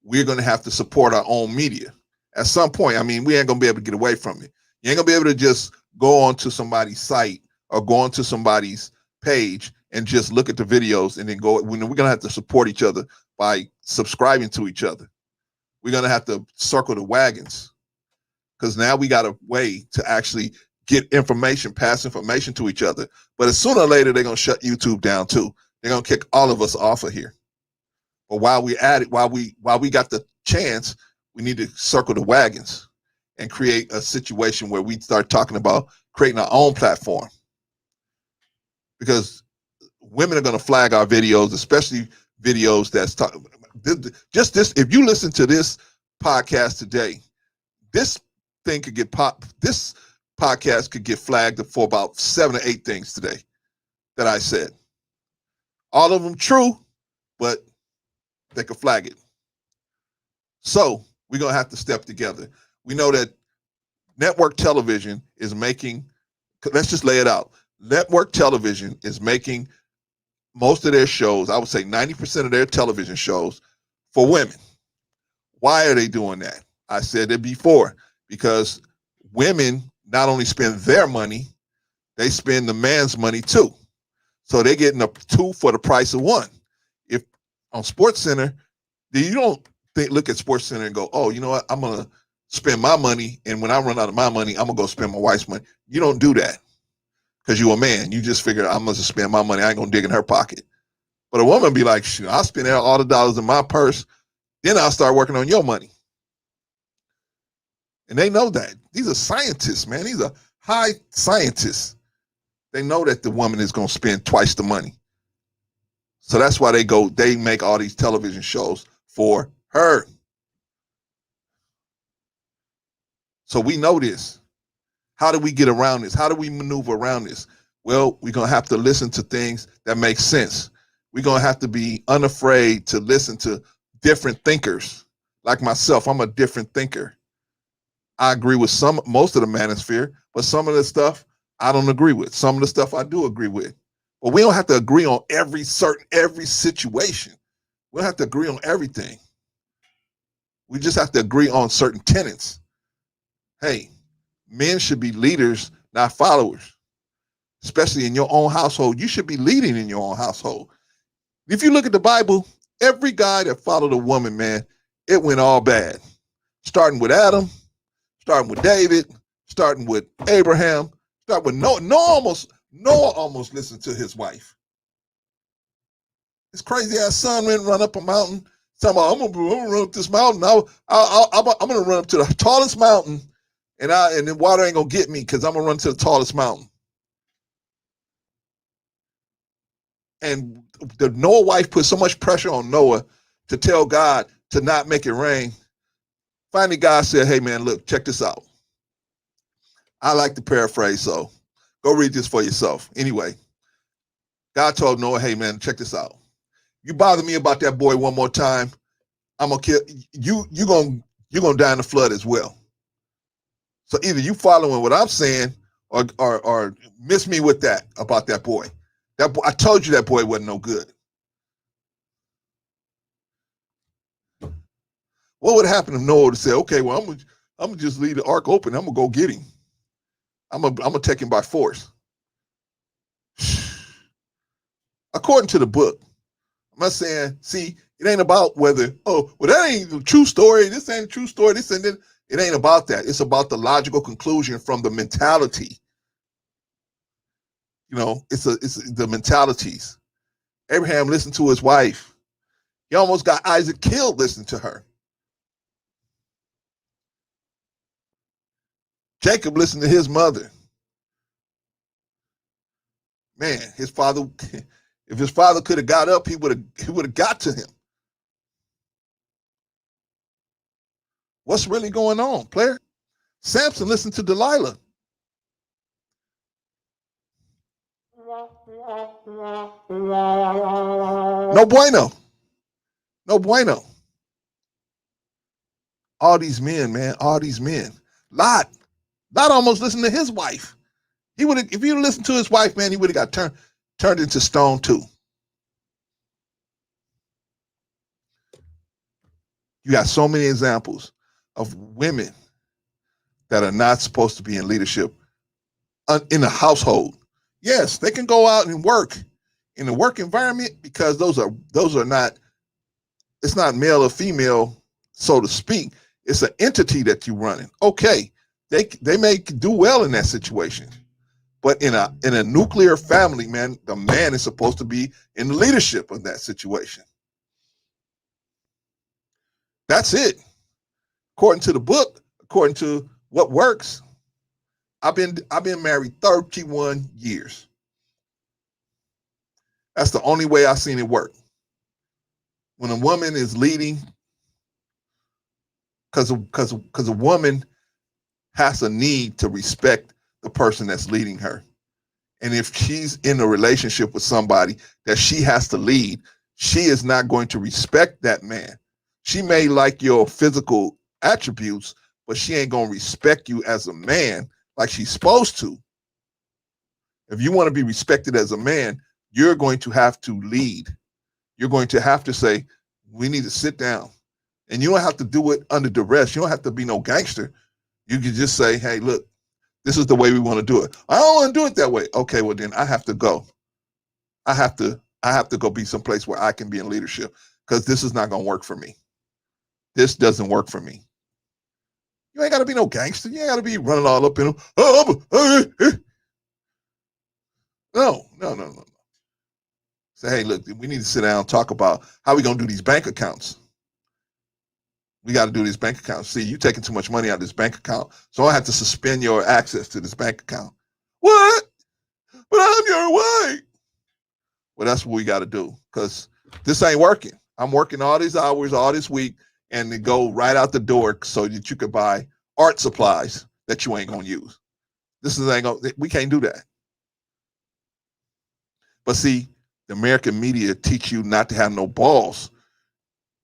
we're going to have to support our own media at some point. I mean, we ain't going to be able to get away from it. You ain't going to be able to just go onto somebody's site or go onto somebody's page and just look at the videos and then go. We're going to have to support each other by subscribing to each other. We're going to have to circle the wagons because now we got a way to actually get information, pass information to each other. But as sooner or later, they're going to shut YouTube down too. They're going to kick all of us off of here. But while we at it, while we got the chance, we need to circle the wagons and create a situation where we start talking about creating our own platform. Because women are going to flag our videos, especially videos that's just this. If you listen to this podcast today, this thing could get this podcast could get flagged for about 7 or 8 things today that I said. All of them true, but they could flag it. So we're going to have to step together. We know that network television is making, let's just lay it out. Network television is making most of their shows, I would say 90% of their television shows, for women. Why are they doing that? I said it before, because women not only spend their money, they spend the man's money too. So they're getting a 2 for the price of 1. If on SportsCenter, you don't look at SportsCenter and go, oh, you know what? I'm going to spend my money, and when I run out of my money, I'm going to go spend my wife's money. You don't do that because you're a man. You just figure, I'm going to spend my money. I ain't going to dig in her pocket. But a woman be like, shoot, I'll spend all the dollars in my purse, then I'll start working on your money. And they know that. These are scientists, man. These are high scientists. They know that the woman is going to spend twice the money. So that's why they make all these television shows for her. So we know this. How do we get around this? How do we maneuver around this? Well, we're going to have to listen to things that make sense. We're going to have to be unafraid to listen to different thinkers. Like myself, I'm a different thinker. I agree with most of the manosphere, but some of the stuff I don't agree with. Some of the stuff I do agree with. But we don't have to agree on every situation. We don't have to agree on everything. We just have to agree on certain tenets. Hey, men should be leaders, not followers. Especially in your own household. You should be leading in your own household. If you look at the Bible, every guy that followed a woman, man, it went all bad. Starting with Adam, starting with David, starting with Abraham, starting with Noah. Noah almost listened to his wife. His crazy ass son went and run up a mountain. Talking about, I'm gonna run up this mountain. I'm gonna run up to the tallest mountain, and the water ain't gonna get me because I'm gonna run to the tallest mountain. And the Noah wife put so much pressure on Noah to tell God to not make it rain. Finally, God said, hey, man, look, check this out. I like to paraphrase, so go read this for yourself. Anyway, God told Noah, hey, man, check this out. You bother me about that boy one more time, I'm going to kill you. You're gonna die in the flood as well. So either you following what I'm saying or miss me with that about that boy. That boy, I told you that boy wasn't no good. What would happen if Noah would say, okay, well, I'm gonna just leave the ark open. I'm gonna go get him. I'm gonna take him by force. According to the book, I'm not saying, see, it ain't about whether, oh, well, that ain't a true story. This ain't a true story. This and then it ain't about that. It's about the logical conclusion from the mentality. You know, it's the mentalities. Abraham listened to his wife. He almost got Isaac killed listening to her. Jacob listened to his mother. Man, his father, if his father could have got up, he would have got to him. What's really going on, player? Samson listened to Delilah. No bueno. No bueno. All these men, man, all these men. Lot almost listened to his wife. He would have, if he listened to his wife, man, he would have got turned into stone too. You got so many examples of women that are not supposed to be in leadership in the household. Yes, they can go out and work in the work environment because those are not, it's not male or female, so to speak. It's an entity that you're running. Okay, they may do well in that situation. But in a nuclear family, man, the man is supposed to be in the leadership of that situation. That's it. According to the book, according to what works, I've been married 31 years. That's the only way I've seen it work. When a woman is leading, because a woman has a need to respect the person that's leading her. And if she's in a relationship with somebody that she has to lead, she is not going to respect that man. She may like your physical attributes, but she ain't going to respect you as a man like she's supposed to. If you want to be respected as a man, you're going to have to lead. You're going to have to say, we need to sit down. And you don't have to do it under duress. You don't have to be no gangster. You can just say, hey, look, this is the way we want to do it. I don't want to do it that way. Okay, well then I have to go. I have to go be someplace where I can be in leadership because this is not going to work for me. This doesn't work for me. You ain't got to be no gangster. You ain't got to be running all up in them. No. Say, hey, look, we need to sit down and talk about how we going to do these bank accounts. We got to do these bank accounts. See, you taking too much money out of this bank account, so I have to suspend your access to this bank account. What? But I'm your wife. Well, that's what we got to do because this ain't working. I'm working all these hours, all this week, and they go right out the door so that you could buy art supplies that you ain't going to use. We can't do that. But see, the American media teach you not to have no balls.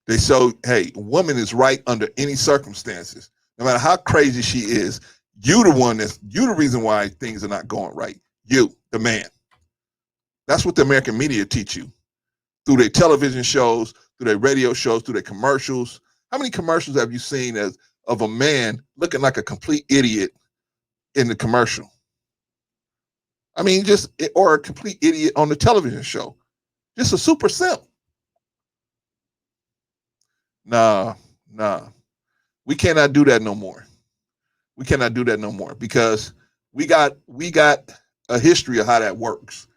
They show, hey, a woman is right under any circumstances. No matter how crazy she is, you the reason why things are not going right. You, the man. That's what the American media teach you through their television shows, through their radio shows, through their commercials. How many commercials have you seen of a man looking like a complete idiot in the commercial? I mean, or a complete idiot on the television show. Just a super simp. Nah. We cannot do that no more. We cannot do that no more because we got a history of how that works.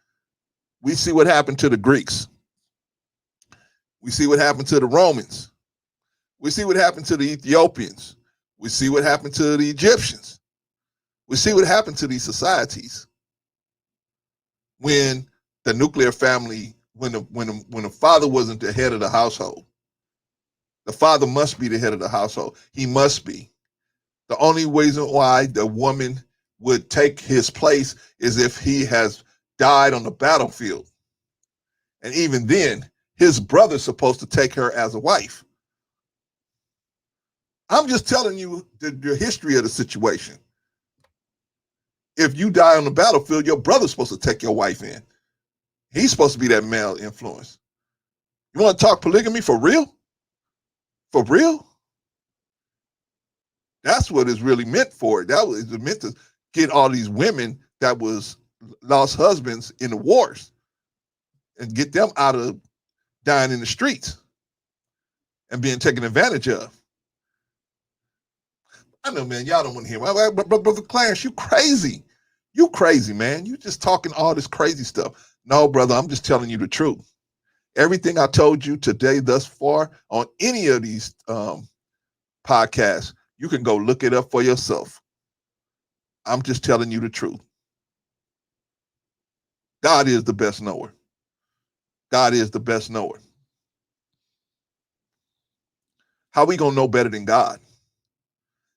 We see what happened to the Greeks. We see what happened to the Romans. We see what happened to the Ethiopians. We see what happened to the Egyptians. We see what happened to these societies when the nuclear family, when the father wasn't the head of the household. The father must be the head of the household. He must be. The only reason why the woman would take his place is if he has died on the battlefield. And even then, his brother's supposed to take her as a wife. I'm just telling you the history of the situation. If you die on the battlefield, your brother's supposed to take your wife in. He's supposed to be that male influence. You want to talk polygamy for real? For real? That's what it's really meant for. That was meant to get all these women that was lost husbands in the wars and get them out of dying in the streets and being taken advantage of. I know, man, y'all don't want to hear. But Brother Clarence, you crazy. You crazy, man. You just talking all this crazy stuff. No, brother, I'm just telling you the truth. Everything I told you today thus far on any of these podcasts, you can go look it up for yourself. I'm just telling you the truth. God is the best knower. God is the best knower. How we gonna know better than God?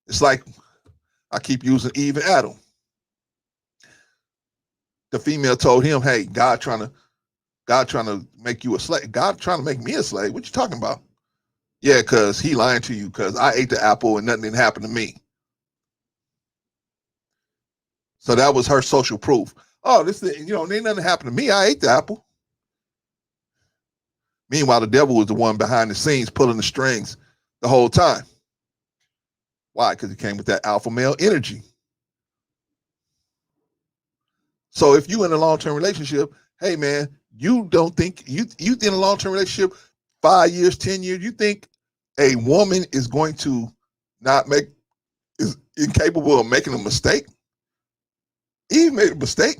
It's like I keep using Eve and Adam. The female told him, "Hey, God trying to make you a slave. God trying to make me a slave. What you talking about?" Yeah, because he lying to you because I ate the apple and nothing didn't happen to me. So that was her social proof. Oh, ain't nothing happened to me. I ate the apple. Meanwhile, the devil was the one behind the scenes pulling the strings the whole time. Why? Because he came with that alpha male energy. So if you in a long-term relationship, hey man, you don't think you in a long-term relationship, 5 years, 10 years, you think a woman is going to is incapable of making a mistake? Eve made a mistake.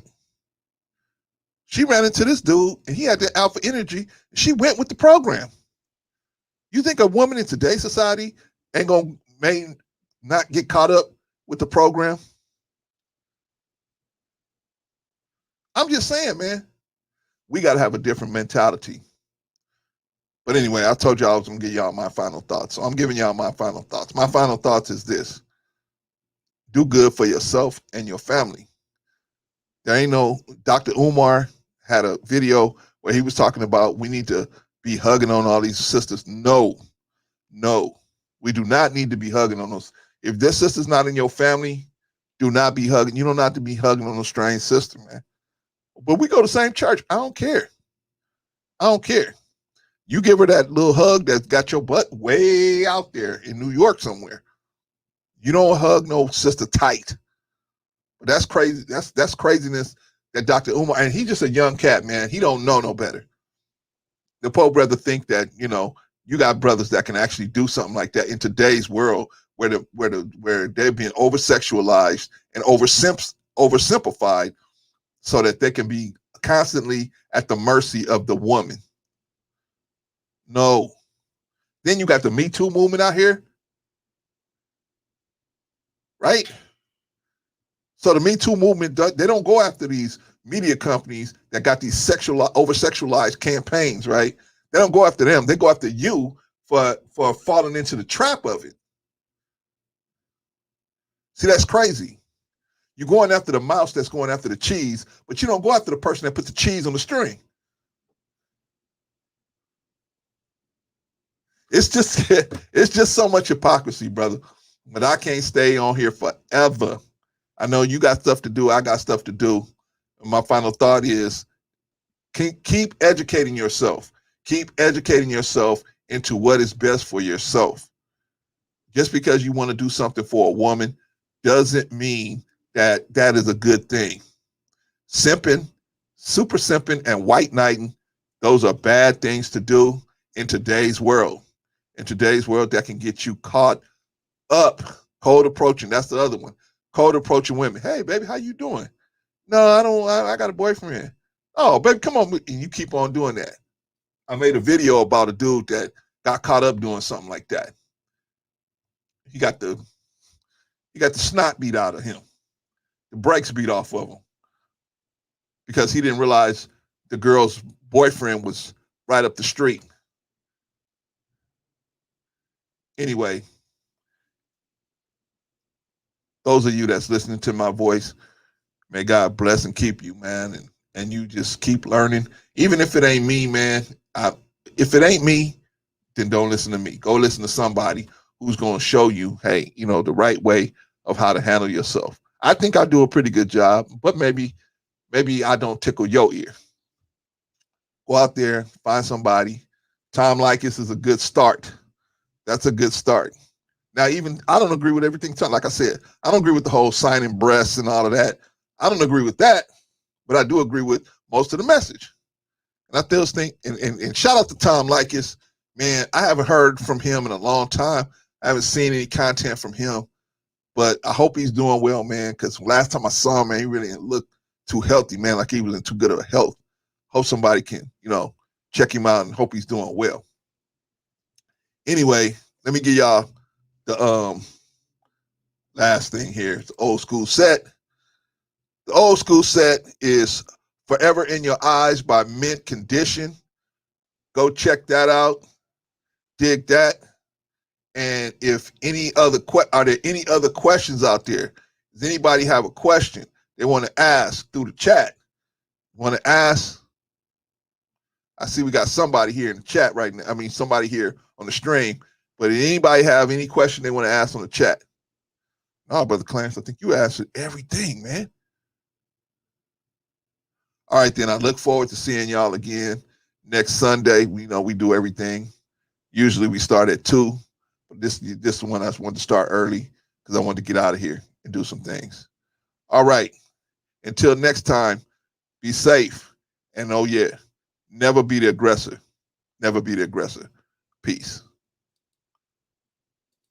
She ran into this dude and he had that alpha energy. She went with the program. You think a woman in today's society ain't gonna not get caught up with the program? I'm just saying, man, we got to have a different mentality. But anyway, I told y'all I was going to give y'all my final thoughts. So I'm giving y'all my final thoughts. My final thoughts is this. Do good for yourself and your family. There ain't no, Dr. Umar had a video where he was talking about we need to be hugging on all these sisters. No, we do not need to be hugging on those. If this sister's not in your family, do not be hugging. You don't have to be hugging on a strange sister, man. But we go to the same church. I don't care. You give her that little hug that's got your butt way out there in New York somewhere. You don't hug no sister tight. But that's crazy. That's craziness that Dr. Umar, and he's just a young cat, man. He don't know no better. The Pope brother think that, you got brothers that can actually do something like that in today's world where they're being over sexualized and oversimplified so that they can be constantly at the mercy of the woman. No. Then you got the Me Too movement out here, right? So the Me Too movement, they don't go after these media companies that got these over-sexualized campaigns, right? They don't go after them. They go after you for falling into the trap of it. See, that's crazy. You're going after the mouse that's going after the cheese, but you don't go after the person that put the cheese on the string. It's just it's just so much hypocrisy, brother. But I can't stay on here forever. I know you got stuff to do. I got stuff to do. My final thought is keep educating yourself. Keep educating yourself into what is best for yourself. Just because you want to do something for a woman doesn't mean that that is a good thing. Simping, super simping, and white knighting, those are bad things to do in today's world. In today's world, that can get you caught up. Cold approaching, that's the other one. Cold approaching women. Hey, baby, how you doing? No, I don't. I got a boyfriend. Oh, baby, come on. And you keep on doing that. I made a video about a dude that got caught up doing something like that. He got the snot beat out of him, the brakes beat off of him, because he didn't realize the girl's boyfriend was right up the street. Anyway, those of you that's listening to my voice, may God bless and keep you, man. And you just keep learning. Even if it ain't me, man, if it ain't me, then don't listen to me. Go listen to somebody who's going to show you, hey, the right way of how to handle yourself. I think I do a pretty good job, but maybe I don't tickle your ear. Go out there, find somebody. Tom Likas is a good start. That's a good start. Now, even I don't agree with everything. Like I said, I don't agree with the whole signing breasts and all of that. I don't agree with that, but I do agree with most of the message. And I still think, and shout out to Tom Likas, man. I haven't heard from him in a long time. I haven't seen any content from him, but I hope he's doing well, man. Because last time I saw him, man, he really didn't look too healthy, man. Like he was in too good of a health. Hope somebody can, check him out and hope he's doing well. Anyway, let me give y'all the last thing here. It's the old school set. The old school set is Forever in Your Eyes by Mint Condition. Go check that out. Dig that. And if are there any other questions out there? Does anybody have a question they want to ask through the chat? Want to ask? I see we got somebody here in the chat right now. I mean, somebody here on the stream. But did anybody have any question they want to ask on the chat? No, Brother Clarence, I think you answered everything, man. All right, then. I look forward to seeing y'all again next Sunday. We do everything. Usually we start at 2. But this one I just wanted to start early because I wanted to get out of here and do some things. All right. Until next time, be safe. And oh, yeah, never be the aggressor. Never be the aggressor. Peace.